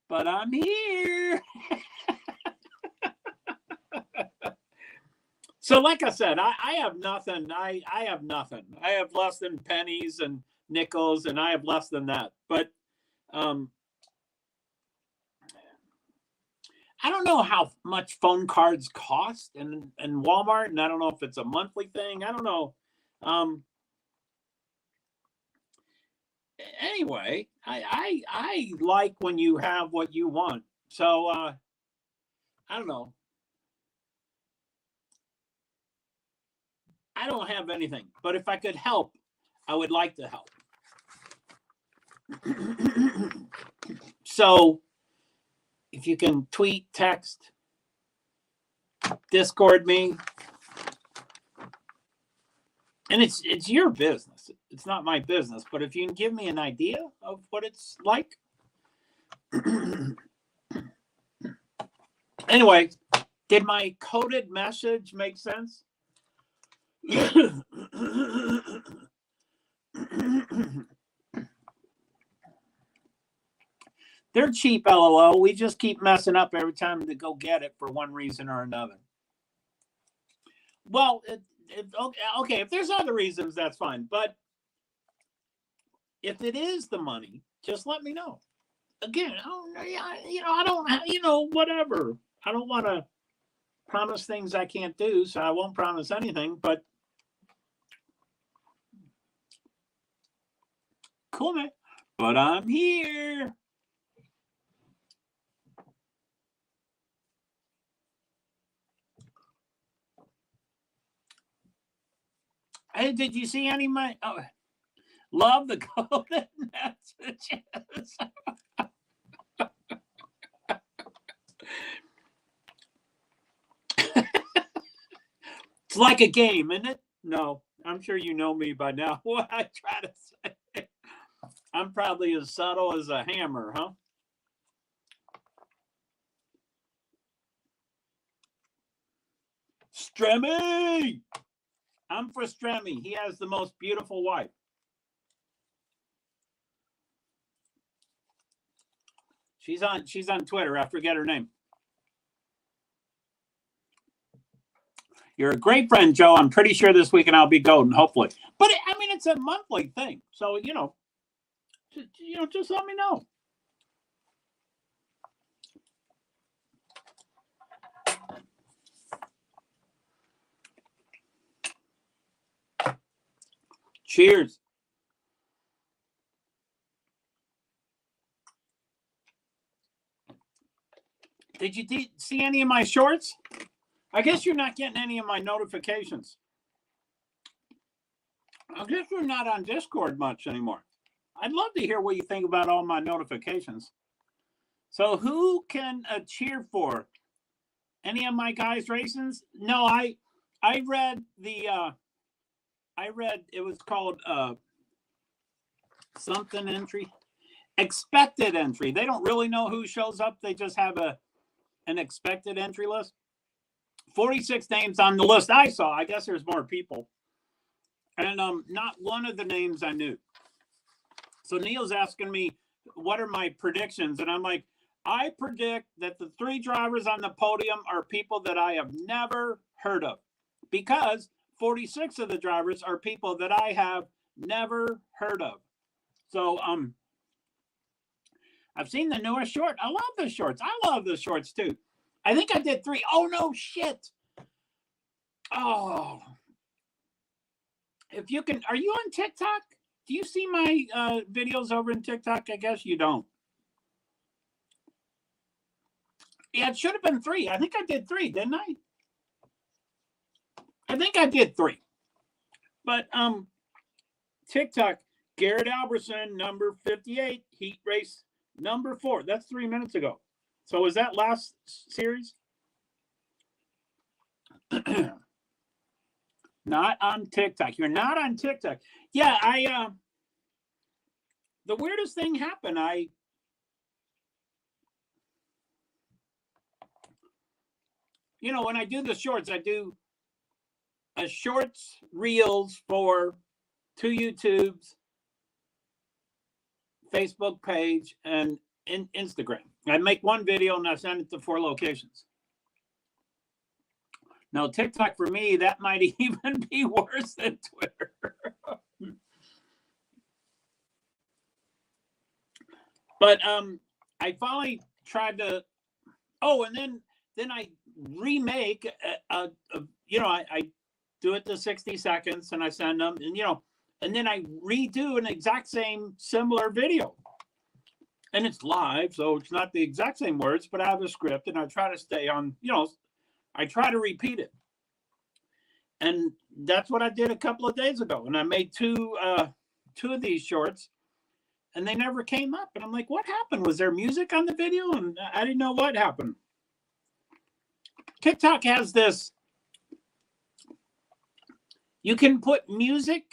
Speaker 2: but I'm here. So like I said, I have nothing. I have nothing. I have less than pennies and nickels, and I have less than that. But I don't know how much phone cards cost in Walmart, and I don't know if it's a monthly thing. I don't know. Anyway, I like when you have what you want. So I don't know. I don't have anything, but if I could help, I would like to help. So if you can tweet, text, Discord me, and it's your business. It's not my business, but if you can give me an idea of what it's like. Anyway, did my coded message make sense? They're cheap, LOL. We just keep messing up every time to go get it for one reason or another. Well, okay, if there's other reasons, that's fine. But if it is the money, just let me know. Again, I don't, whatever. I don't want to promise things I can't do, so I won't promise anything, but cool, man. But I'm here. Hey, did you see any of my? Oh, love the golden messages. It's like a game, isn't it? No, I'm sure you know me by now. What I try to say. I'm probably as subtle as a hammer, huh? Stremmy! I'm for Stremmy. He has the most beautiful wife. She's on Twitter. I forget her name. You're a great friend, Joe. I'm pretty sure this weekend I'll be golden, hopefully. But I mean, it's a monthly thing, so just let me know. Cheers. Did you see any of my shorts? I guess you're not getting any of my notifications. I guess you're not on Discord much anymore. I'd love to hear what you think about all my notifications. So who can cheer for? Any of my guys' races? No, I read it was called something entry. Expected entry. They don't really know who shows up. They just have an expected entry list. 46 names on the list I saw. I guess there's more people. And not one of the names I knew. So Neil's asking me, what are my predictions? And I'm like, I predict that the 3 drivers on the podium are people that I have never heard of, because 46 of the drivers are people that I have never heard of. So I've seen the newest short. I love the shorts. I love the shorts too. I think I did 3. Oh, no, shit. Oh. If you can, are you on TikTok? Do you see my videos over in TikTok? I guess you don't. Yeah, it should have been 3. I think I did 3, didn't I? I think I did 3. But TikTok, Garrett Alberson, number 58, heat race number 4. That's 3 minutes ago. So was that last series? Not on TikTok. You're not on TikTok. Yeah, the weirdest thing happened. When I do the shorts, I do a shorts reels for 2 YouTubes, Facebook page, and Instagram. I make 1 video and I send it to 4 locations. Now, TikTok for me, that might even be worse than Twitter. But I finally tried to. Oh, and then I remake. I do it to 60 seconds and I send them, and then I redo an exact same similar video. And it's live, so it's not the exact same words, but I have a script and I try to stay on. I try to repeat it. And that's what I did a couple of days ago. And I made 2 of these shorts, and they never came up. And I'm like, what happened? Was there music on the video? And I didn't know what happened. TikTok has this. You can put music.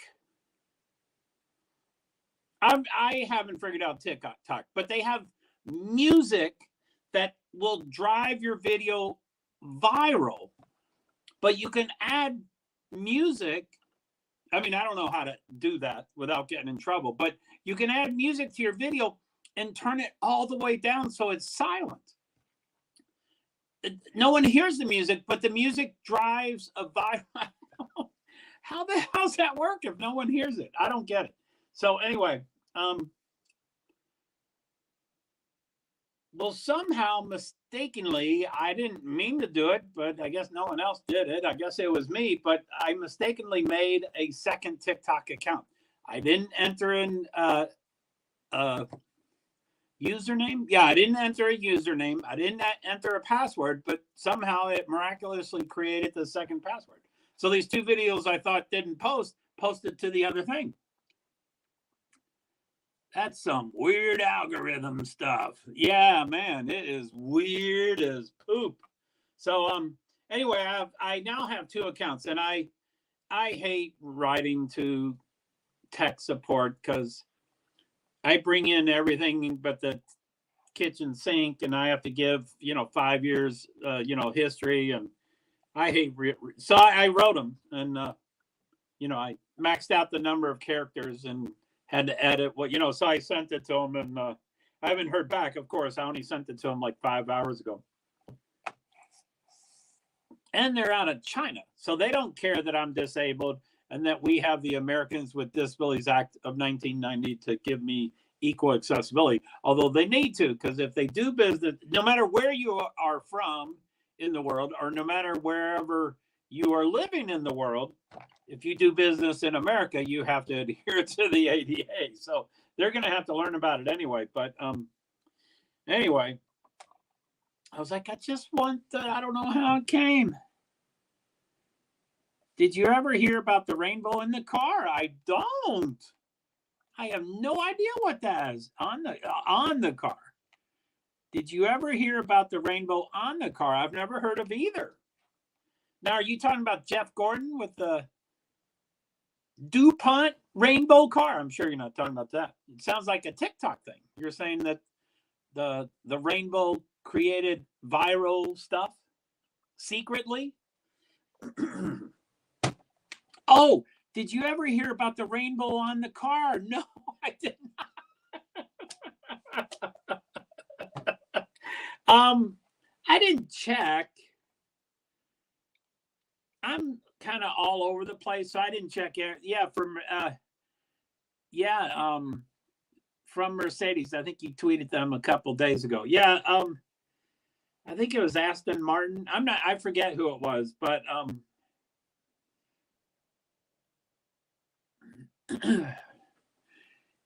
Speaker 2: I haven't figured out TikTok, but they have music that will drive your video viral. But you can add music. I mean, I don't know how to do that without getting in trouble, but you can add music to your video and turn it all the way down so it's silent. No one hears the music, but the music drives a viral. How the hell's that work if no one hears it? I don't get it. So anyway, well, somehow mistakenly, I didn't mean to do it, but I guess no one else did it. I guess it was me, but I mistakenly made a second TikTok account. I didn't enter in username. Yeah, I didn't enter a username. I didn't enter a password, but somehow it miraculously created the second password. So these 2 videos I thought didn't post, posted to the other thing. That's some weird algorithm stuff. Yeah, man, it is weird as poop. So anyway, I now have 2 accounts, and I hate writing to tech support because I bring in everything but the kitchen sink, and I have to give 5 years history, and I hate so I wrote them, and I maxed out the number of characters and had to edit so I sent it to them, and I haven't heard back. Of course, I only sent it to them like 5 hours ago. And they're out of China, so they don't care that I'm disabled and that we have the Americans with Disabilities Act of 1990 to give me equal accessibility, although they need to, because if they do business, no matter where you are from in the world, or no matter wherever you are living in the world, if you do business in America, you have to adhere to the ADA. So they're going to have to learn about it anyway. But anyway, I was like, I just want, I don't know how it came. Did you ever hear about the rainbow in the car? I don't. I have no idea what that is on the car. Did you ever hear about the rainbow on the car? I've never heard of either. Now, are you talking about Jeff Gordon with the DuPont rainbow car? I'm sure you're not talking about that. It sounds like a TikTok thing. You're saying that the rainbow created viral stuff secretly? Oh, did you ever hear about the rainbow on the car? No, I did not. I didn't check. I'm kind of all over the place, so I didn't check it. Yeah, from Mercedes. I think you tweeted them a couple days ago. Yeah, I think it was Aston Martin. I forget who it was, but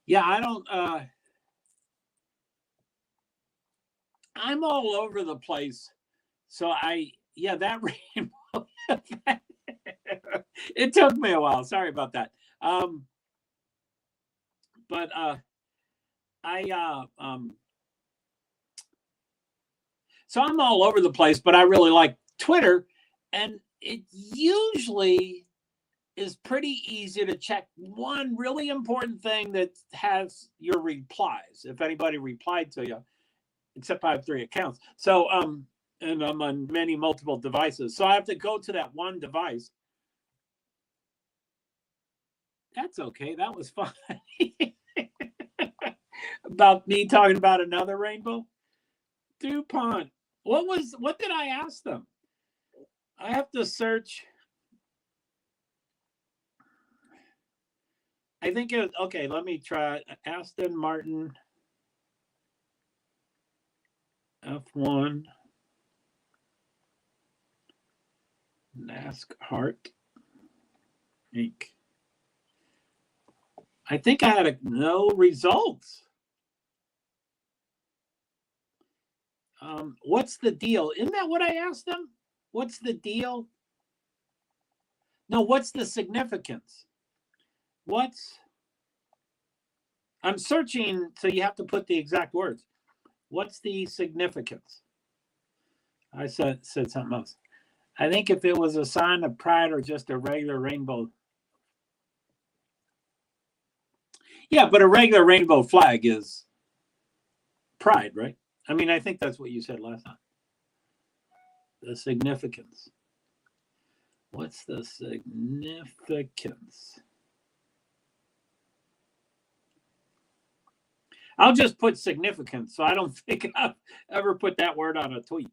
Speaker 2: yeah, I don't I'm all over the place. So that rainbow. It took me a while. Sorry about that. But so I'm all over the place, but I really like Twitter, and it usually is pretty easy to check one really important thing that has your replies. If anybody replied to you, except I have 3 accounts. So, and I'm on multiple devices. So I have to go to that one device. That's okay. That was fun. About me talking about another rainbow. DuPont. What did I ask them? I have to search. I think it was, okay, let me try Aston Martin F1 NASCAR Inc. I think I had no results. What's the deal? Isn't that what I asked them? What's the deal? No, what's the significance? I'm searching, so you have to put the exact words. What's the significance? I said something else. I think if it was a sign of pride or just a regular rainbow. Yeah, but a regular rainbow flag is pride, right? I mean, I think that's what you said last time. The significance. What's the significance? I'll just put significance, so I don't think I've ever put that word on a tweet.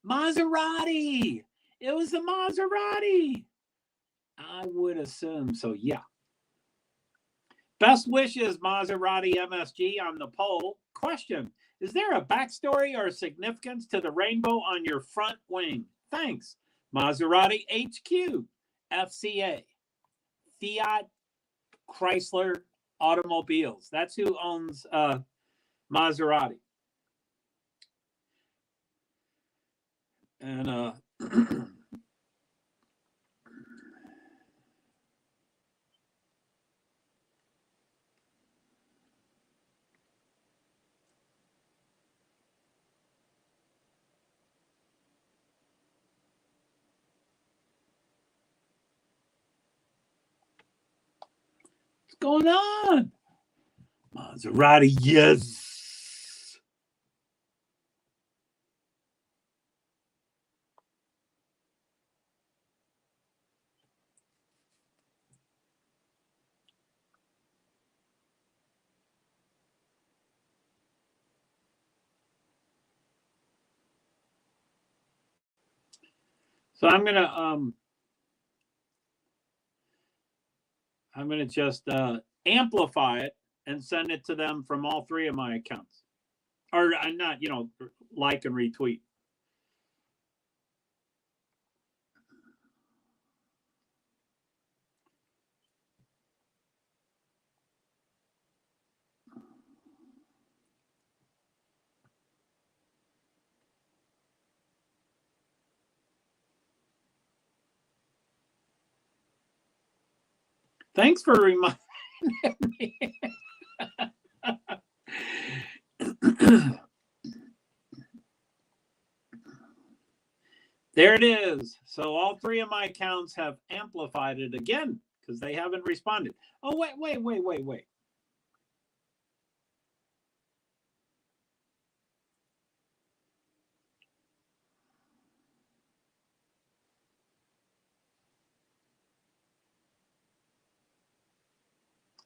Speaker 2: Maserati. It was the Maserati. I would assume so, yeah. Best wishes, Maserati MSG, on the poll. Question: is there a backstory or significance to the rainbow on your front wing? Thanks. Maserati HQ, FCA, Fiat Chrysler Automobiles. That's who owns Maserati. And going on? Maserati, yes. So I'm gonna just amplify it and send it to them from all three of my accounts, or not, like and retweet. Thanks for reminding me. There it is. So all three of my accounts have amplified it again because they haven't responded. Oh, wait.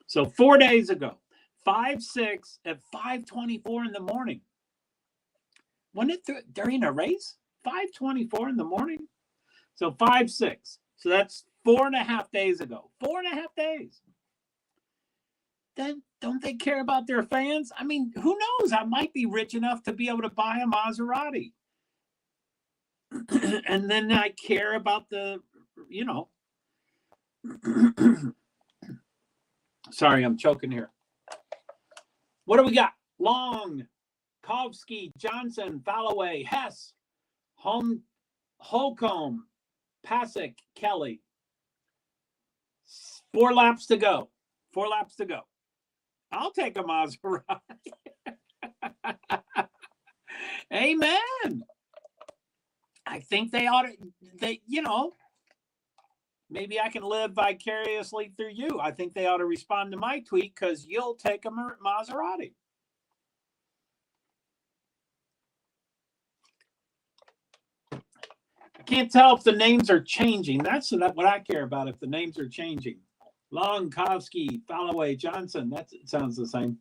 Speaker 2: So 4 days ago, 5/6 at 5:24 in the morning. When during a race? 5:24 in the morning? So 5/6. So that's 4.5 days ago. 4.5 days. Then don't they care about their fans? I mean, who knows? I might be rich enough to be able to buy a Maserati. And then I care about the, Sorry, I'm choking here. What do we got? Long, Kovsky, Johnson, Falloway, Hess, Holcomb, Pasek, Kelly. 4 laps to go. 4 laps to go. I'll take a Maserati. Amen. I think they ought to, maybe I can live vicariously through you. I think they ought to respond to my tweet because you'll take a Maserati. I can't tell if the names are changing. That's what I care about, if the names are changing. Long, Kovsky, Falloway, Johnson. It sounds the same.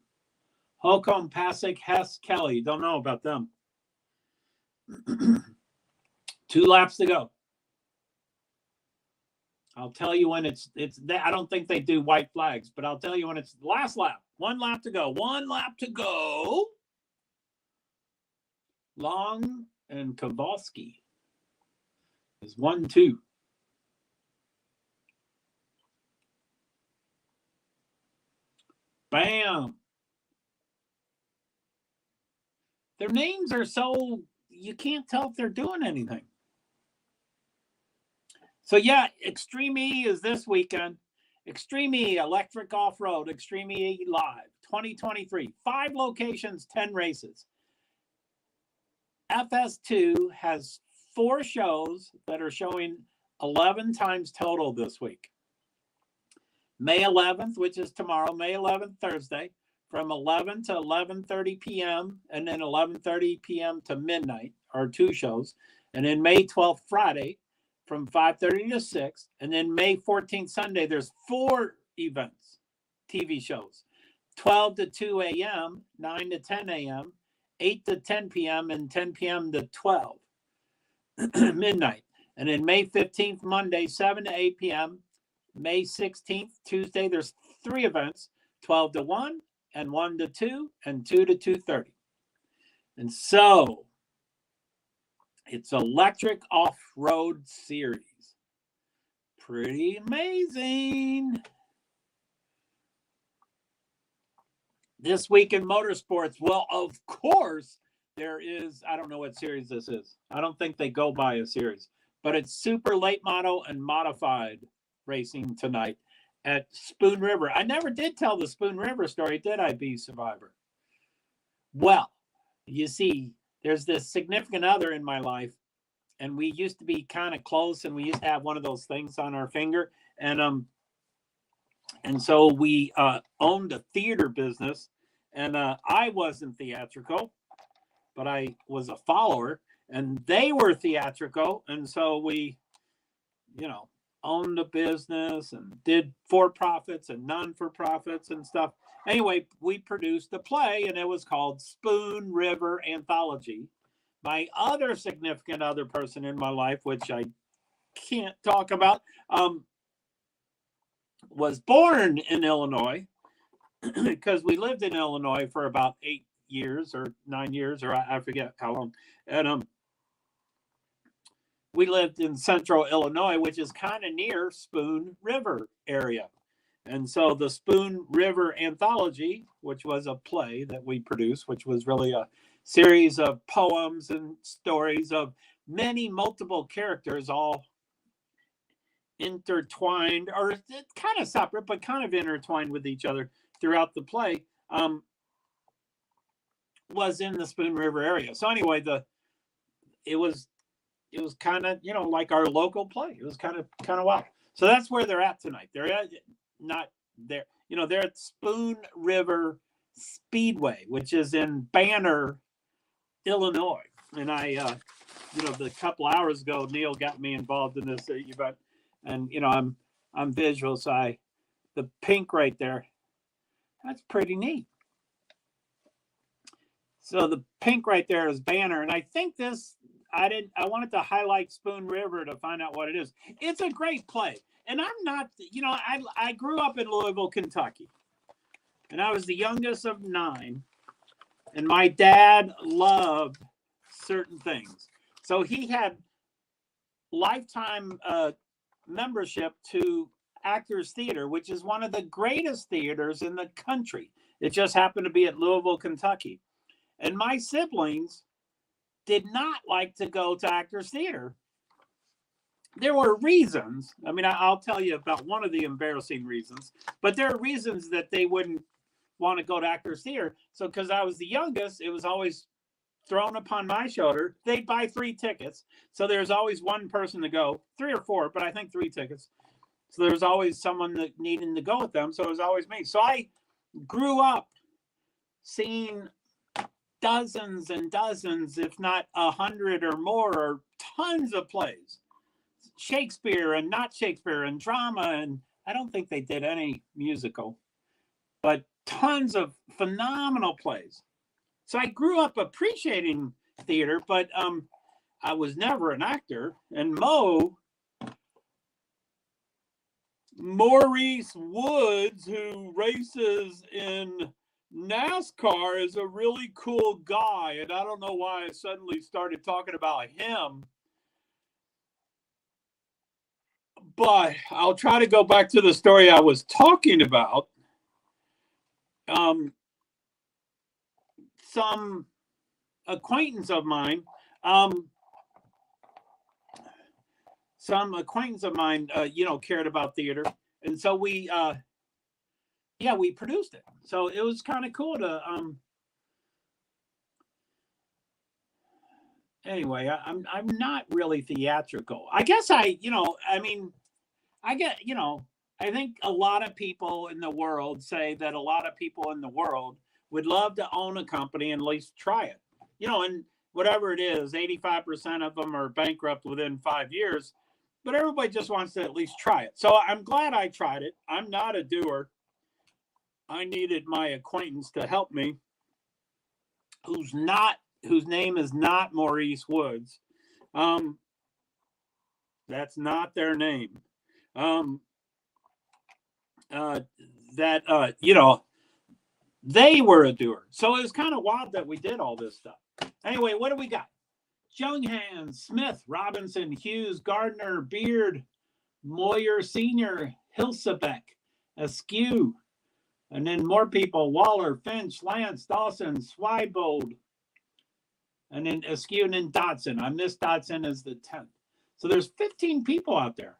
Speaker 2: Holcomb, Pasek, Hess, Kelly. Don't know about them. 2 laps to go. I'll tell you when it's. I don't think they do white flags, but I'll tell you when it's the last lap. 1 lap to go. 1 lap to go. Long and Kowalski is 1-2. Bam. Their names are so you can't tell if they're doing anything. So yeah, Extreme E is this weekend. Extreme E, Electric Off-Road, Extreme E Live, 2023. 5 locations, 10 races. FS2 has 4 shows that are showing 11 times total this week. May 11th, which is tomorrow, May 11th, Thursday, from 11 to 11:30 p.m. and then 11:30 p.m. to midnight are 2 shows. And then May 12th, Friday, from 5:30 to 6. And then May 14th, Sunday, there's 4 events, TV shows. 12 to 2 a.m., 9 to 10 a.m., 8 to 10 p.m., and 10 p.m. to 12 midnight. And then May 15th, Monday, 7 to 8 p.m., May 16th, Tuesday, there's 3 events, 12 to 1 and 1 to 2 and 2 to 2:30. And so it's Electric Off-Road Series. Pretty amazing. This week in motorsports, well, of course, there is, I don't know what series this is. I don't think they go by a series, but it's super late model and modified racing tonight at Spoon River. I never did tell the Spoon River story, did I, B Survivor? Well, you see, there's this significant other in my life, and we used to be kind of close, and we used to have one of those things on our finger, and And so we owned a theater business, and I wasn't theatrical, but I was a follower, and they were theatrical. And so we, owned the business and did for-profits and non-for-profits and stuff. Anyway, we produced a play, and it was called Spoon River Anthology. My other significant other person in my life, which I can't talk about, was born in Illinois because we lived in Illinois for about 8 years or 9 years, or I forget how long. And we lived in central Illinois, which is kind of near Spoon River area. And so the Spoon River Anthology, which was a play that we produced, which was really a series of poems and stories of many multiple characters, all intertwined, or kind of separate, but kind of intertwined with each other throughout the play, was in the Spoon River area. So anyway, it was kind of, like our local play. It was kind of wild. So that's where they're at tonight. They're not there. They're at Spoon River Speedway, which is in Banner, Illinois. And I, the couple hours ago, Neil got me involved in this event, and I'm visual, so the pink right there, that's pretty neat. So the pink right there is Banner, and I think I wanted to highlight Spoon River to find out what it is. It's a great play. And I'm not, I grew up in Louisville, Kentucky. And I was the youngest of 9. And my dad loved certain things. So he had lifetime membership to Actors Theater, which is one of the greatest theaters in the country. It just happened to be at Louisville, Kentucky. And my siblings did not like to go to Actors Theater. There were reasons. I mean, I'll tell you about one of the embarrassing reasons, but there are reasons that they wouldn't want to go to Actors Theater. So because I was the youngest, it was always thrown upon my shoulder. They'd buy 3 tickets. So there's always one person to go, 3 or 4, but I think 3 tickets. So there's always someone that needing to go with them. So it was always me. So I grew up seeing dozens and dozens, if not 100 or more, or tons of plays. Shakespeare and not Shakespeare and drama, and I don't think they did any musical, but tons of phenomenal plays. So I grew up appreciating theater, but I was never an actor. And Maurice Woods, who races in NASCAR, is a really cool guy, and I don't know why I suddenly started talking about him. But I'll try to go back to the story I was talking about. Some acquaintance of mine, cared about theater. And so we produced it. So it was kind of cool to, anyway, I'm not really theatrical. I guess I think a lot of people in the world say that a lot of people in the world would love to own a company and at least try it. And whatever it is, 85% of them are bankrupt within 5 years, but everybody just wants to at least try it. So I'm glad I tried it. I'm not a doer. I needed my acquaintance to help me, whose name is not Maurice Woods. That's not their name. They were a doer. So it was kind of wild that we did all this stuff. Anyway, what do we got? Junghan, Smith, Robinson, Hughes, Gardner, Beard, Moyer Sr., Hilsebeck, Askew, and then more people: Waller, Finch, Lance, Dawson, Swybold, and then Askew, and then Dodson. I missed Dodson as the 10th. So there's 15 people out there.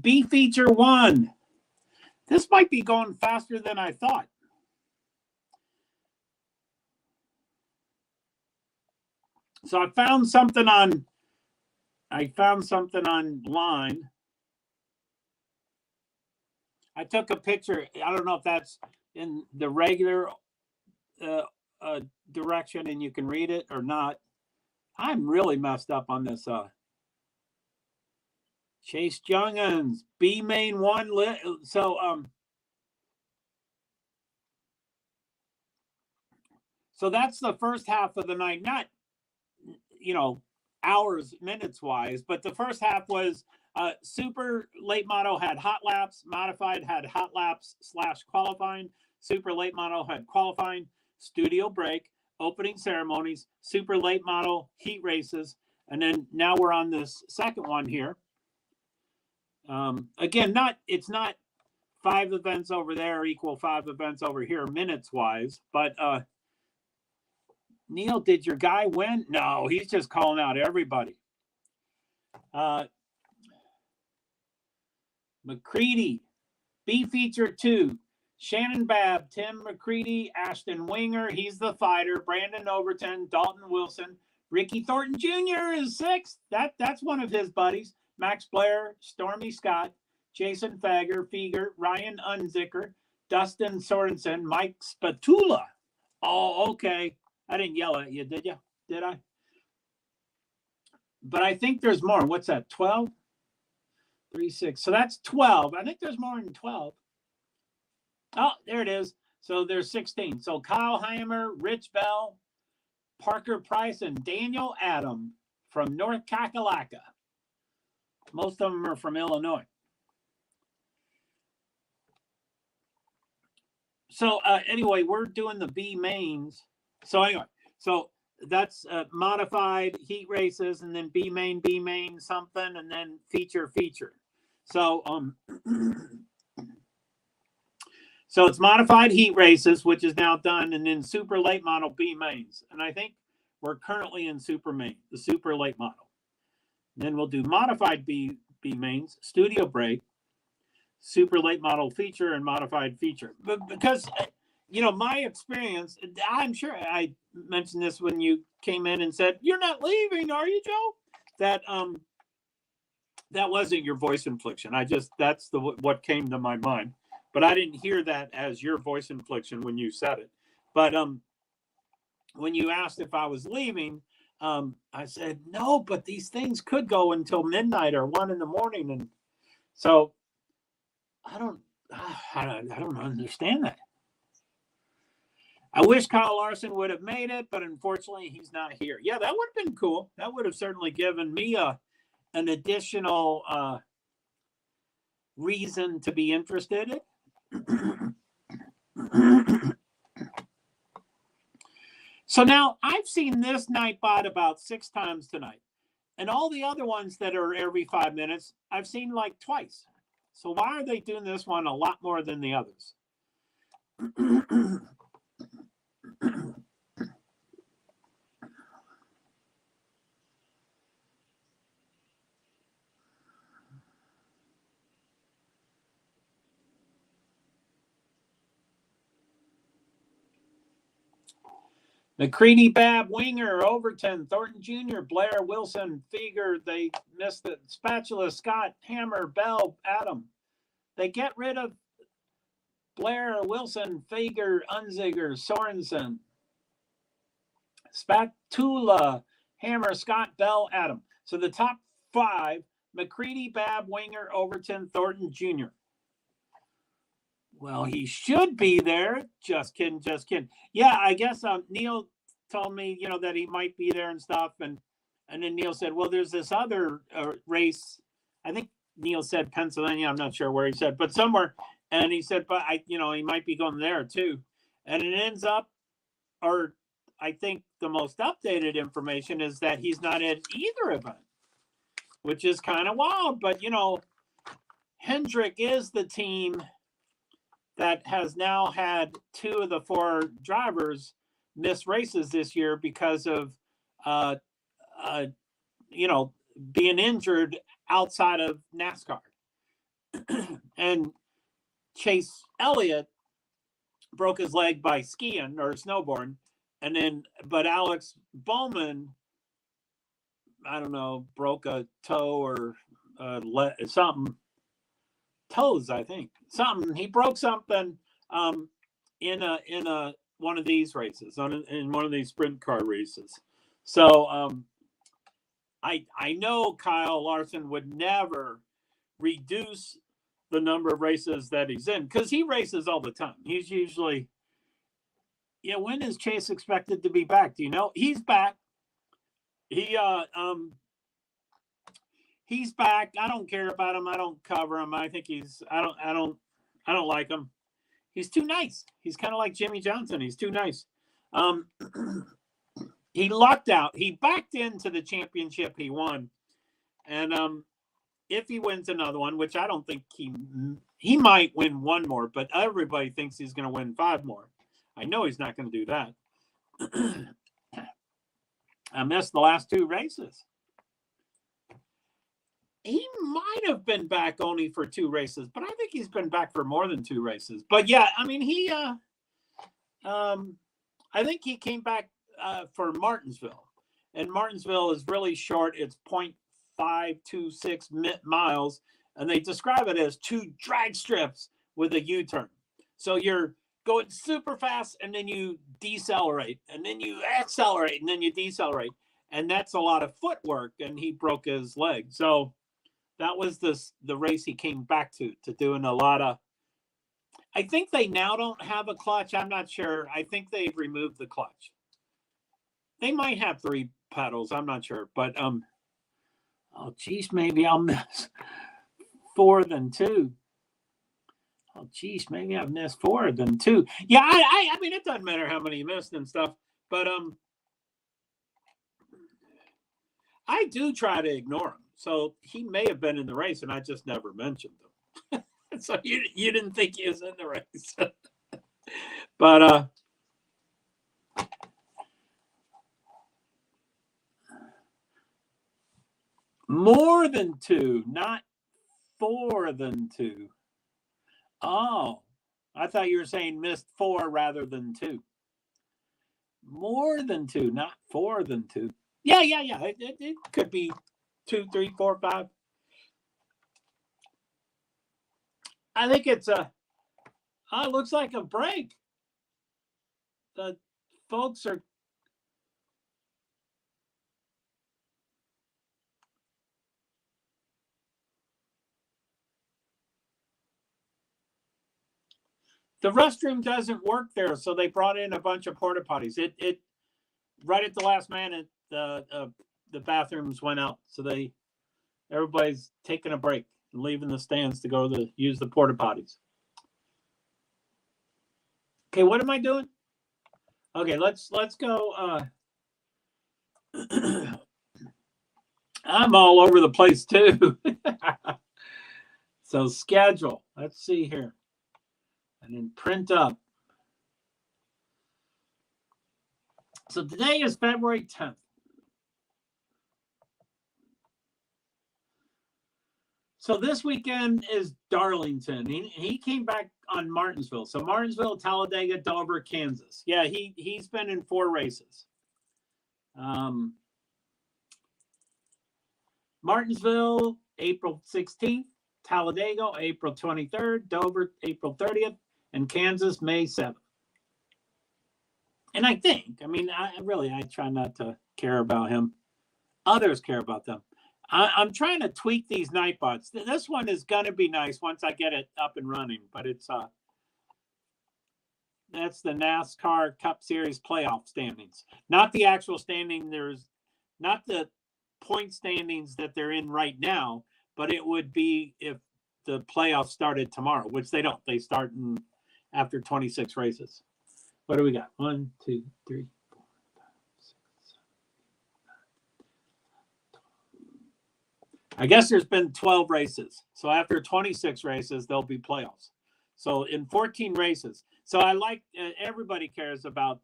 Speaker 2: B feature 1. This might be going faster than I thought. So I found something online. I took a picture. I don't know if that's in the regular direction and you can read it or not. I'm really messed up on this. Chase Youngins, B main one. So that's the first half of the night. Not, hours, minutes wise, but the first half was super late model had hot laps, modified had hot laps / qualifying, super late model had qualifying, studio break, opening ceremonies, super late model heat races, and then now we're on this second one here. Again, it's not 5 events over there equal 5 events over here minutes wise, but Neil, did your guy win? No, he's just calling out everybody. McCready, B feature 2, Shannon Babb, Tim McCready, Ashton Winger, he's the fighter, Brandon Overton, Dalton Wilson, Ricky Thornton Jr. is 6th. That's one of his buddies. Max Blair, Stormy Scott, Jason Feger, Ryan Unzicker, Dustin Sorensen, Mike Spatula. Oh, okay. I didn't yell at you, did you? Did I? But I think there's more. What's that, 12? 3, 6. So that's 12. I think there's more than 12. Oh, there it is. So there's 16. So Kyle Heimer, Rich Bell, Parker Price, and Daniel Adam from North Kakalaka. Most of them are from Illinois. So anyway, we're doing the B mains. So anyway, so that's modified heat races, and then B main something, and then feature. So so it's modified heat races, which is now done, and then super late model B mains. And I think we're currently in the super late model. Then we'll do modified B mains, studio break, super late model feature, and modified feature. But because my experience, I'm sure I mentioned this when you came in and said, "You're not leaving, are you, Joe?" That wasn't your voice inflection. That's what came to my mind. But I didn't hear that as your voice inflection when you said it. But when you asked if I was leaving, I said, no, but these things could go until midnight or 1 in the morning. And so I don't understand that. I wish Kyle Larson would have made it, but unfortunately he's not here. Yeah, that would have been cool. That would have certainly given me an additional reason to be interested. So now I've seen this Nightbot about 6 times tonight, and all the other ones that are every 5 minutes, I've seen like twice. So why are they doing this one a lot more than the others? McCready, Babb, Winger, Overton, Thornton Jr., Blair, Wilson, Feger. They missed the Spatula, Scott, Hammer, Bell, Adam. They get rid of Blair, Wilson, Feger, Unziger, Sorensen, Spatula, Hammer, Scott, Bell, Adam. So the top 5, McCready, Babb, Winger, Overton, Thornton Jr. Well, he should be there. Just kidding. Yeah, I guess Neil told me, that he might be there and stuff. And then Neil said, well, there's this other race. I think Neil said Pennsylvania. I'm not sure where he said, but somewhere. And he said, but he might be going there too. And it ends up, or I think the most updated information is that he's not at either event, which is kind of wild. But, Hendrick is the team that has now had 2 of the 4 drivers miss races this year because of, being injured outside of NASCAR. And Chase Elliott broke his leg by skiing or snowboarding. But Alex Bowman, I don't know, broke a toe or something toes, I think. Something. He broke something in a one of these races, in one of these sprint car races. So I know Kyle Larson would never reduce the number of races that he's in, because he races all the time. He's usually, yeah. When is Chase expected to be back? Do you know? He's back. He's back. I don't care about him. I don't cover him. I think I don't like him. He's too nice. He's kind of like Jimmy Johnson. He's too nice. He lucked out. He backed into the championship he won. And if he wins another one, which I don't think he might win one more, but everybody thinks he's going to win 5 more. I know he's not going to do that. I missed the last 2 races. He might have been back only for 2 races, but I think he's been back for more than 2 races. But yeah, I mean, I think he came back for Martinsville, and Martinsville is really short. It's 0.526 miles, and they describe it as 2 drag strips with a U-turn. So you're going super fast, and then you decelerate, and then you accelerate, and then you decelerate, and that's a lot of footwork. And he broke his leg, so that was the race he came back to doing a lot of. I think they now don't have a clutch. I'm not sure. I think they've removed the clutch. They might have 3 pedals. I'm not sure, but oh geez, maybe I'll miss 4 than 2. Oh geez, maybe I've missed 4 than 2. Yeah, I mean, it doesn't matter how many you missed and stuff, but I do try to ignore him. So he may have been in the race, and I just never mentioned him. So you didn't think he was in the race. But more than 2, not 4 than 2. Oh, I thought you were saying missed 4 rather than 2. More than 2, not 4 than 2. Yeah. It could be 2, 3, 4, 5. I think it's it looks like a break. The folks are. The restroom doesn't work there, so they brought in a bunch of porta potties. It right at the last minute, the bathrooms went out, so everybody's taking a break and leaving the stands to go to use the porta potties. Okay, what am I doing? Okay, let's go. I'm all over the place too. So schedule. Let's see here. And then print up. So today is February 10th. So this weekend is Darlington. He came back on Martinsville. So Martinsville, Talladega, Dover, Kansas. Yeah, he's been in 4 races. Martinsville, April 16th. Talladega, April 23rd. Dover, April 30th. And Kansas, May 7th. And I try not to care about him. Others care about them. I'm trying to tweak these Nightbots. This one is going to be nice once I get it up and running, but it's that's the NASCAR Cup Series playoff standings. Not the actual standing. There's not the point standings that they're in right now, but it would be if the playoffs started tomorrow, which they don't. They start after 26 races. What do we got? 1, 2, 3, 4, 5, 6, 7, 8, 9, 10. I guess there's been 12 races. So after 26 races, there'll be playoffs. So in 14 races. So I like everybody cares about.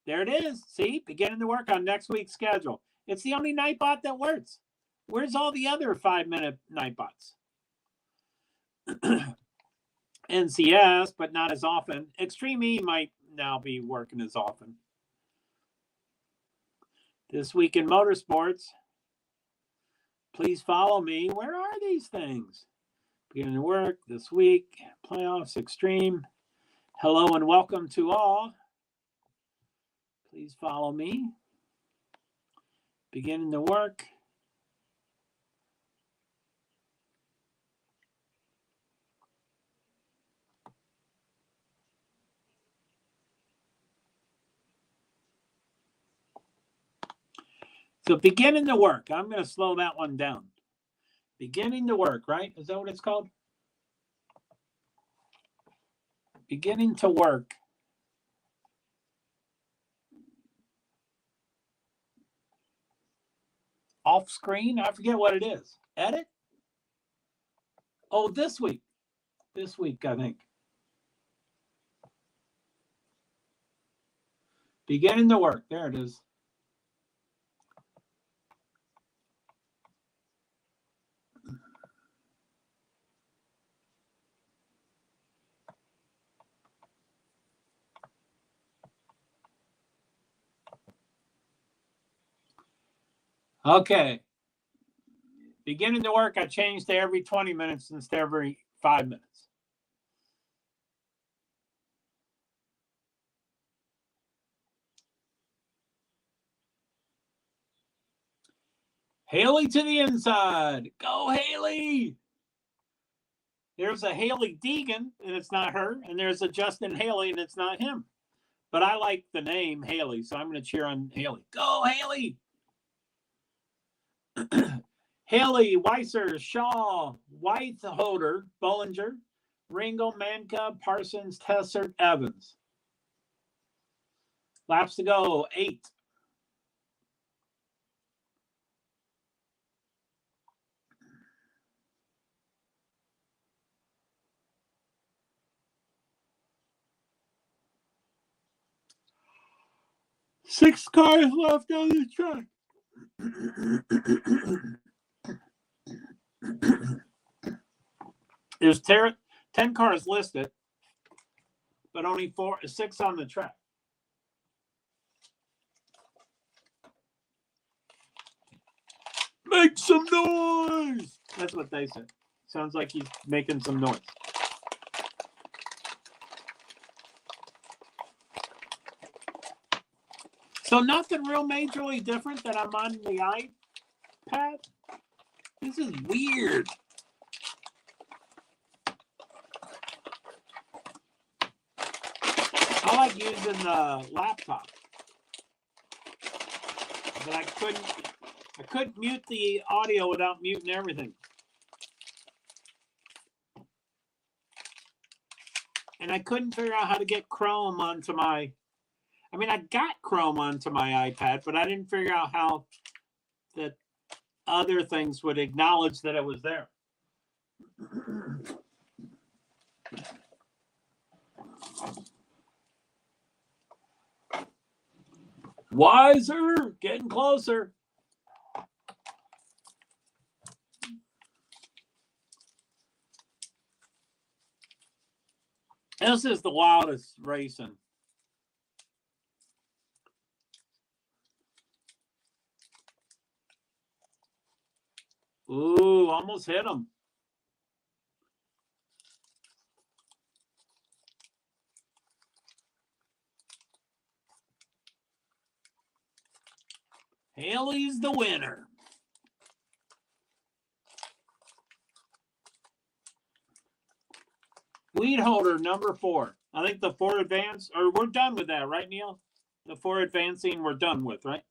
Speaker 2: There it is. See, beginning to work on next week's schedule. It's the only Nightbot that works. Where's all the other 5-minute Nightbots? NCS, but not as often. Extreme E might now be working as often. This week in motorsports. Please follow me. Where are these things? Beginning to work this week. Playoffs extreme. Hello and welcome to all. Please follow me. Beginning to work. So beginning to work. I'm going to slow that one down. Beginning to work, right? Is that what it's called? Beginning to work. Off screen? I forget what it is. Edit? Oh, this week. This week, I think. Beginning to work. There it is. Okay. Beginning to work, I changed to every 20 minutes instead of every 5 minutes. Haley to the inside. Go, Haley. There's a Haley Deegan, and it's not her. And there's a Justin Haley, and it's not him. But I like the name Haley, so I'm going to cheer on Haley. Go, Haley. Haley, Weiser, Shaw, Whiteholder, Bollinger, Ringo, Manka, Parsons, Tessert, Evans. Laps to go, 8. Six cars left on the track. There's 10 cars listed, but only 6 on the track. Make some noise. That's what they said. Sounds like he's making some noise. So nothing real majorly different that I'm on the iPad. This is weird. I like using the laptop, but I couldn't mute the audio without muting everything. And I couldn't figure out how to get Chrome onto my... I mean, I got Chrome onto my iPad, but I didn't figure out how that other things would acknowledge that it was there. Wiser, getting closer. This is the wildest racing. Ooh, almost hit him. Haley's the winner. Lead holder number 4. I think the 4 advance, or we're done with that, right, Neil? The 4 advancing we're done with, right?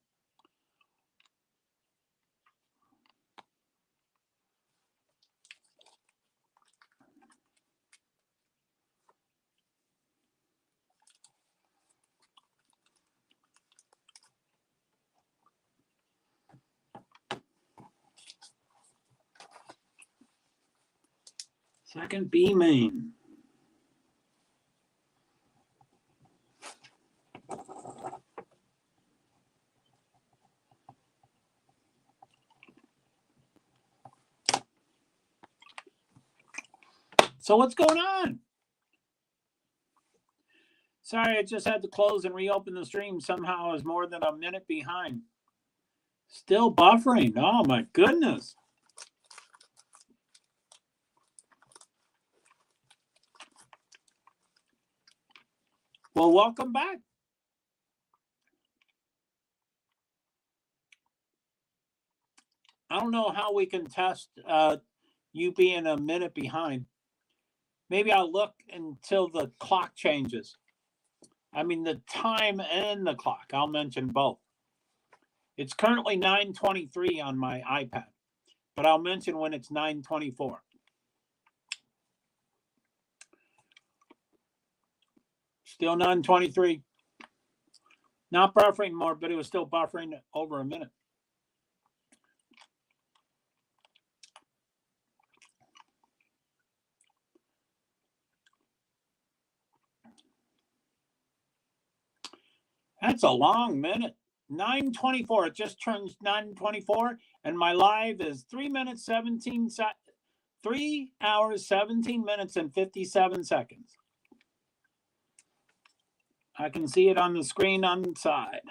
Speaker 2: Second B main. So what's going on? Sorry, I just had to close and reopen the stream. Somehow I was more than a minute behind. Still buffering. Oh my goodness. Well, welcome back. I don't know how we can test you being a minute behind. Maybe I'll look until the clock changes. I mean, the time and the clock. I'll mention both. It's currently 9:23 on my iPad, but I'll mention when it's 9:24. Still 9:23. Not buffering more, but it was still buffering over a minute. That's a long minute. 9:24. It just turns 9:24, and my live is 3 hours, 17 minutes, and 57 seconds. I can see it on the screen on the side.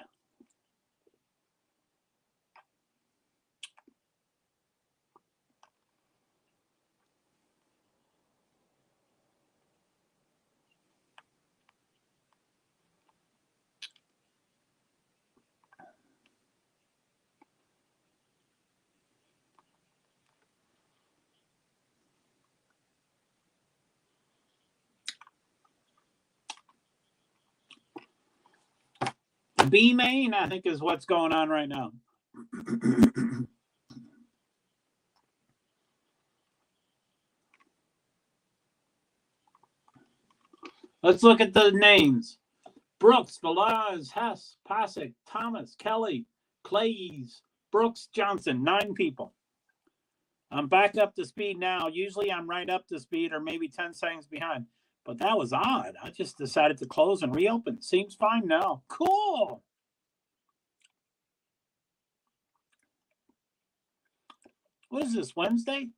Speaker 2: B main, I think, is what's going on right now. Let's look at the names. Brooks, Velaz, Hess, Pasick, Thomas, Kelly, Clays, Brooks, Johnson, 9 people. I'm back up to speed now. Usually I'm right up to speed or maybe 10 seconds behind. But that was odd. I just decided to close and reopen. Seems fine now. Cool. What is this, Wednesday?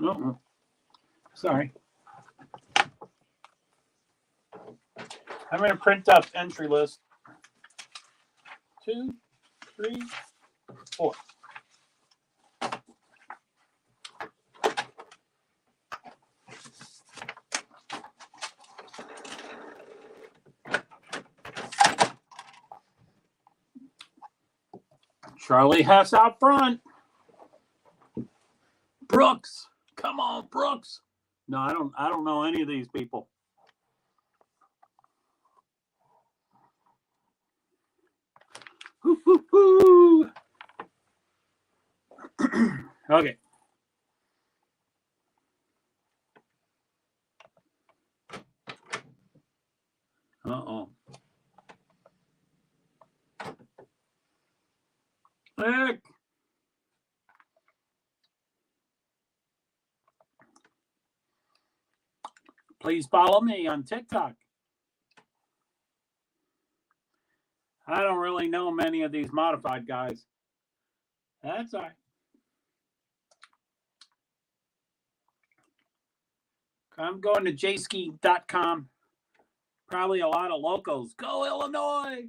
Speaker 2: Uh-oh. Sorry. I'm going to print up entry list. 2, 3, 4. Charlie Hess out front. Brooks. Come on, Brooks. No, I don't know any of these people. Okay. Uh-oh. Heck. Please follow me on TikTok. I don't really know many of these modified guys. That's all right. I'm going to jski.com. Probably a lot of locals. Go Illinois!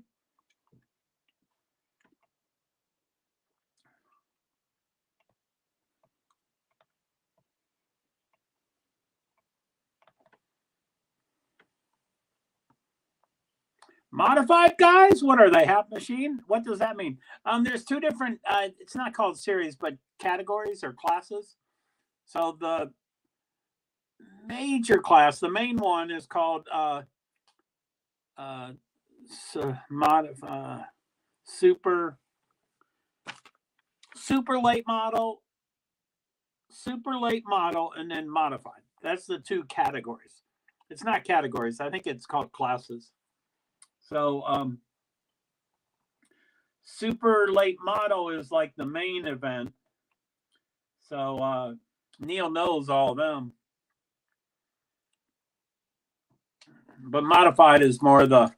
Speaker 2: Modified guys? What are they? Half machine? What does that mean? There's 2 different, it's not called series, but categories or classes. So the major class, the main one is called super late model, and then modified. That's the 2 categories. It's not categories. I think it's called classes. So super late model is like the main event. So Neil knows all of them. But modified is more the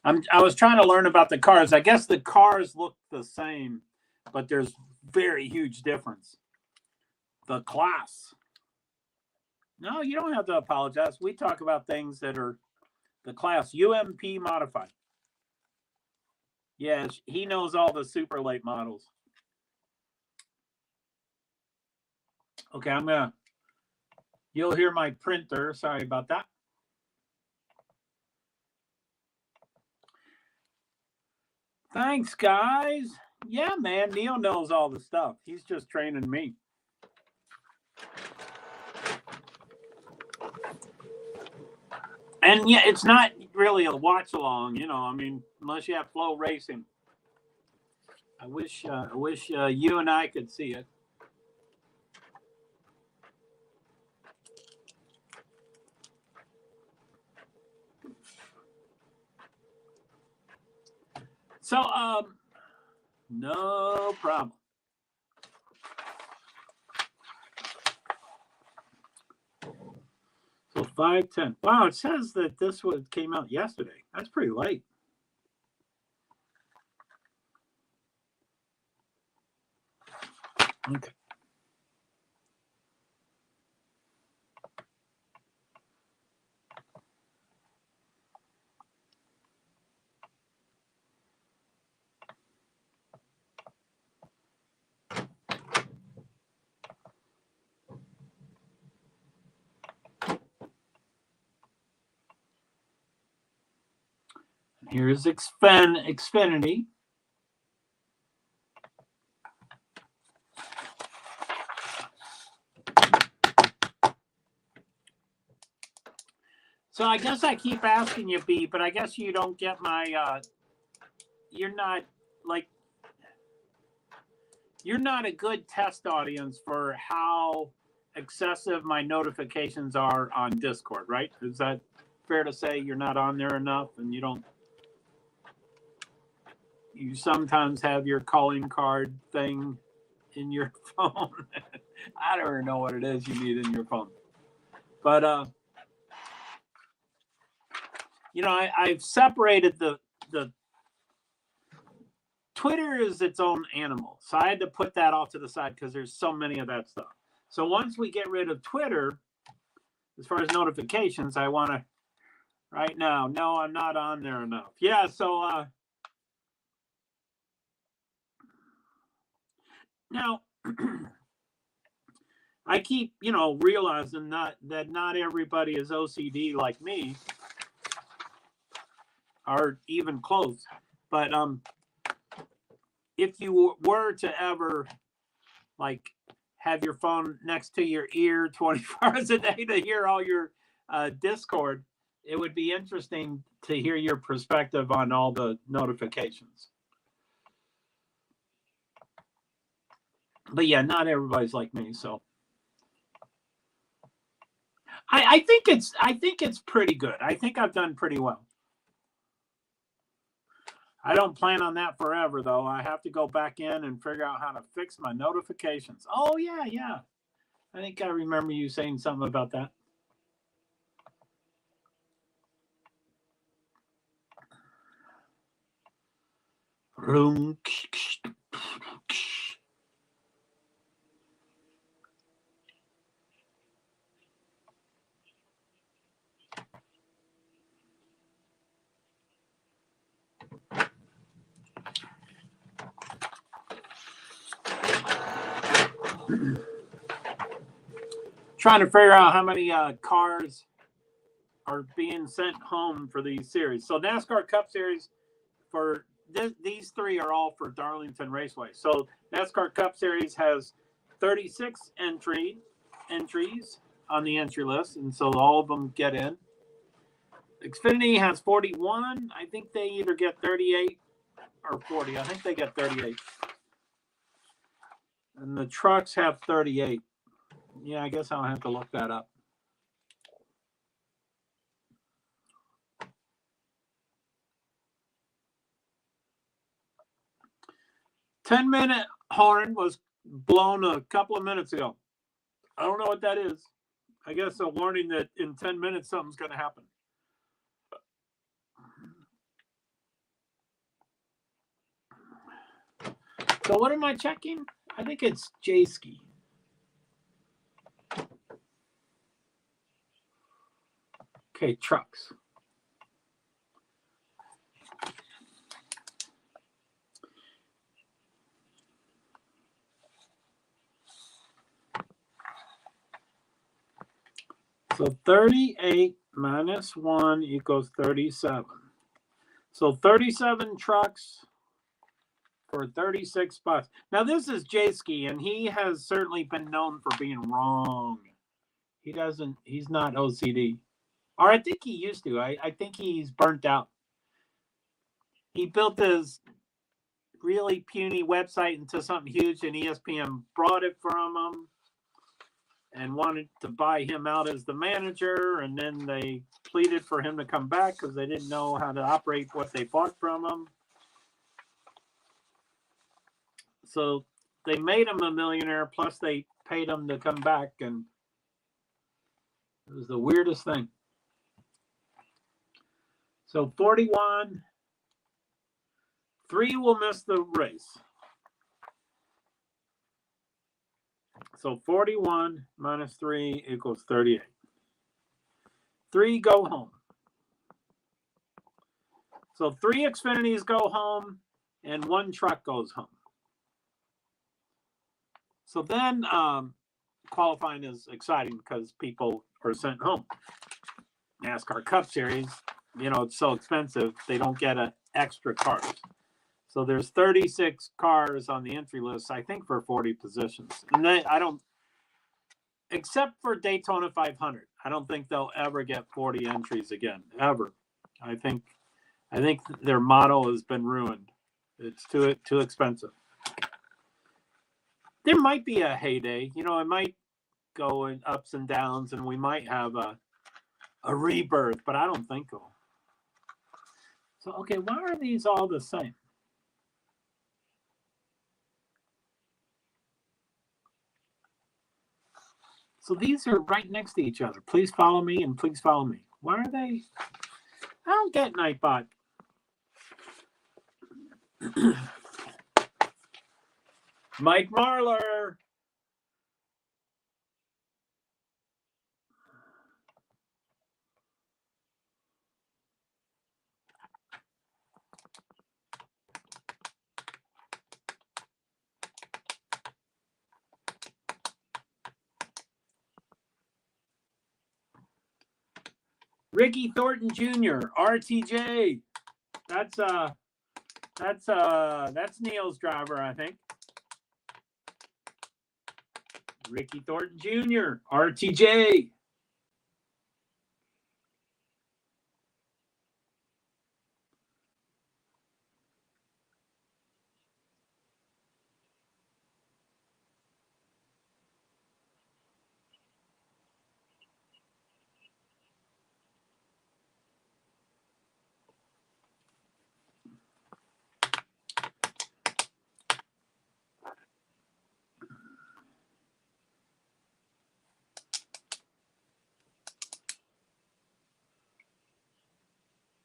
Speaker 2: I was trying to learn about the cars. I guess the cars look the same, but there's very huge difference. The class. No, you don't have to apologize. We talk about things that are the class UMP modified. Yes, he knows all the super late models. Okay, you'll hear my printer. Sorry about that. Thanks, guys. Yeah, man, Neil knows all the stuff. He's just training me. And yeah, it's not really a watch along, I mean, unless you have Flow Racing. I wish you and I could see it. So, no problem. So 5:10. Wow, it says that this one came out yesterday. That's pretty late. Okay. Here's Xfinity. So I guess I keep asking you, B, but I guess you don't get my, you're not a good test audience for how excessive my notifications are on Discord, right? Is that fair to say? You're not on there enough and you sometimes have your calling card thing in your phone. I don't even know what it is you need in your phone. But, I've separated the Twitter is its own animal. So I had to put that off to the side because there's so many of that stuff. So once we get rid of Twitter, as far as notifications, I want to, right now, no, I'm not on there enough. Yeah, so now I keep, realizing that not everybody is OCD like me, or even close. But if you were to ever have your phone next to your ear 24 hours a day to hear all your Discord, it would be interesting to hear your perspective on all the notifications. But yeah, not everybody's like me, so I think it's pretty good. I think I've done pretty well. I don't plan on that forever, though. I have to go back in and figure out how to fix my notifications. Oh, yeah. I think I remember you saying something about that. Trying to figure out how many cars are being sent home for these series. So NASCAR Cup Series for these three are all for Darlington Raceway. So NASCAR Cup Series has 36 entries on the entry list, and so all of them get in. Xfinity has 41. I think they either get 38 or 40. I think they get 38. And the trucks have 38. Yeah, I guess I'll have to look that up. "10-minute horn was blown a couple of minutes ago." I don't know what that is. I guess a warning that in 10 minutes something's going to happen. So what am I checking? I think it's J-Ski.
Speaker 1: Okay, trucks. So 38 minus 1 equals 37. So 37 trucks for $36. Now this is J-Ski, and he has certainly been known for being wrong. He's not OCD. Or I think he used to. I think he's burnt out. He built his really puny website into something huge, and ESPN brought it from him and wanted to buy him out as the manager, and then they pleaded for him to come back because they didn't know how to operate what they bought from him. So they made him a millionaire, plus they paid him to come back, and it was the weirdest thing. So 41, 3 will miss the race. So 41 minus 3 equals 38. 3 go home. So 3 Xfinities go home, and 1 truck goes home. So then qualifying is exciting because people are sent home. NASCAR Cup Series, it's so expensive, they don't get extra cars. So there's 36 cars on the entry list, I think, for 40 positions. And except for Daytona 500, I don't think they'll ever get 40 entries again, ever. I think their model has been ruined. It's too expensive. There might be a heyday, it might go in ups and downs, and we might have a rebirth, but I don't think so. So, okay, why are these all the same? So these are right next to each other. Please follow me and please follow me. Why are they? I don't get Nightbot. Mike Marlar. Ricky Thornton Jr., RTJ. That's Neil's driver, I think. Ricky Thornton Jr., RTJ.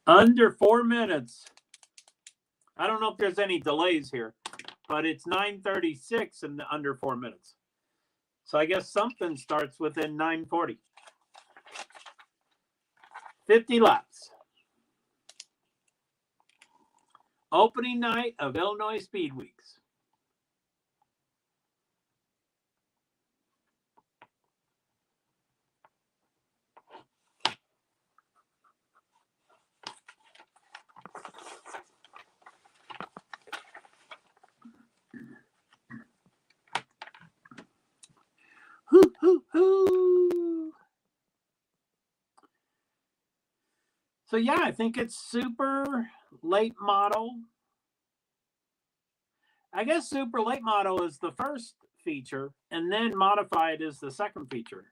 Speaker 1: Under 4 minutes. I don't know if there's any delays here, but it's 9:36 and under 4 minutes. So I guess something starts within 9:40. 50 laps. Opening night of Illinois Speed Weeks. Hoo, hoo, hoo. So yeah, I think it's super late model. I guess super late model is the first feature, and then modified is the second feature.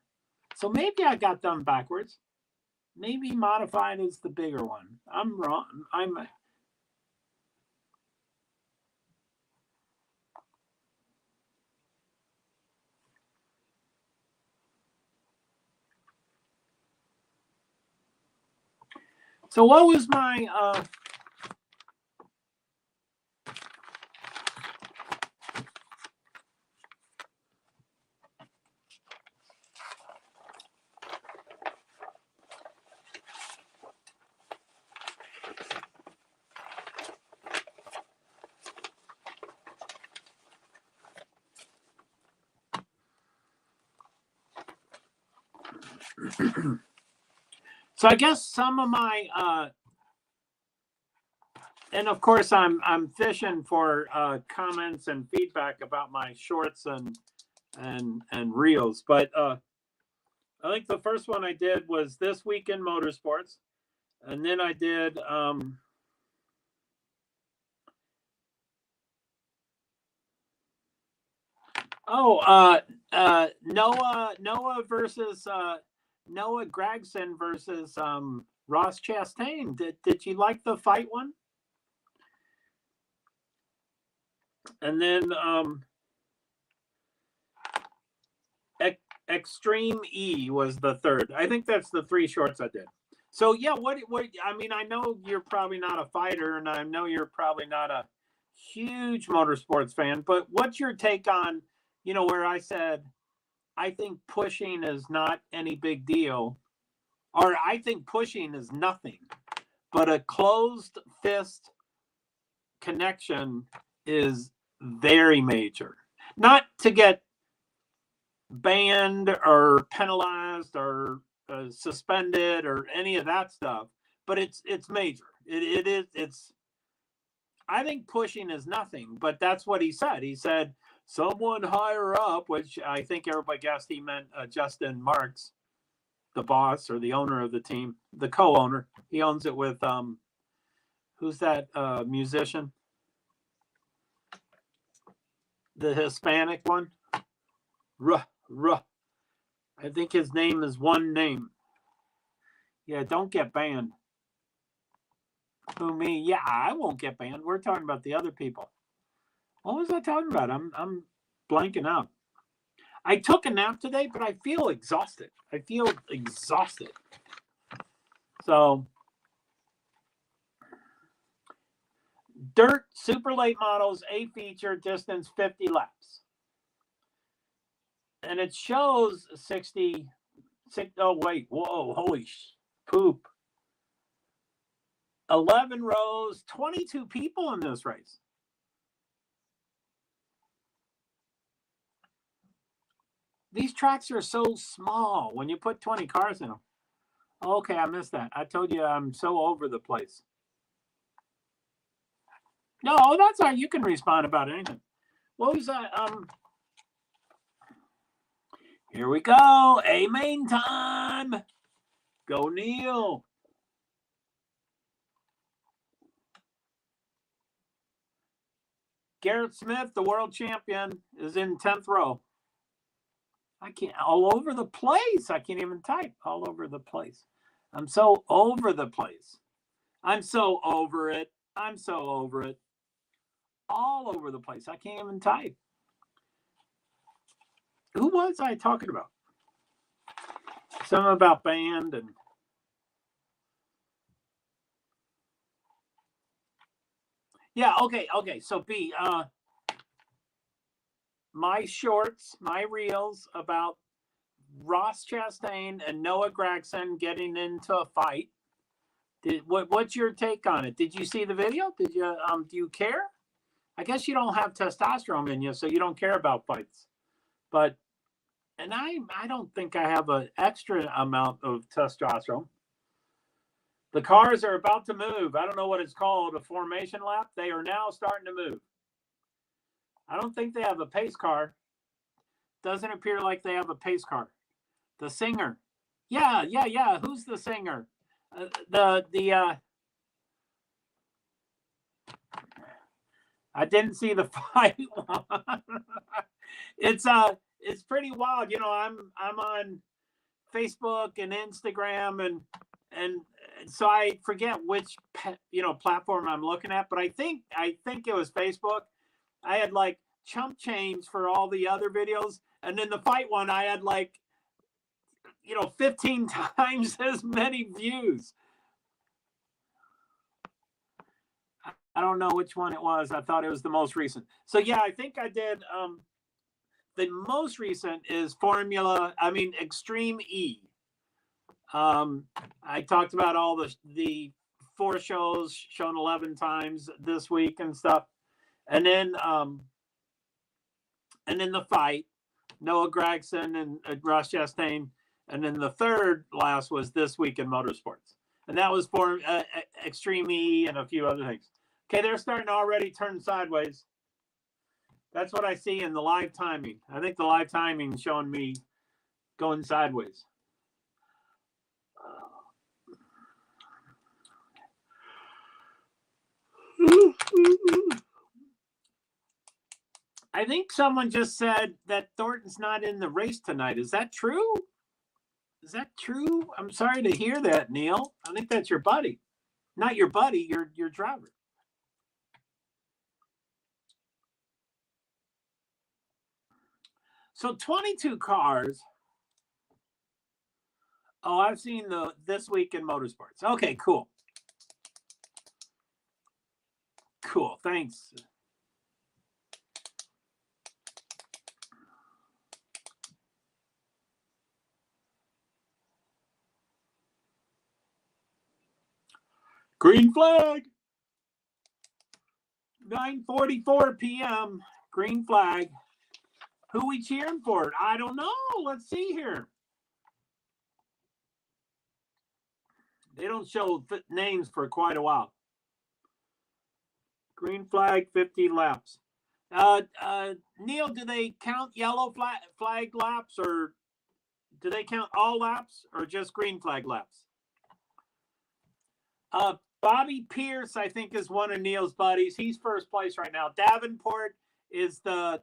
Speaker 1: So maybe I got them backwards. Maybe modified is the bigger one. I'm wrong. So what was my
Speaker 2: So I guess some of my and of course I'm fishing for comments and feedback about my shorts and reels. But I think the first one I did was This Week in Motorsports, and then I did Noah versus Noah Gragson versus Ross Chastain. Did you like the fight one? And then Extreme E was the third. I think that's the three shorts I did. So yeah, what I mean, I know you're probably not a fighter, and I know you're probably not a huge motorsports fan, but what's your take on, where I said I think pushing is not any big deal, or I think pushing is nothing, but a closed fist connection is very major. Not to get banned or penalized or suspended or any of that stuff, but it's major. It's I think pushing is nothing, but that's what he said. He said someone higher up, which I think everybody guessed he meant Justin Marks, the boss or the owner of the team, the co-owner. He owns it with who's that musician? The Hispanic one? I think his name is one name. Yeah, don't get banned. Who, me? Yeah, I won't get banned. We're talking about the other people. What was I talking about? I'm blanking out. I took a nap today, but I feel exhausted. So, Dirt Super Late Models, A feature, distance 50 laps. And it shows 60. Oh, wait. Whoa, holy poop. 11 rows, 22 people in this race. These tracks are so small when you put 20 cars in them. Okay, I missed that. I told you I'm so over the place. No, that's all right. You can respond about anything. What was that? Here we go. A-main time. Go, Neil. Garrett Smith, the world champion, is in 10th row. I can't, all over the place. I can't even type. All over the place. I'm so over the place. I'm so over it. All over the place. I can't even type. Who was I talking about? Something about band and. Yeah, okay. So B, my shorts, my reels about Ross Chastain and Noah Gragson getting into a fight. What's your take on it? Did you see the video? Did you do you care? I guess you don't have testosterone in you, so you don't care about fights. But and I don't think I have an extra amount of testosterone. The cars are about to move. I don't know what it's called, a formation lap. They are now starting to move. I don't think they have a pace car. Doesn't appear like they have a pace car. The singer. Yeah. Who's the singer? I didn't see the fight one. It's pretty wild. I'm on Facebook and Instagram and so I forget which platform I'm looking at, but I think it was Facebook. I had like chump change for all the other videos, and then the fight one I had like 15 times as many views. I don't know which one it was. I thought it was the most recent. So yeah, I think I did. The most recent is Extreme E. I talked about all the 4 shows shown 11 times this week and stuff, and then the fight, Noah Gragson and Ross Chastain, And then the third last was This Week in Motorsports. And that was for Extreme E and a few other things. Okay, they're starting to already turn sideways. That's what I see in the live timing. I think the live timing is showing me going sideways. I think someone just said that Thornton's not in the race tonight. Is that true? Is that true? I'm sorry to hear that, Neil. I think that's your buddy. Not your buddy, your driver. So 22 cars. Oh, I've seen the This Week in Motorsports. Okay, cool. Cool, thanks. Green flag. 9:44 p.m. Green flag. Who we cheering for? I don't know. Let's see here. They don't show names for quite a while. Green flag, 50 laps. Neil, do they count yellow flag laps, or do they count all laps, or just green flag laps? Bobby Pierce, I think, is one of Neil's buddies. He's first place right now. Davenport is the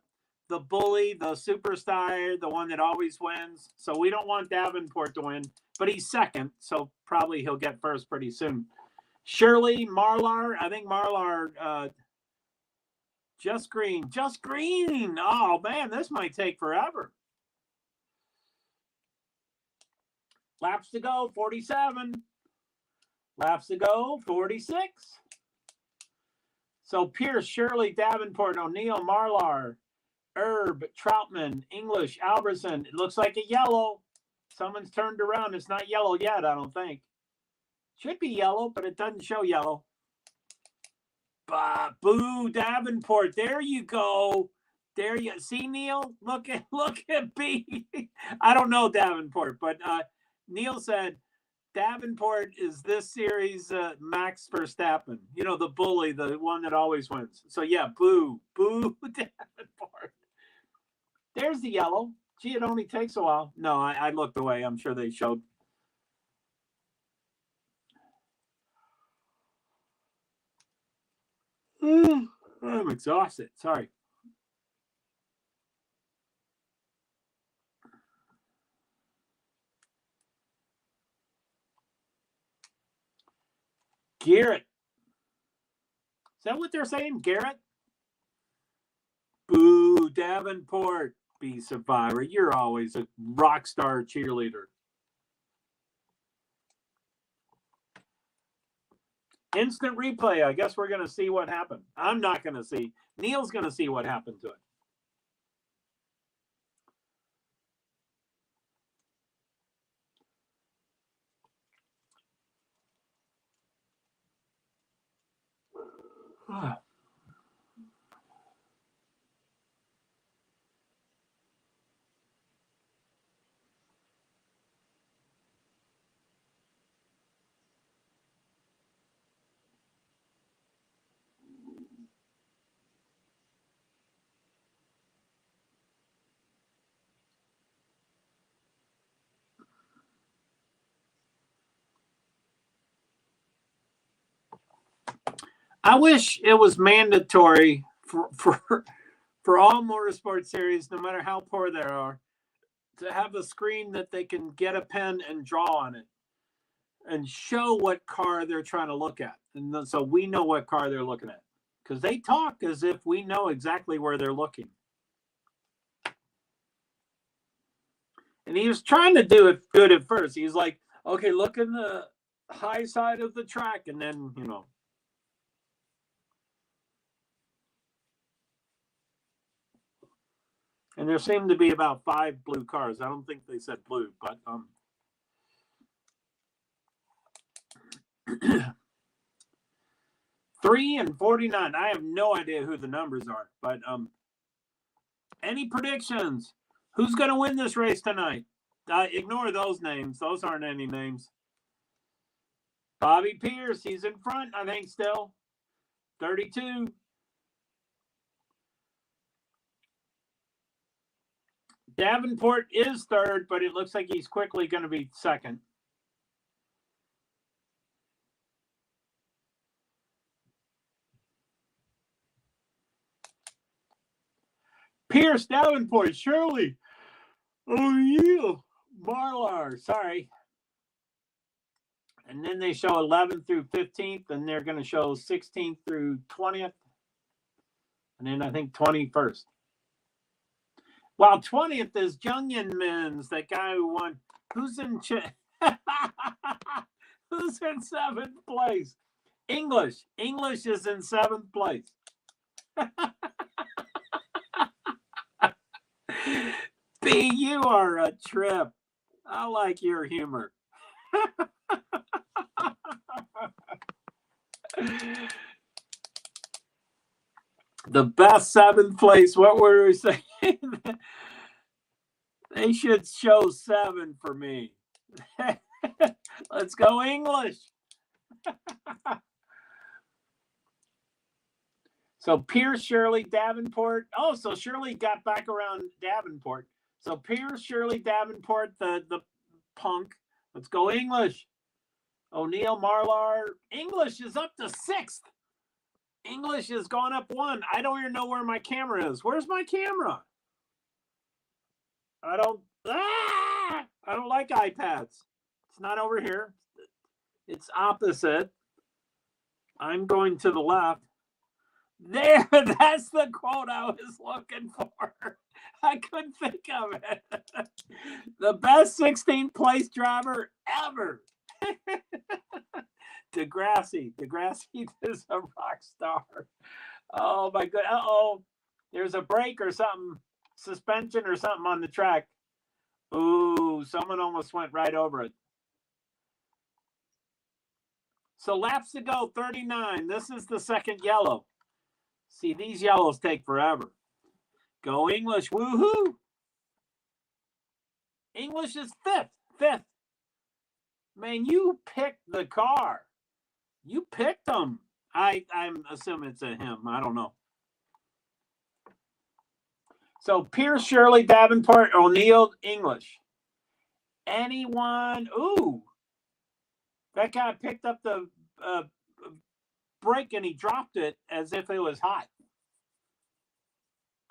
Speaker 2: bully, the superstar, the one that always wins. So we don't want Davenport to win, but he's second, so probably he'll get first pretty soon. Shirley, Marlar, I think Marlar, just green. Oh, man, this might take forever. Laps to go, 47. Laps to go, 46. So Pierce, Shirley, Davenport, O'Neill, Marlar, Erb, Troutman, English, Albertson. It looks like a yellow. Someone's turned around. It's not yellow yet, I don't think. Should be yellow, but it doesn't show yellow. Boo, Davenport. There you go. There you see, Neil. Look at B. I don't know Davenport, but Neil said Davenport is this series Max Verstappen. You know, the bully, the one that always wins. So yeah, boo Davenport. There's the yellow. Gee, it only takes a while. No, I looked away. I'm sure they showed. I'm exhausted. Sorry. Garrett. Is that what they're saying? Garrett? Boo, Davenport. Be Survivor. You're always a rock star cheerleader. Instant replay. I guess we're going to see what happened. I'm not going to see. Neil's going to see what happened to it. I wish it was mandatory for all motorsport series, no matter how poor they are, to have a screen that they can get a pen and draw on it and show what car they're trying to look at. And so we know what car they're looking at, because they talk as if we know exactly where they're looking. And he was trying to do it good at first. He's like, okay, look in the high side of the track, and then, you know. And there seemed to be about 5 blue cars. I don't think they said blue, but 3 and 49. I have no idea who the numbers are, but any predictions? Who's going to win this race tonight? Ignore those names. Those aren't any names. Bobby Pierce, he's in front, I think, still. 32. Davenport is third, but it looks like he's quickly going to be second. Pierce, Davenport, Shirley, O'Neill, Marlar. Sorry. And then they show 11th through 15th, and they're going to show 16th through 20th. And then I think 21st. While 20th is Jungin Mins, that guy who won. Who's in who's in 7th place? English. English is in 7th place. B, you are a trip. I like your humor. The best 7th place. What were we saying? They should show 7 for me. Let's go English. So Pierce, Shirley, Davenport. Oh, so Shirley got back around Davenport. So Pierce, Shirley, Davenport, the punk. Let's go English. O'Neill, Marlar. English is up to 6th. English has gone up 1. I don't even know where my camera is. Where's my camera? I don't like iPads. It's not over here. It's opposite. I'm going to the left. There, that's the quote I was looking for. I couldn't think of it. The best 16th place driver ever. Degrassi is a rock star. Oh my God. Uh-oh. There's a break or something, suspension or something on the track. Ooh, someone almost went right over it. So laps to go, 39. This is the second yellow. See, these yellows take forever. Go English, woohoo. English is 5th. Man, you picked the car. You picked them. I'm assuming it's a him. I don't know. So Pierce, Shirley, Davenport, O'Neill, English. Anyone? Ooh. That guy picked up the brake and he dropped it as if it was hot.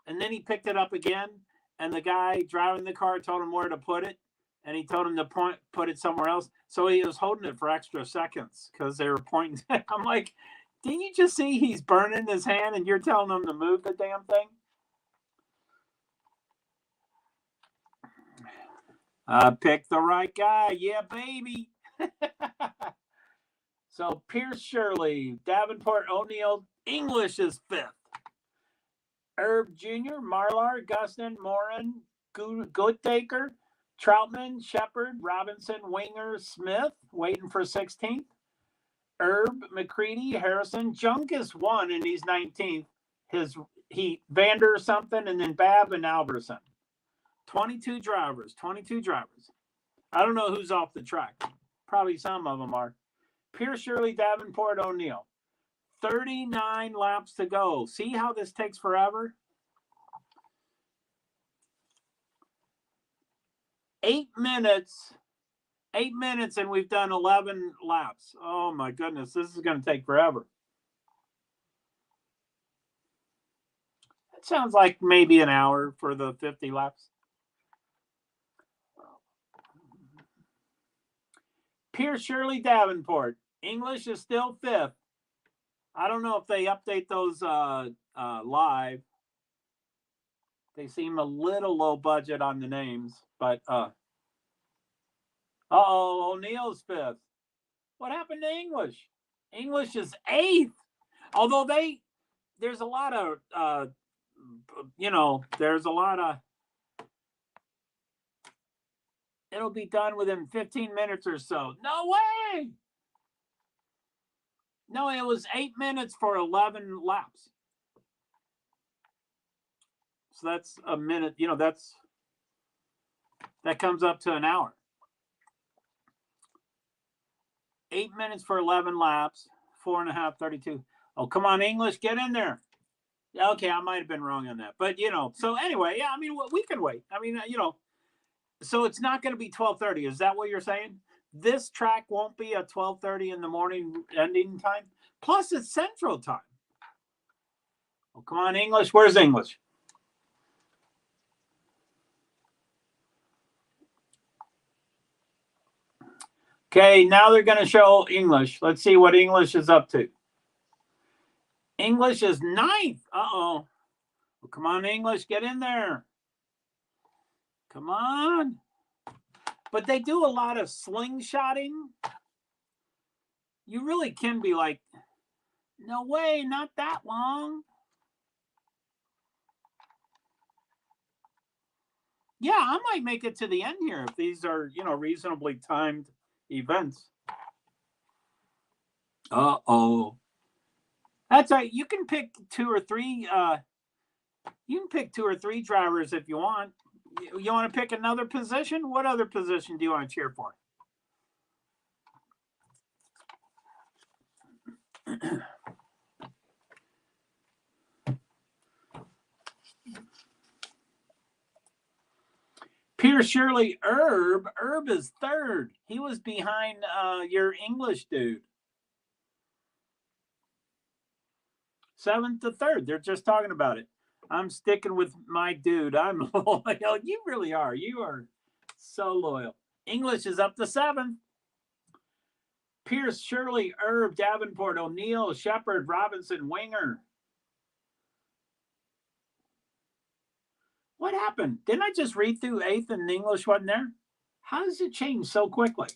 Speaker 2: And then he picked it up again, and the guy driving the car told him where to put it, and he told him to put it somewhere else. So he was holding it for extra seconds because they were pointing. I'm like, didn't you just see he's burning his hand and you're telling him to move the damn thing? Pick the right guy. Yeah, baby. So Pierce, Shirley, Davenport, O'Neill, English is 5th. Herb Jr., Marlar, Gustin, Morin, Goodtaker, Troutman, Shepard, Robinson, Winger, Smith, waiting for 16th. Herb, McCready, Harrison, Junkus won and he's 19th. Vander something, and then Babb and Alberson. 22 drivers. I don't know who's off the track. Probably some of them are. Pierce, Shirley, Davenport, O'Neill. 39 laps to go. See how this takes forever? 8 minutes. 8 minutes and we've done 11 laps. Oh my goodness, this is going to take forever. It sounds like maybe an hour for the 50 laps. Pierce, Shirley, Davenport. English is still 5th. I don't know if they update those live. They seem a little low budget on the names, but O'Neill's 5th. What happened to English? English is 8th. Although there's a lot of it'll be done within 15 minutes or so. No way. No, it was 8 minutes for 11 laps. So that's a minute, that's That comes up to an hour. 8 minutes for 11 laps. 4.5, 32. Oh, come on, English, get in there. Okay, I might have been wrong on that. But, so anyway, yeah, I mean, we can wait. I mean, so it's not going to be 12:30. Is that what you're saying? This track won't be at 12:30 in the morning ending time. Plus, it's Central Time. Oh, come on, English. Where's English? Okay, now they're going to show English. Let's see what English is up to. English is 9th. Uh-oh. Well, come on, English. Get in there. Come on. But they do a lot of slingshotting. You really can be like, no way, not that long. Yeah, I might make it to the end here if these are, reasonably timed events. Uh-oh. That's right. You can pick two or three drivers if you want. You want to pick another position? What other position do you want to cheer for? Pierce Shirley Herb. Herb is 3rd. He was behind your English dude. 7th to 3rd. They're just talking about it. I'm sticking with my dude. I'm loyal. You really are. You are so loyal. English is up to 7th. Pierce, Shirley, Herb, Davenport, O'Neill, Shepard, Robinson, Winger. What happened? Didn't I just read through 8th and English wasn't there? How does it change so quickly?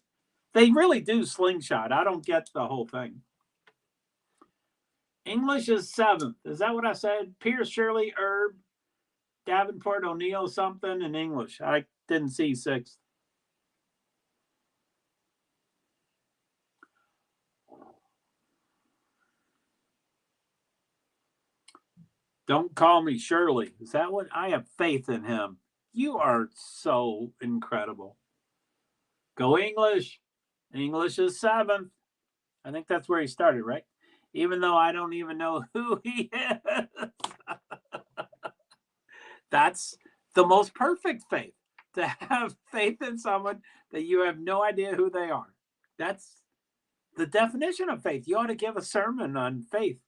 Speaker 2: They really do slingshot. I don't get the whole thing. English is 7th. Is that what I said? Pierce, Shirley, Herb, Davenport, O'Neill, something, and English. I didn't see 6th. Don't call me Shirley. Is that what? I have faith in him. You are so incredible. Go English. English is 7th. I think that's where he started, right? Even though I don't even know who he is. That's the most perfect faith, to have faith in someone that you have no idea who they are. That's the definition of faith. You ought to give a sermon on faith.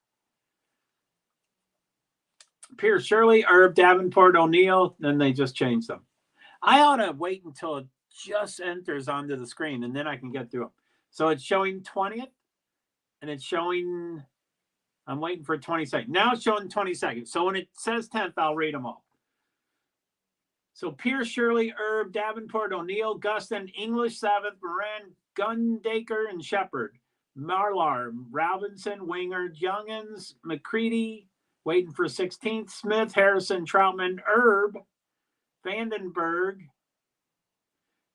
Speaker 2: Pierce, Shirley, Herb, Davenport, O'Neill, then they just changed them. I ought to wait until it just enters onto the screen, and then I can get through them. So it's showing 20th, and it's showing, I'm waiting for 22nd. Now it's showing 22nd. So when it says 10th, I'll read them all. So Pierce, Shirley, Herb, Davenport, O'Neill, Guston, English 7th, Moran, Gundaker, and Shepard. Marlar, Robinson, Winger, Youngins, McCready, waiting for 16th, Smith, Harrison, Troutman, Herb, Vandenberg,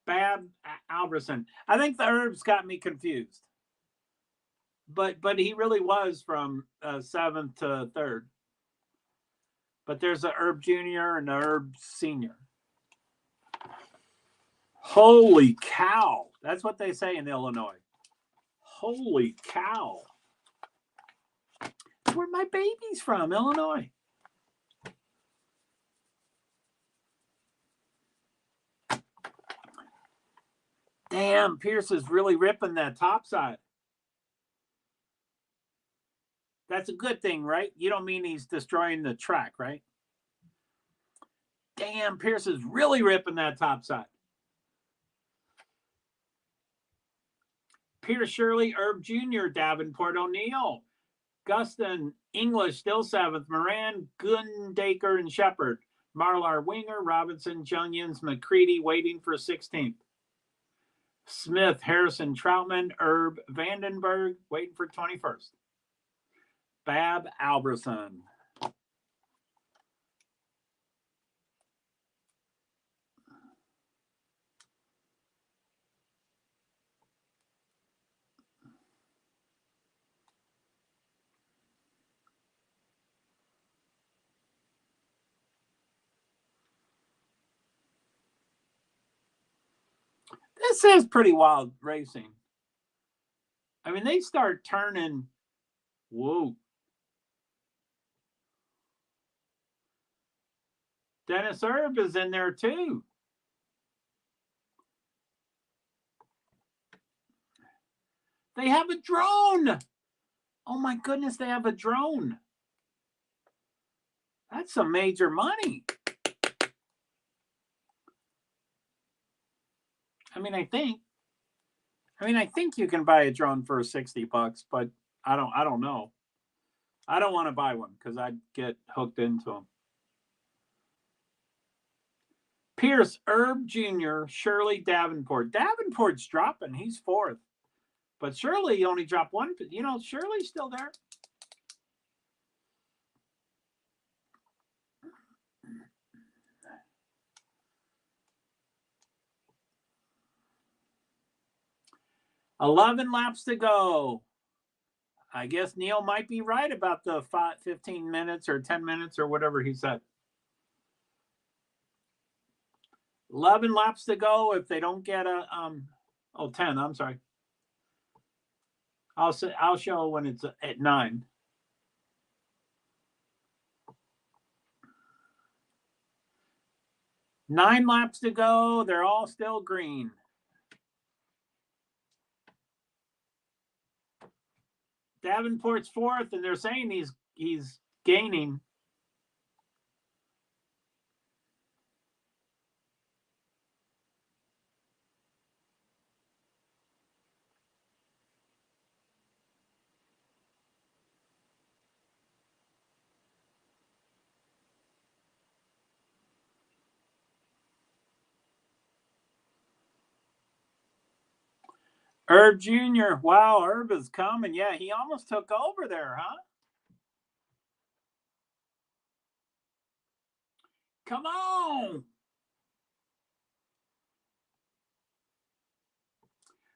Speaker 2: Bab, Alberson. I think the Herb's got me confused. But he really was from 7th to 3rd. But there's a Herb Jr. and a Herb Sr. Holy cow. That's what they say in Illinois. Holy cow. That's where my baby's from, Illinois. Damn, Pierce is really ripping that top side. That's a good thing, right? You don't mean he's destroying the track, right? Damn, Pierce is really ripping that top side. Pierce, Shirley, Herb Jr., Davenport, O'Neill, Guston, English, still 7th, Moran, Gundaker, and Shepard. Marlar, Winger, Robinson, Junions, McCready, waiting for 16th. Smith, Harrison, Troutman, Herb, Vandenberg, waiting for 21st. Bab, Alberson. This is pretty wild racing. I mean, they start turning. Whoa. Dennis Erb is in there too. They have a drone. Oh my goodness, they have a drone. That's some major money. I mean, I think you can buy a drone for $60, but I don't know. I don't want to buy one because I'd get hooked into them. Pierce, Herb Jr., Shirley Davenport. Davenport's dropping. He's fourth. But Shirley only dropped one. You know, Shirley's still there. $11 laps to go. I guess Neil might be right about the 15 minutes or 10 minutes or whatever he said. 11 laps to go. If they don't get a 10, I'm sorry. I'll show when it's at 9. Nine laps to go. They're all still green. Davenport's fourth, and they're saying he's gaining. Herb Jr. Wow, Herb is coming. Yeah, he almost took over there, huh? Come on.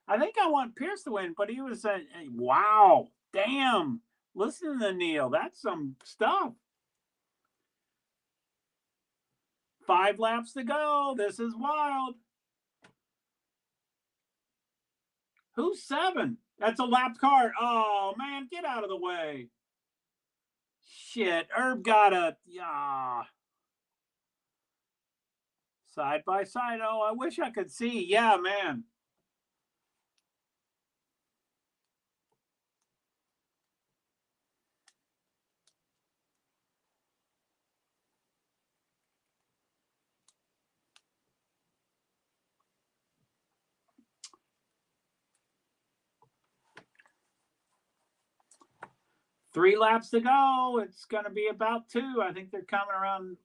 Speaker 2: I think I want Pierce to win, but he was wow, damn. Listen to Neil. That's some stuff. 5 laps to go. This is wild. Who's 7? That's a lapped car. Oh, man, get out of the way. Shit, Herb got a, side by side. Oh, I wish I could see. Yeah, man. Three laps to go. It's going to be about 2. I think they're coming around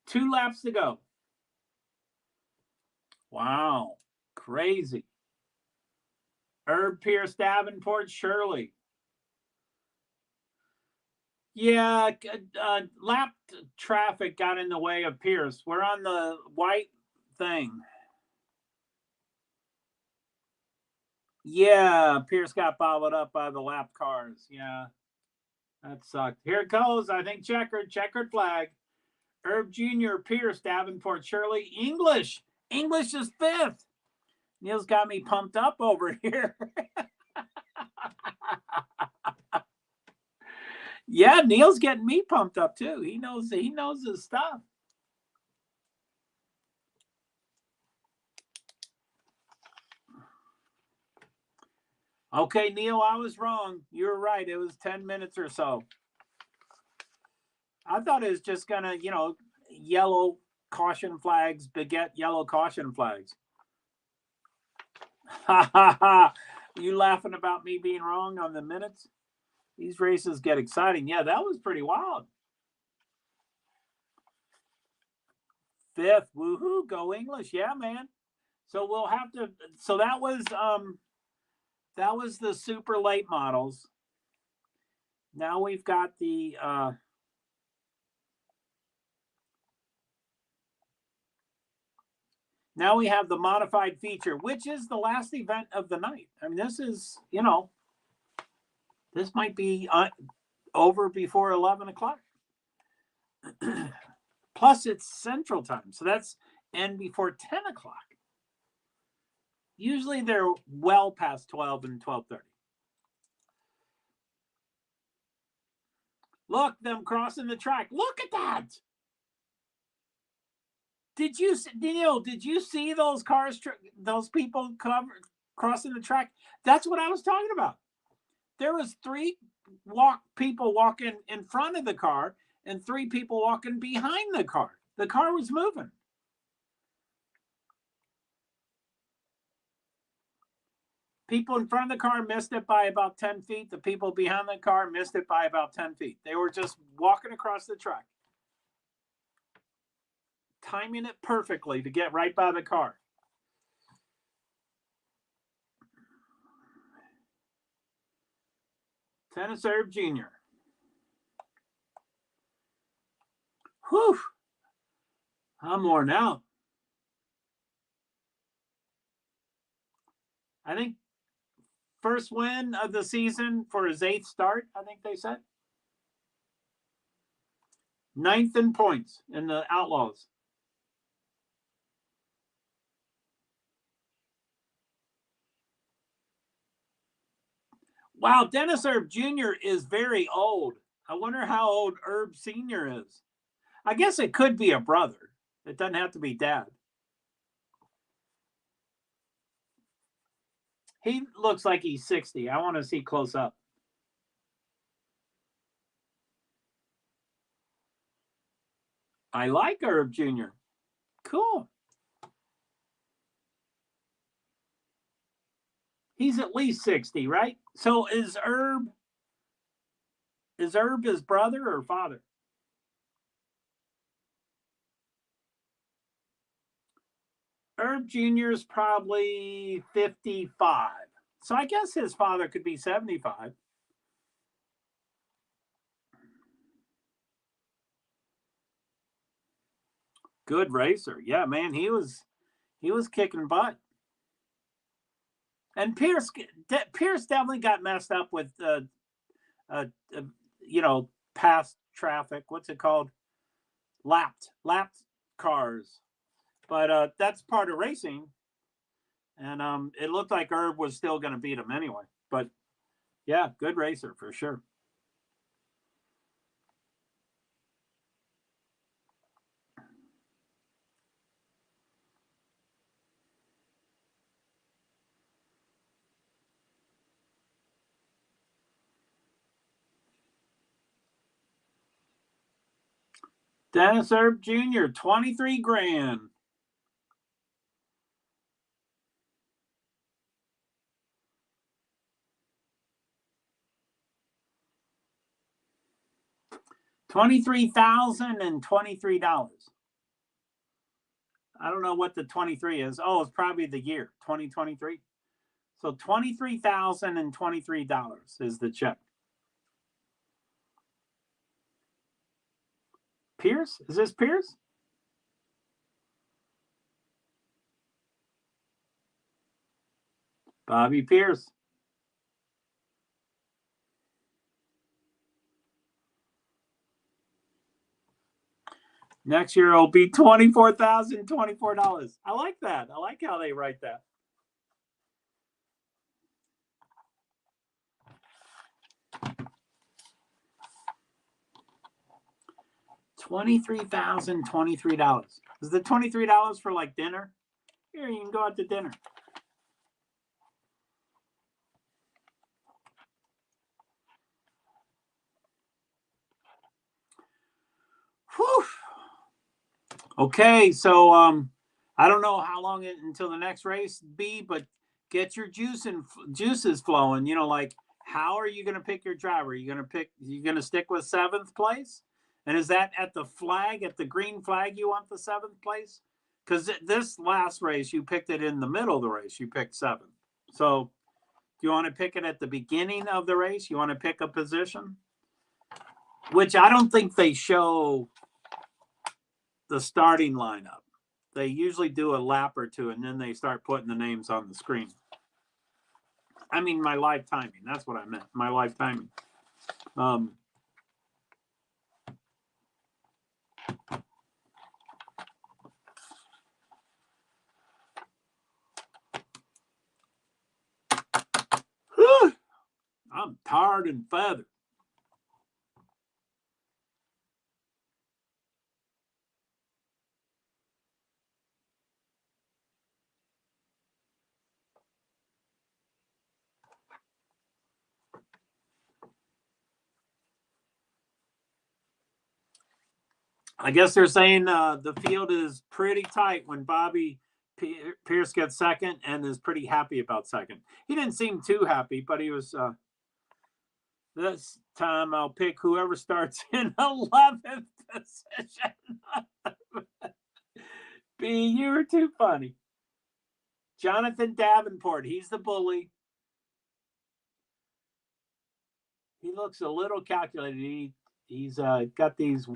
Speaker 2: 2 laps to go. Wow. Crazy. Herb, Pierce, Davenport, Shirley. Yeah, lap traffic got in the way of Pierce. We're on the white thing. Yeah, Pierce got bottled up by the lap cars. Yeah, that sucked. Here it goes. I think checkered flag. Herb Jr., Pierce, Davenport, Shirley. English is 5th. Neil's got me pumped up over here. Yeah, Neil's getting me pumped up too. He knows his stuff. Okay, Neil, I was wrong. You were right. It was 10 minutes or so. I thought it was just gonna, yellow caution flags beget yellow caution flags. Ha ha ha. You laughing about me being wrong on the minutes? These races get exciting. Yeah, that was pretty wild. 5th, woohoo, go English. Yeah, man. So we'll have to, so that was the super late models. Now we've got the now we have the modified feature, which is the last event of the night. I mean, this is, this might be over before 11 o'clock. Plus, it's Central Time, so that's end before 10 o'clock. Usually they're well past 12 and 12:30. Look, them crossing the track. Look at that. Did you see those cars, those people crossing the track? That's what I was talking about. There was three people walking in front of the car and three people walking behind the car. The car was moving. People in front of the car missed it by about 10 feet. The people behind the car missed it by about 10 feet. They were just walking across the track, timing it perfectly to get right by the car. Dennis Erb Jr. Whew. I'm worn out. I think first win of the season for his 8th start, I think they said. 9th in points in the Outlaws. Wow, Dennis Erb Jr. is very old. I wonder how old Erb Sr. is. I guess it could be a brother. It doesn't have to be dad. He looks like he's 60. I want to see close up. I like Erb Jr. Cool. He's at least 60, right? So is Erb his brother or father? Erb Jr. is probably 55. So I guess his father could be 75. Good racer. Yeah, man, he was kicking butt. And Pierce definitely got messed up with past traffic. What's it called? Lapped cars. But that's part of racing. And it looked like Erb was still going to beat him anyway. But yeah, good racer for sure. Dennis Erb Jr., 23 grand. $23,023. I don't know what the 23 is. Oh, it's probably the year 2023. So $23,023 is the check. Pierce? Is this Pierce? Bobby Pierce. Next year it'll be $24,024. I like that. I like how they write that. $23,023. Is the $23 for like dinner? Here, you can go out to dinner. Whew. Okay, so I don't know how long until the next race be, but get your juices flowing. Like how are you going to pick your driver? You going to stick with 7th place? And is that at the green flag you want the 7th place? Because this last race you picked it in the middle of the race. You picked 7th. So do you want to pick it at the beginning of the race? You want to pick a position? Which I don't think they show the starting lineup. They usually do a lap or two, and then they start putting the names on the screen. I mean, my live timing. That's what I meant. My live timing. tarred and feathered. I guess they're saying the field is pretty tight when Bobby Pierce gets second and is pretty happy about second. He didn't seem too happy, but he was. This time I'll pick whoever starts in 11th position. B, you were too funny. Jonathan Davenport, he's the bully. He looks a little calculated. He's got these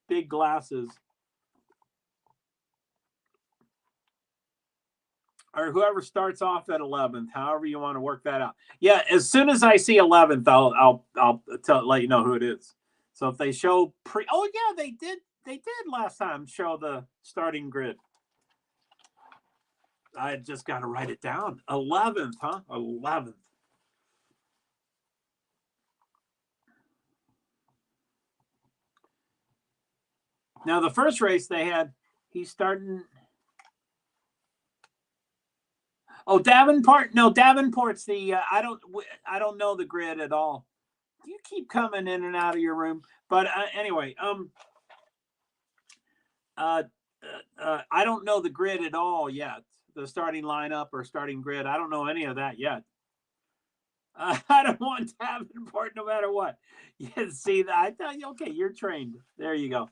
Speaker 2: big glasses. Or whoever starts off at 11th, however you want to work that out. Yeah, as soon as I see 11th, I'll let you know who it is. So if they show oh yeah, they did last time show the starting grid. I just got to write it down. 11th, huh? 11th. Now the first race they had, he's starting. Oh, Davenport. No, Davenport's the. I don't know the grid at all. You keep coming in and out of your room, but anyway, I don't know the grid at all yet. The starting lineup or starting grid. I don't know any of that yet. I don't want Davenport no matter what. You see that? I thought, okay, you're trained. There you go.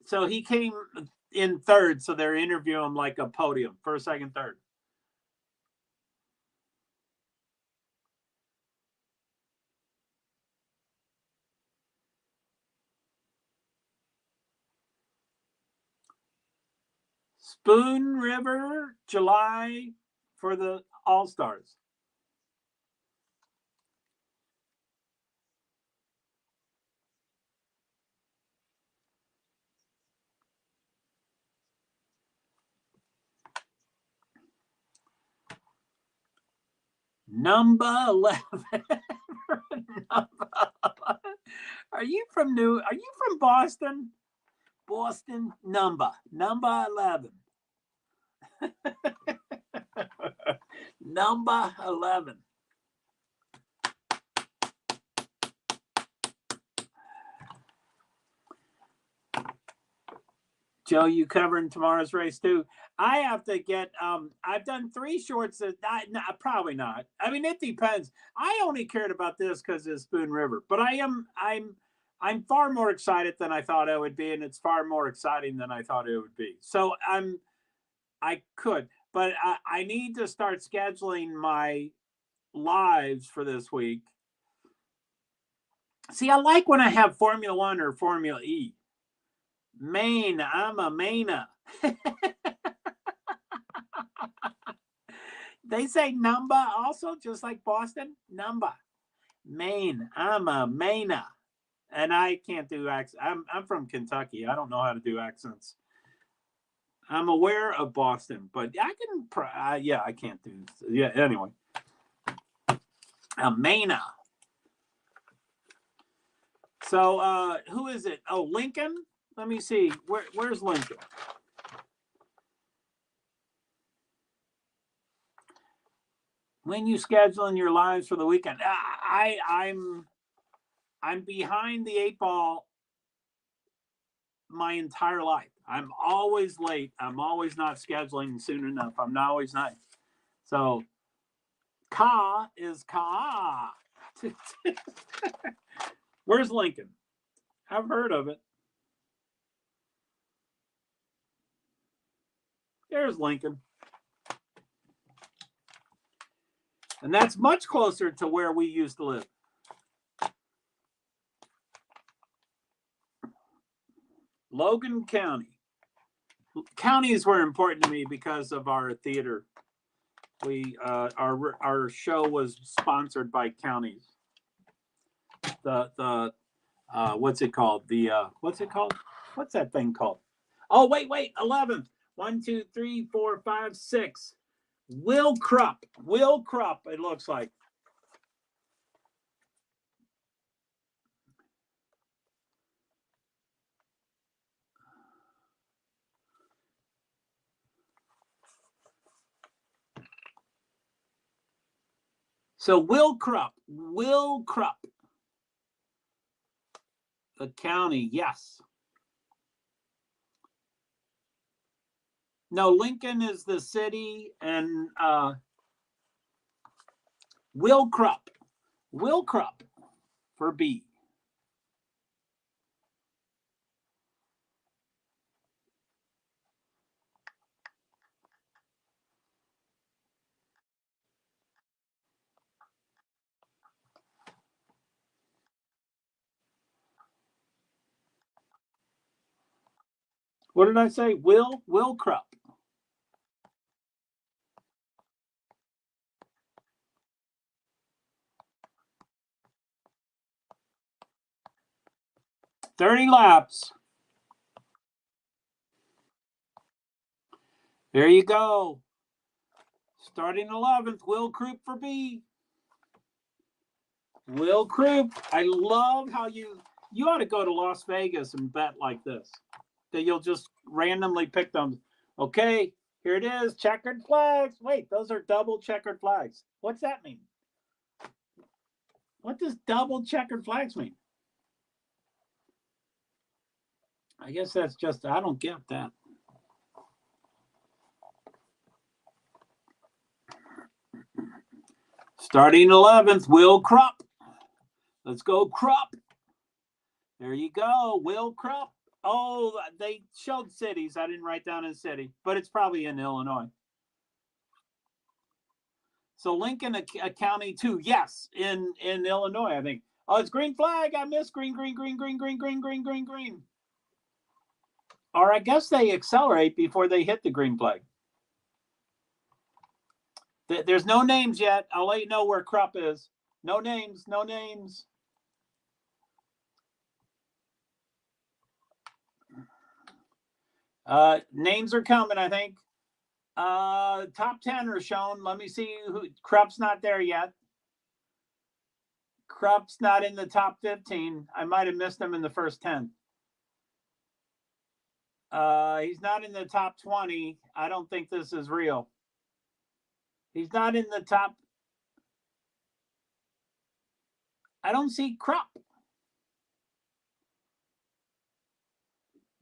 Speaker 2: So he came in third, so they're interviewing him like a podium, first, second, third. Spoon River, July for the All-Stars. Number 11. Are you from Boston? Boston number 11. Number 11. Joe, you covering tomorrow's race too? I have to get. I've done 3 shorts. Probably not. I mean, it depends. I only cared about this because of Spoon River, but I'm far more excited than I thought I would be, and it's far more exciting than I thought it would be. So I could, but I need to start scheduling my lives for this week. See, I like when I have Formula One or Formula E. Maine, I'm a Mainer. They say number also, just like Boston. Number. Maine, I'm a Mainer. And I can't do accents. I'm from Kentucky. I don't know how to do accents. I'm aware of Boston, but I can. Yeah, I can't do. Yeah, anyway. A Mainer. So who is it? Oh, Lincoln. Let me see. Where's Lincoln? When you scheduling your lives for the weekend? I'm behind the 8 ball my entire life. I'm always late. I'm always not scheduling soon enough. I'm not always not. So, Ka is Ka. Where's Lincoln? I've heard of it. There's Lincoln. And that's much closer to where we used to live. Logan County. Counties were important to me because of our theater. We our show was sponsored by counties. The what's it called? What's it called? What's that thing called? Oh, wait, 11th. 1, 2, 3, 4, 5, 6. Will Krupp. Will Krupp, it looks like. So Will Krupp. Will Krupp. The county, yes. No, Lincoln is the city, and Will Krupp. Will Krupp for B. What did I say? Will Krupp. $30 laps. There you go. Starting 11th, Will Krupp for B. Will Krupp. I love how you ought to go to Las Vegas and bet like this. That you'll just randomly pick them. Okay, here it is. Checkered flags. Wait, those are double checkered flags. What's that mean? What does double checkered flags mean? I guess that's just, I don't get that. Starting 11th, Will Krupp. Let's go, Krupp. There you go, Will Krupp. Oh, they showed cities. I didn't write down a city, but it's probably in Illinois. So Lincoln, a county too. Yes, in Illinois, I think. Oh, it's green flag. I missed green. Or I guess they accelerate before they hit the green flag. There's no names yet. I'll let you know where Krupp is. No names. Names are coming, I think. Top 10 are shown. Let me see who. Krupp's not there yet. Krupp's not in the top 15. I might have missed him in the first 10. He's not in the top 20. I don't think this is real. He's not in the top. I don't see Krupp.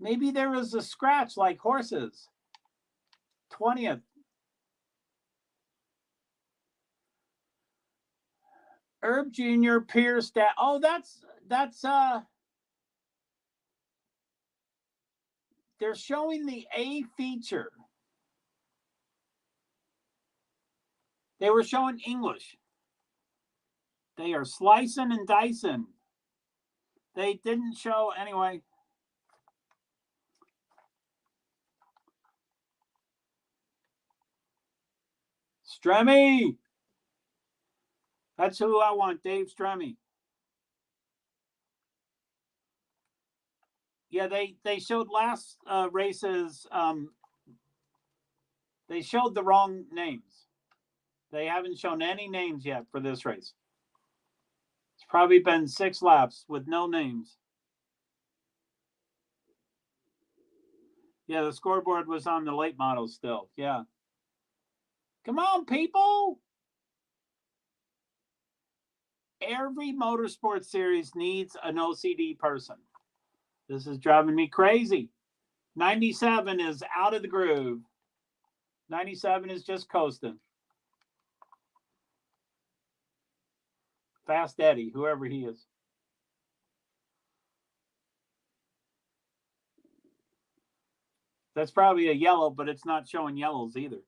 Speaker 2: Maybe there was a scratch like horses. 20th. Herb Jr. Pierce. Oh, that's they're showing the A feature. They were showing English. They are slicing and dicing. They didn't show anyway. Stremme. That's who I want, Dave Stremme. Yeah, they showed last races. They showed the wrong names. They haven't shown any names yet for this race. It's probably been 6 laps with no names. Yeah, the scoreboard was on the late models still. Yeah. Come on, people. Every motorsport series needs an OCD person. This is driving me crazy. 97 is out of the groove. 97 is just coasting. Fast Eddie, whoever he is. That's probably a yellow, but it's not showing yellows either.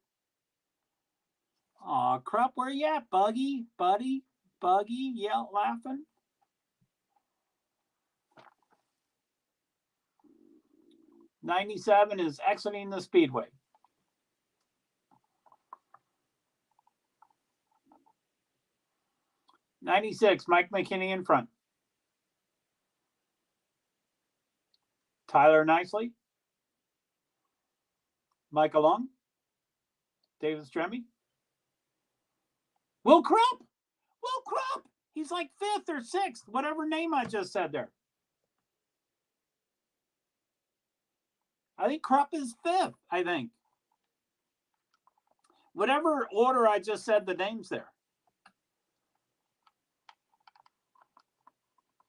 Speaker 2: Aw, Krupp, where you at, Buggy? Buddy? Buggy? Yell, laughing? '97 is exiting the speedway. '96, Mike McKinney in front. Tyler Nicely. Michael Long, David Stremme, Will Krupp. Will Krupp. He's like 5th or 6th, whatever name I just said there. I think Krupp is 5th, I think. Whatever order I just said the names there.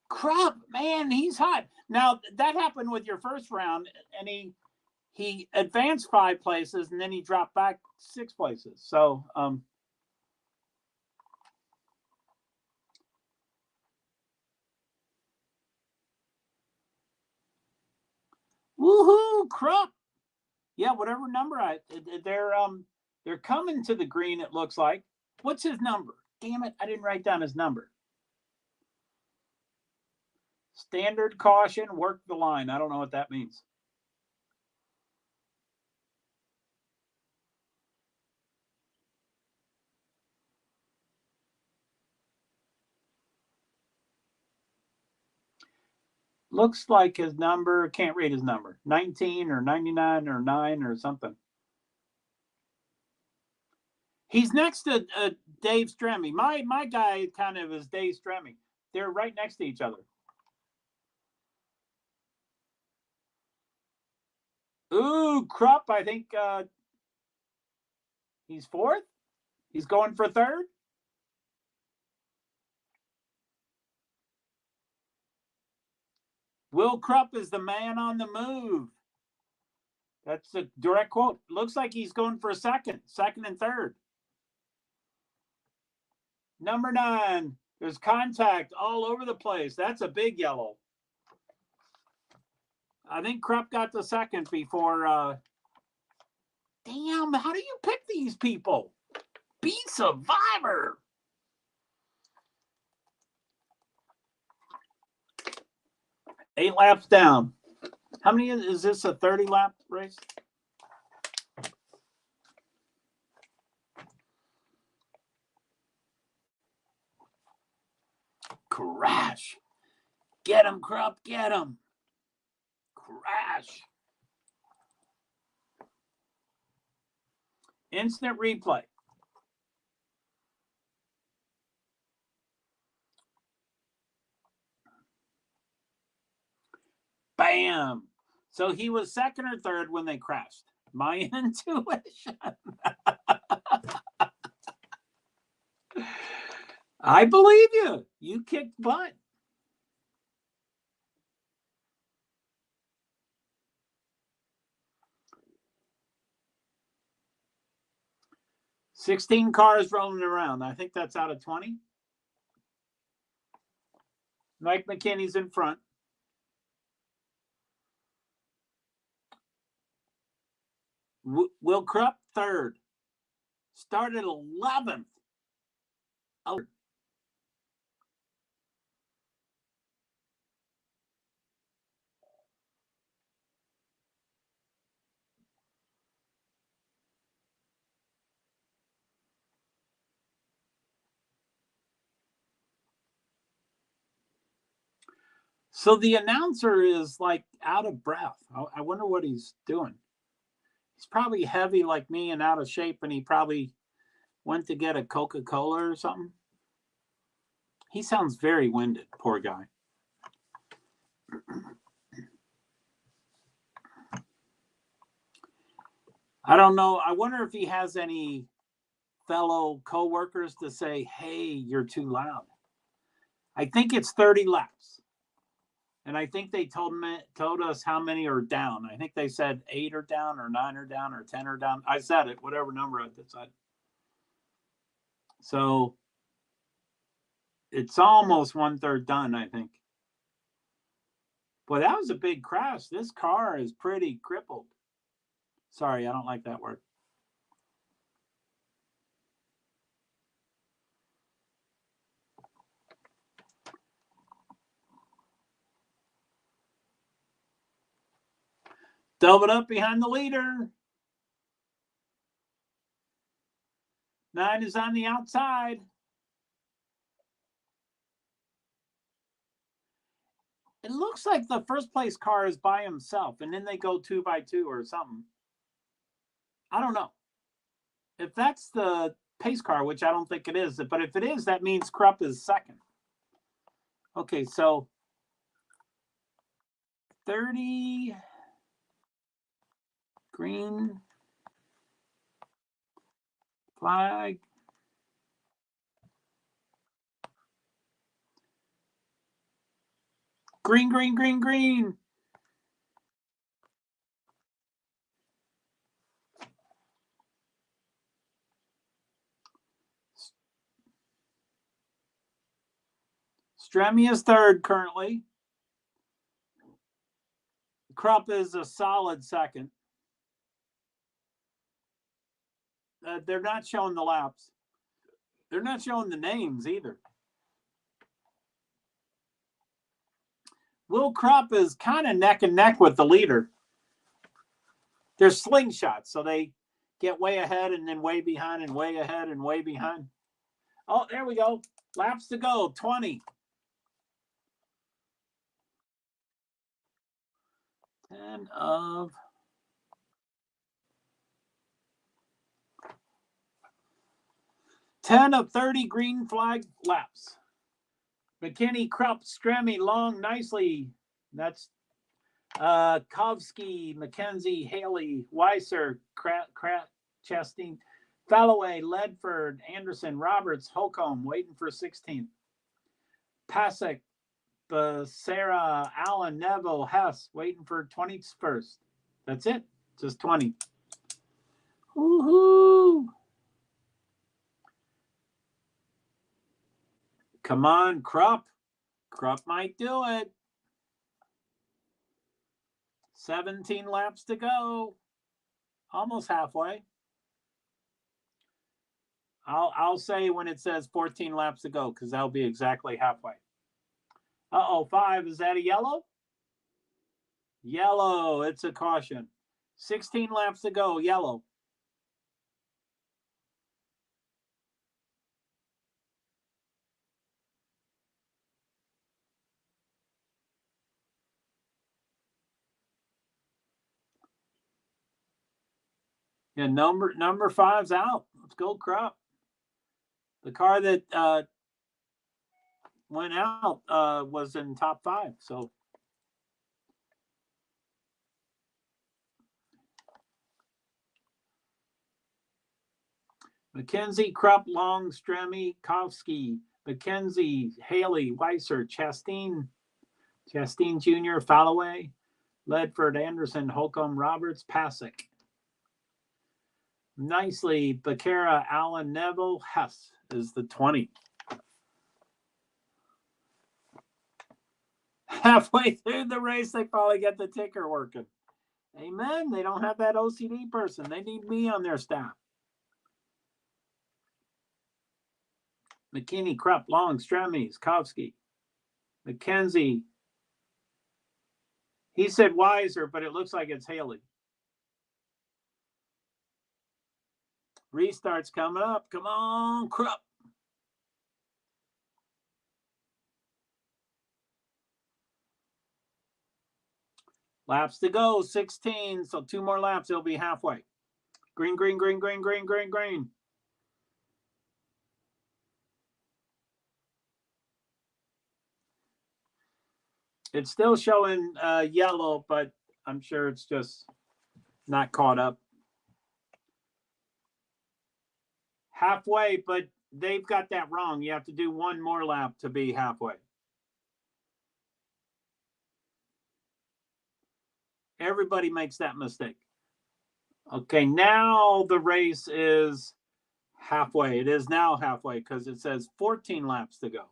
Speaker 2: Krupp, man, he's hot. Now, that happened with your first round, and he advanced 5 places, and then he dropped back 6 places. So, woohoo, Krupp. Yeah, whatever number they're coming to the green, it looks like. What's his number? Damn it, I didn't write down his number. Standard caution, work the line. I don't know what that means. Looks like his number, can't read his number, 19 or 99 or 9 or something. He's next to Dave Stremme. My guy kind of is Dave Stremme. They're right next to each other. Ooh, Krupp, I think he's 4th. He's going for 3rd. Will Krupp is the man on the move. That's a direct quote. Looks like he's going for 2nd and 3rd. Number 9. There's contact all over the place. That's a big yellow. I think Krupp got the 2nd before. Damn, how do you pick these people? Be Survivor. Eight laps down. How many is this? A 30-lap race? Crash. Get him, Krupp. Get him. Crash. Instant replay. Bam. So he was 2nd or 3rd when they crashed. My intuition. I believe you. You kicked butt. $16 cars rolling around. I think that's out of 20. Mike McKinney's in front. Will Krupp 3rd. Started 11th. So the announcer is like out of breath. I wonder what he's doing. He's probably heavy like me and out of shape, and he probably went to get a Coca-Cola or something. He sounds very winded, poor guy. I don't know. I wonder if he has any fellow co-workers to say, hey, you're too loud. I think it's 30 laps. And I think they told us how many are down. I think they said 8 are down or 9 are down or 10 are down. I said it, whatever number I decided. So it's almost 1/3 done, I think. Boy, that was a big crash. This car is pretty crippled. Sorry, I don't like that word. Dove it up behind the leader. 9 is on the outside. It looks like the first place car is by himself, and then they go 2 by 2 or something. I don't know. If that's the pace car, which I don't think it is, but if it is, that means Krupp is second. Okay, so 30 green flag. Green, green, green, green. Stremi is third currently. Krupp is a solid second. They're not showing the laps. They're not showing the names either. Will Krupp is kind of neck and neck with the leader. They're slingshots, so they get way ahead and then way behind and way ahead and way behind. Oh, there we go. Laps to go, 20. 10 of 30 green flag laps. McKinney, Krupp, Stremi, Long, nicely. That's Kovsky, McKenzie, Haley, Weiser, Chastain, Falloway, Ledford, Anderson, Roberts, Holcomb, waiting for 16th. Pasek, Sarah, Allen, Neville, Hess, waiting for 21st. That's it. Just 20. Woohoo! Come on, Krupp. Krupp might do it. 17 laps to go. Almost halfway. I'll say when it says 14 laps to go, because that'll be exactly halfway. Uh-oh, 5. Is that a yellow? Yellow. It's a caution. 16 laps to go. Yellow. Yeah, number 5's out. Let's go, Krupp. The car that went out was in top 5. So McKenzie, Krupp, Long, Stremi, Kovsky, McKenzie, Haley, Weiser, Chastain Jr., Falloway, Ledford, Anderson, Holcomb, Roberts, Pasek. Nicely, Becerra, Allen, Neville, Hess is the 20. Halfway through the race, they probably get the ticker working. Amen. They don't have that OCD person. They need me on their staff. McKinney, Krupp, Long, Stremi, Kovsky, McKenzie. He said Weiser, but it looks like it's Haley. Restart's coming up. Come on, Krupp. Laps to go, 16. So 2 more laps, it'll be halfway. Green, green, green, green, green, green, green. It's still showing yellow, but I'm sure it's just not caught up. Halfway, but they've got that wrong. You have to do 1 more lap to be halfway. Everybody makes that mistake. Okay, now the race is halfway. It is now halfway because it says 14 laps to go.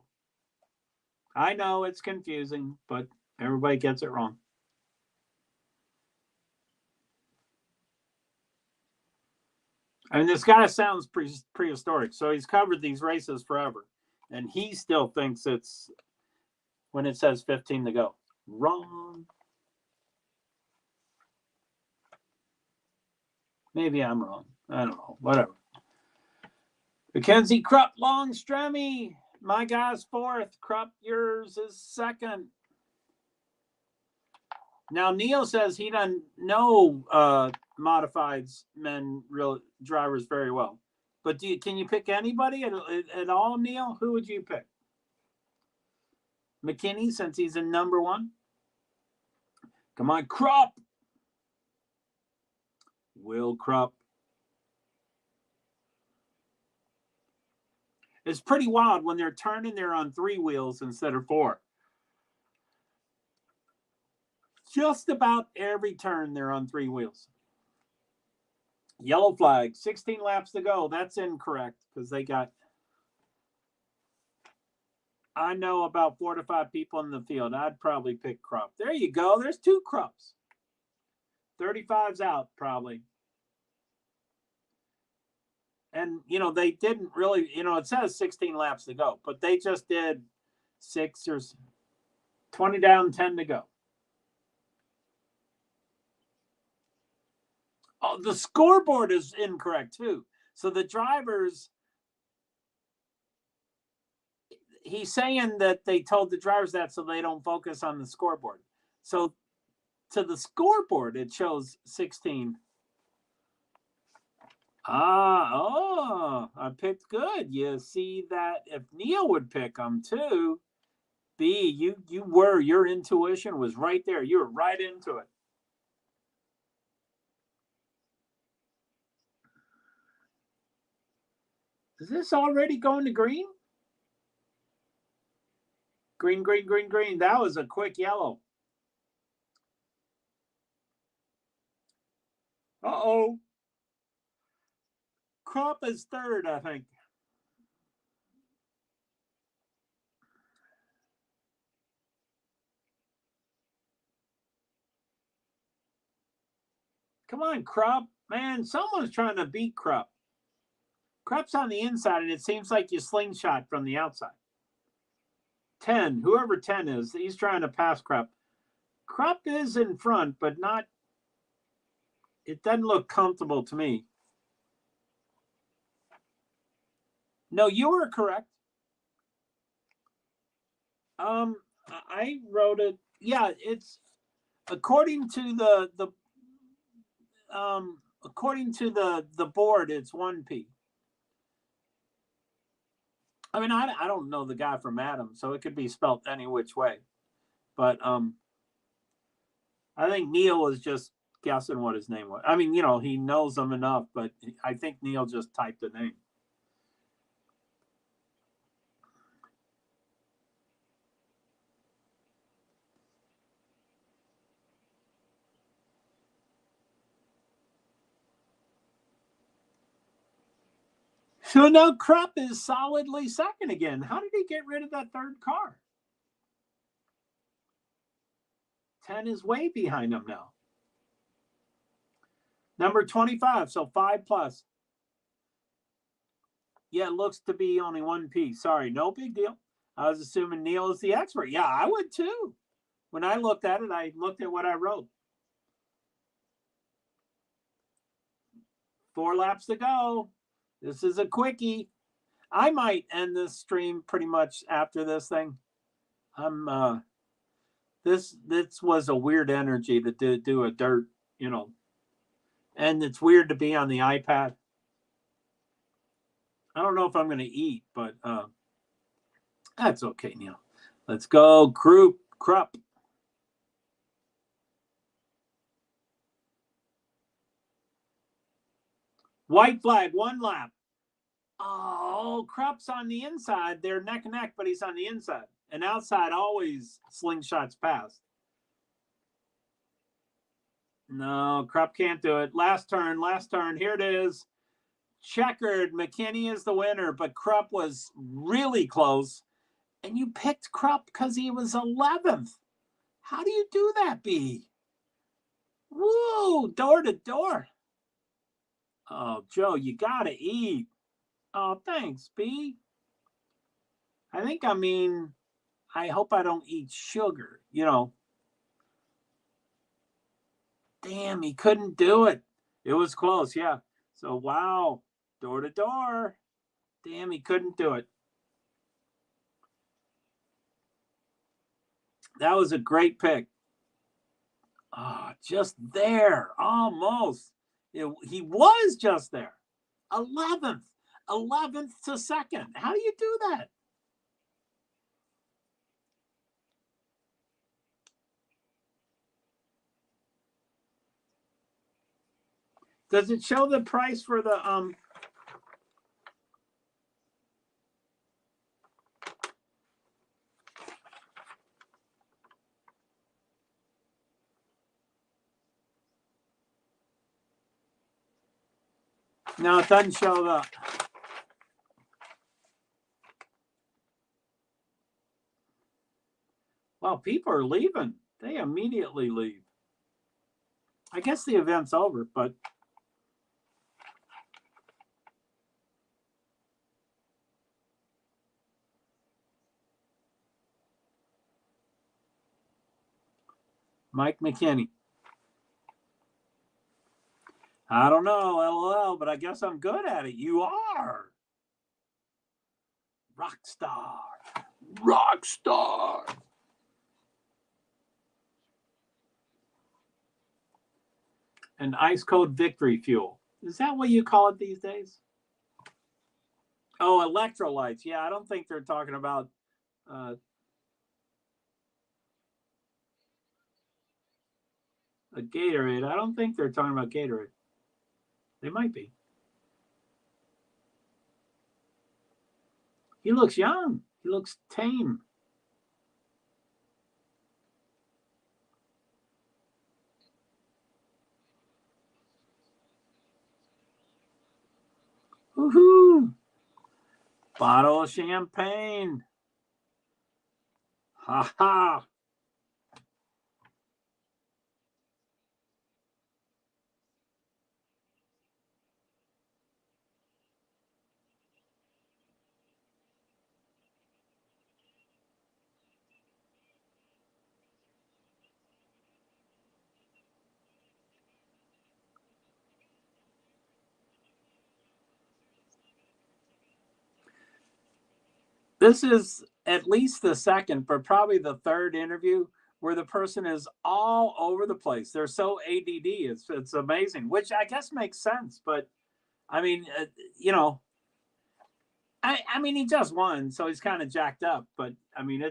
Speaker 2: I know it's confusing, but everybody gets it wrong. I mean, this guy sounds prehistoric. So he's covered these races forever. And he still thinks it's when it says 15 to go. Wrong. Maybe I'm wrong. I don't know. Whatever. McKenzie, Krupp, Long, Stremi. My guy's 4th. Krupp, yours is 2nd. Now, Neil says he doesn't know modifieds men real drivers very well. But can you pick anybody at all, Neil? Who would you pick? McKinney, since he's in number one. Come on, Krupp. Will Krupp. It's pretty wild when they're turning, they're on 3 wheels instead of 4. Just about every turn, they're on 3 wheels. Yellow flag, 16 laps to go. That's incorrect because they got, I know about 4 to 5 people in the field. I'd probably pick Krupp. There you go. There's 2 Krupps. 35's out probably. And, they didn't really, it says 16 laps to go, but they just did 6 or 20 down, 10 to go. Oh, the scoreboard is incorrect too. So the drivers, he's saying that they told the drivers that so they don't focus on the scoreboard. So to the scoreboard, it shows 16. I picked good. You see that if Neil would pick them too, B, your intuition was right there. You were right into it. Is this already going to green? Green, green, green, green. That was a quick yellow. Uh-oh. Krupp is third, I think. Come on, Krupp. Man, someone's trying to beat Krupp. Krupp's on the inside, and it seems like you slingshot from the outside. 10, whoever 10 is, he's trying to pass Krupp. Krupp is in front, but not, it doesn't look comfortable to me. No, you were correct. I wrote it. Yeah, it's according to the board, it's 1P. I mean, I don't know the guy from Adam, so it could be spelt any which way. But I think Neil was just guessing what his name was. I mean, he knows them enough, but I think Neil just typed the name. So now Krupp is solidly second again. How did he get rid of that third car? 10 is way behind him now. Number 25, so 5 plus. Yeah, it looks to be only 1P. Sorry, no big deal. I was assuming Neil is the expert. Yeah, I would too. When I looked at it, I looked at what I wrote. 4 laps to go. This is a quickie. I might end this stream pretty much after this thing. This was a weird energy to do a dirt, and it's weird to be on the iPad. I don't know if I'm going to eat, but that's okay, Neil. Let's go, Krupp. White flag, 1 lap. Oh, Krupp's on the inside. They're neck and neck, but he's on the inside. And outside always slingshots past. No, Krupp can't do it. Last turn. Here it is. Checkered. McKinney is the winner, but Krupp was really close. And you picked Krupp because he was 11th. How do you do that, B? Woo, door to door. Oh, Joe, you got to eat. Oh, thanks, B. I hope I don't eat sugar, Damn, he couldn't do it. It was close, yeah. So, wow, door to door. Damn, he couldn't do it. That was a great pick. Oh, just there, almost. He was just there. 11th to second. How do you do that? Does it show the price for the No, it doesn't show the Well, people are leaving. They immediately leave. I guess the event's over, but Mike McKinney. I don't know, LOL, but I guess I'm good at it. You are. Rockstar. Rockstar. And ice cold victory fuel. Is that what you call it these days? Oh, electrolytes. Yeah, I don't think they're talking about a Gatorade. I don't think they're talking about Gatorade. They might be. He looks young. He looks tame. Woohoo! Bottle of champagne. Ha ha. This is at least the second, but probably the third interview where the person is all over the place. They're so ADD. It's amazing, which I guess makes sense. But I mean, I mean, he just won, so he's kind of jacked up. But I mean,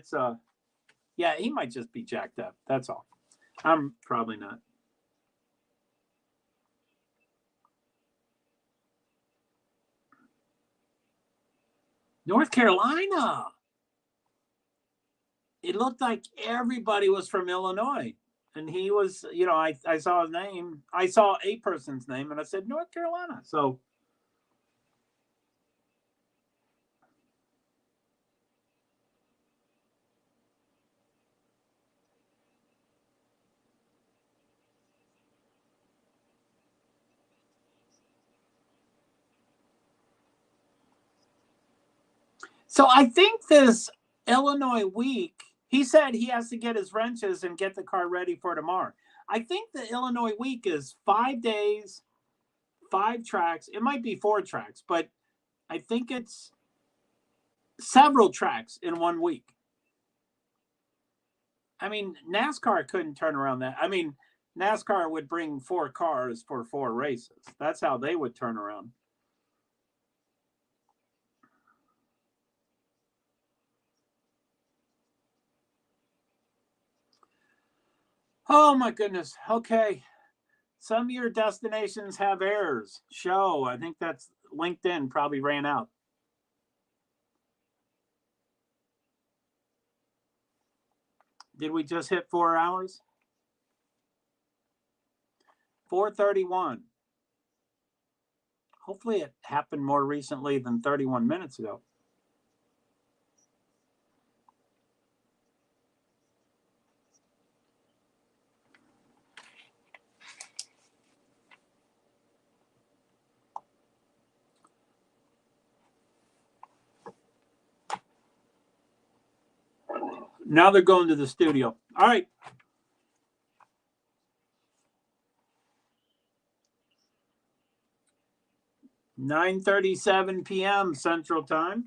Speaker 2: yeah, he might just be jacked up. That's all. I'm probably not. North Carolina. It looked like everybody was from Illinois. And he was, I saw his name. I saw a person's name and I said, North Carolina. So I think this Illinois week, he said he has to get his wrenches and get the car ready for tomorrow. I think the Illinois week is 5 days, 5 tracks. It might be 4 tracks, but I think it's several tracks in 1 week. I mean, NASCAR couldn't turn around that. I mean, NASCAR would bring 4 cars for 4 races. That's how they would turn around. Oh my goodness. Okay. Some of your destinations have errors. Show. I think that's LinkedIn probably ran out. Did we just hit 4 hours? 4:31. Hopefully it happened more recently than 31 minutes ago. Now they're going to the studio. All right. (9:37 p.m. Central Time).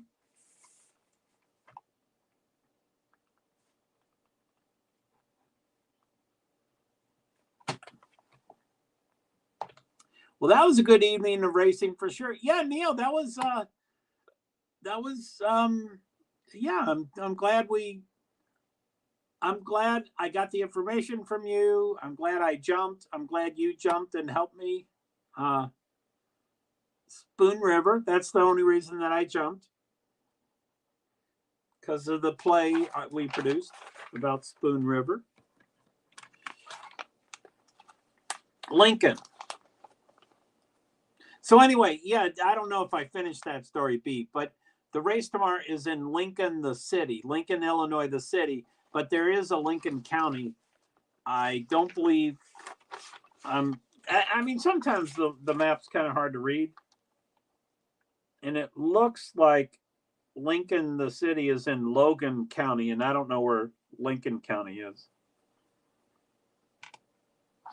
Speaker 2: Well, that was a good evening of racing for sure. Yeah, Neil, yeah, I'm glad I got the information from you. I'm glad I jumped. I'm glad you jumped and helped me. Spoon River, that's the only reason that I jumped. Because of the play we produced about Spoon River. Lincoln. So anyway, yeah, I don't know if I finished that story, B, but the race tomorrow is in Lincoln, the city, Lincoln, Illinois, the city, but there is a Lincoln County. I don't believe, I mean, sometimes the map's kind of hard to read. And it looks like Lincoln, the city, is in Logan County, and I don't know where Lincoln County is.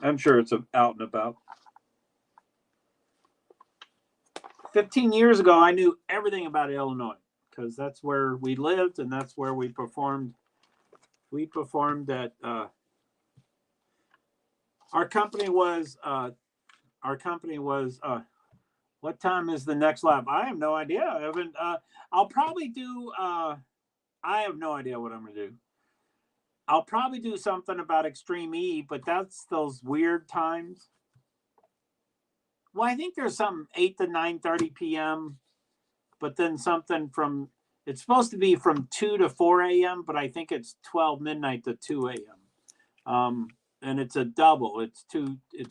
Speaker 2: I'm sure it's out and about. 15 years ago, I knew everything about Illinois because that's where we lived and that's where we performed. We performed at our company was what time is the next lap? I have no idea. I haven't I'll probably do I have no idea what I'm gonna do. I'll probably do something about Extreme E, but that's those weird times. Well, I think there's some 8 to 9:30 p.m., but then something from, it's supposed to be from 2 to 4 a.m., but I think it's 12 midnight to 2 a.m. And it's a double. It's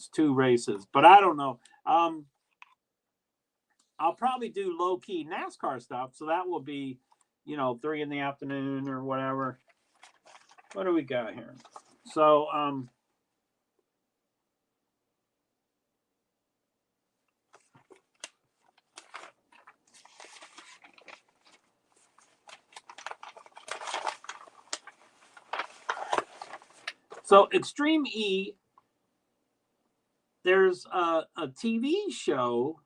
Speaker 2: two races, but I don't know. I'll probably do low-key NASCAR stuff, so that will be, 3 in the afternoon or whatever. What do we got here? So, So Extreme E, there's a TV show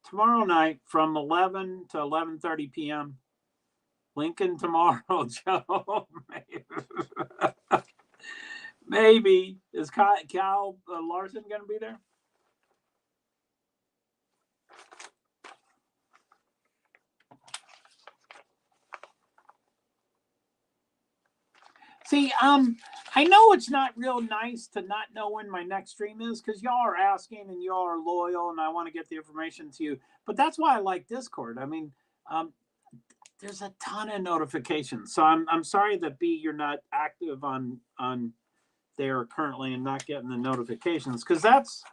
Speaker 2: tomorrow night from 11 to 11:30 p.m. Lincoln tomorrow, Joe. Maybe. Is Cal Larson going to be there? See, I know it's not real nice to not know when my next stream is because y'all are asking and y'all are loyal and I want to get the information to you. But that's why I like Discord. I mean, there's a ton of notifications. So I'm sorry that B, you're not active on there currently and not getting the notifications because that's,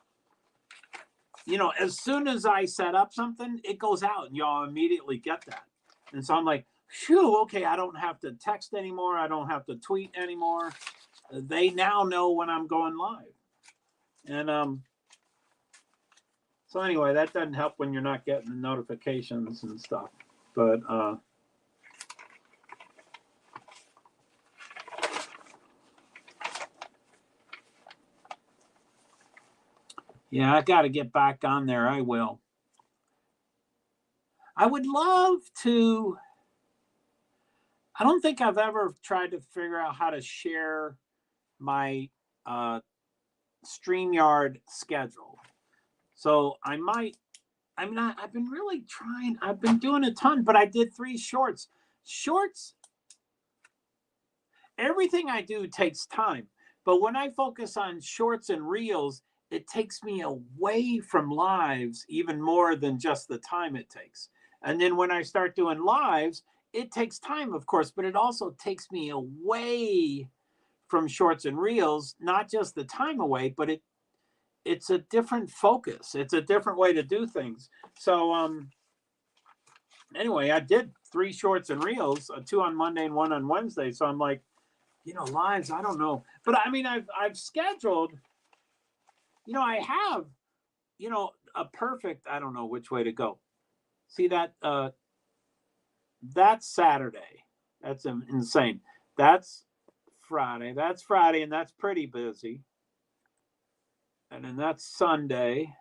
Speaker 2: as soon as I set up something, it goes out and y'all immediately get that. And so I'm like, phew, okay, I don't have to text anymore. I don't have to tweet anymore. They now know when I'm going live. And so anyway, that doesn't help when you're not getting the notifications and stuff. But yeah, I got to get back on there. I will. I would love to. I don't think I've ever tried to figure out how to share my StreamYard schedule. So I might, I've been really trying. I've been doing a ton, but I did 3 shorts. Shorts, everything I do takes time. But when I focus on shorts and reels, it takes me away from lives even more than just the time it takes. And then when I start doing lives, it takes time, of course, but it also takes me away from shorts and reels, not just the time away, but it's a different focus. It's a different way to do things. So anyway, I did 3 shorts and reels, 2 on Monday and 1 on Wednesday. So I'm like, lives, I don't know. But I mean, I've scheduled, I have, a perfect, I don't know which way to go. See that, that's Saturday. That's insane. That's Friday, and that's pretty busy. And then that's Sunday.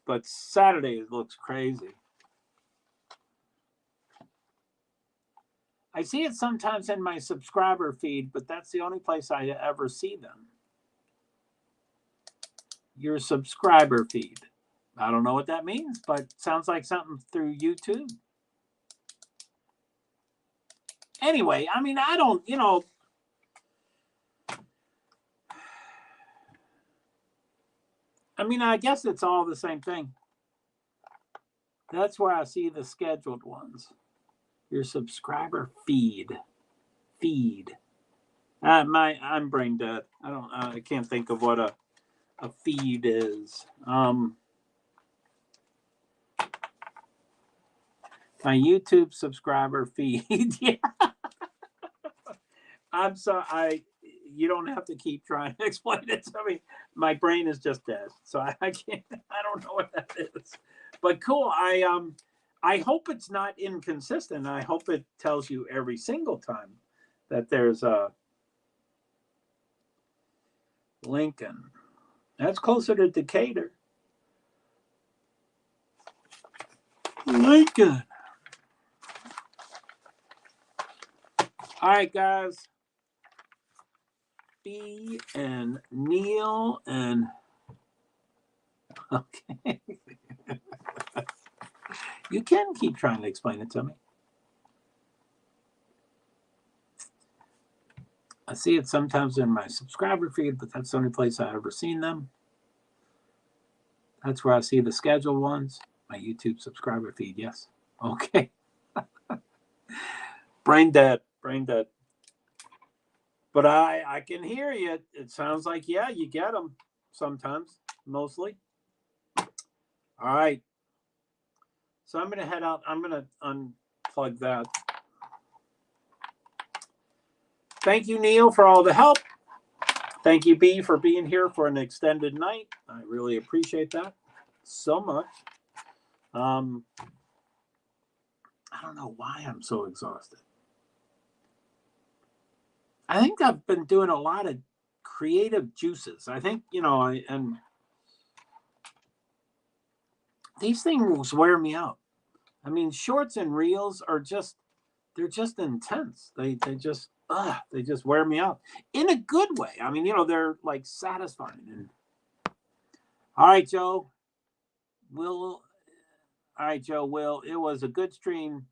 Speaker 2: But Saturday looks crazy. I see it sometimes in my subscriber feed, but that's the only place I ever see them. Your subscriber feed. I don't know what that means, but sounds like something through YouTube. Anyway, I mean, I don't, I mean, I guess it's all the same thing. That's where I see the scheduled ones. Your subscriber feed. I'm brain dead. I can't think of what a feed is. My YouTube subscriber feed. Yeah. I'm sorry. You don't have to keep trying to explain it to me. My brain is just dead, so I can't. I don't know what that is. But cool. I hope it's not inconsistent. I hope it tells you every single time that there's a Lincoln. That's closer to Decatur. Lincoln. All right, guys. B and Neil and okay. You can keep trying to explain it to me. I see it sometimes in my subscriber feed, but that's the only place I've ever seen them. That's where I see the scheduled ones. My YouTube subscriber feed, yes. Okay. Brain dead. But I can hear you. It sounds like, yeah, you get them sometimes, mostly. All right. So I'm going to head out. I'm going to unplug that. Thank you, Neil, for all the help. Thank you, B, for being here for an extended night. I really appreciate that so much. I don't know why I'm so exhausted. I think I've been doing a lot of creative juices. I think, and these things wear me out. I mean, shorts and reels are they're just intense. They just wear me out in a good way. I mean, they're like satisfying. And all right, Joe. Will, it was a good stream.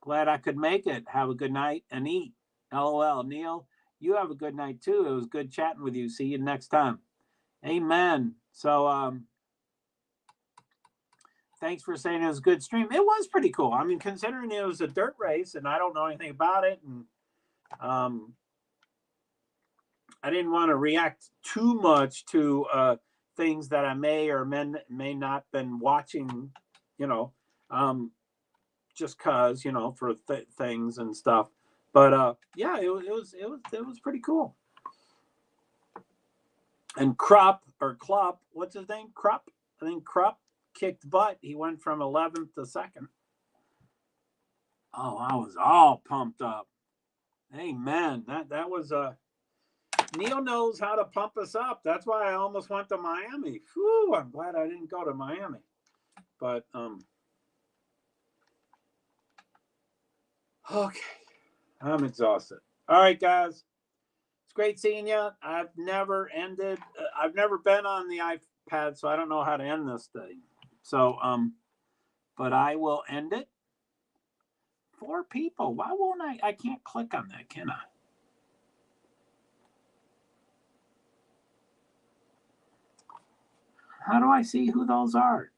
Speaker 2: Glad I could make it. Have a good night and eat. LOL. Neil, you have a good night too. It was good chatting with you. See you next time. Amen. So, thanks for saying it was a good stream. It was pretty cool. I mean, considering it was a dirt race and I don't know anything about it, and I didn't want to react too much to things that I may or may not been watching, just cause, for things and stuff. But yeah, it was pretty cool. And Klopp, what's his name? Krupp. I think Krupp kicked butt. He went from 11th to 2nd. Oh, I was all pumped up. Amen. That was Neil knows how to pump us up. That's why I almost went to Miami. Whew, I'm glad I didn't go to Miami. But okay, I'm exhausted. All right, guys. It's great seeing you. I've never been on the iPad, so I don't know how to end this thing. So, but I will end it. 4 people. Why won't I can't click on that, can I? How do I see who those are?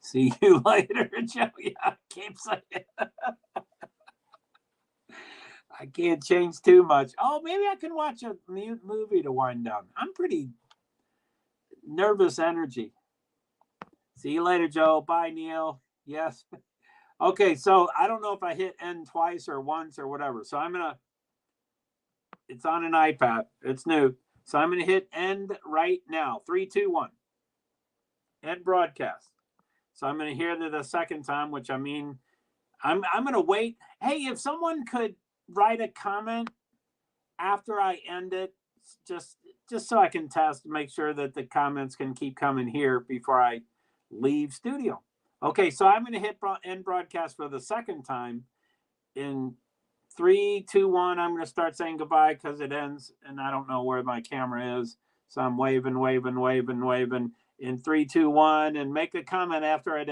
Speaker 2: See you later, Joe. Yeah, I keep saying it. I can't change too much. Oh, maybe I can watch a movie to wind down. I'm pretty nervous energy. See you later, Joe. Bye, Neil. Yes. Okay, so I don't know if I hit end twice or once or whatever. So it's on an iPad. It's new. So I'm going to hit end right now. 3, 2, 1. End broadcast. So I'm going to hear it the second time, which I mean, I'm going to wait. Hey, if someone could write a comment after I end it, just so I can test, make sure that the comments can keep coming here before I leave studio. Okay, so I'm going to hit end broadcast for the second time. In 3, 2, 1, I'm going to start saying goodbye because it ends, and I don't know where my camera is. So I'm waving. In 3, 2, 1, and make a comment after it ends.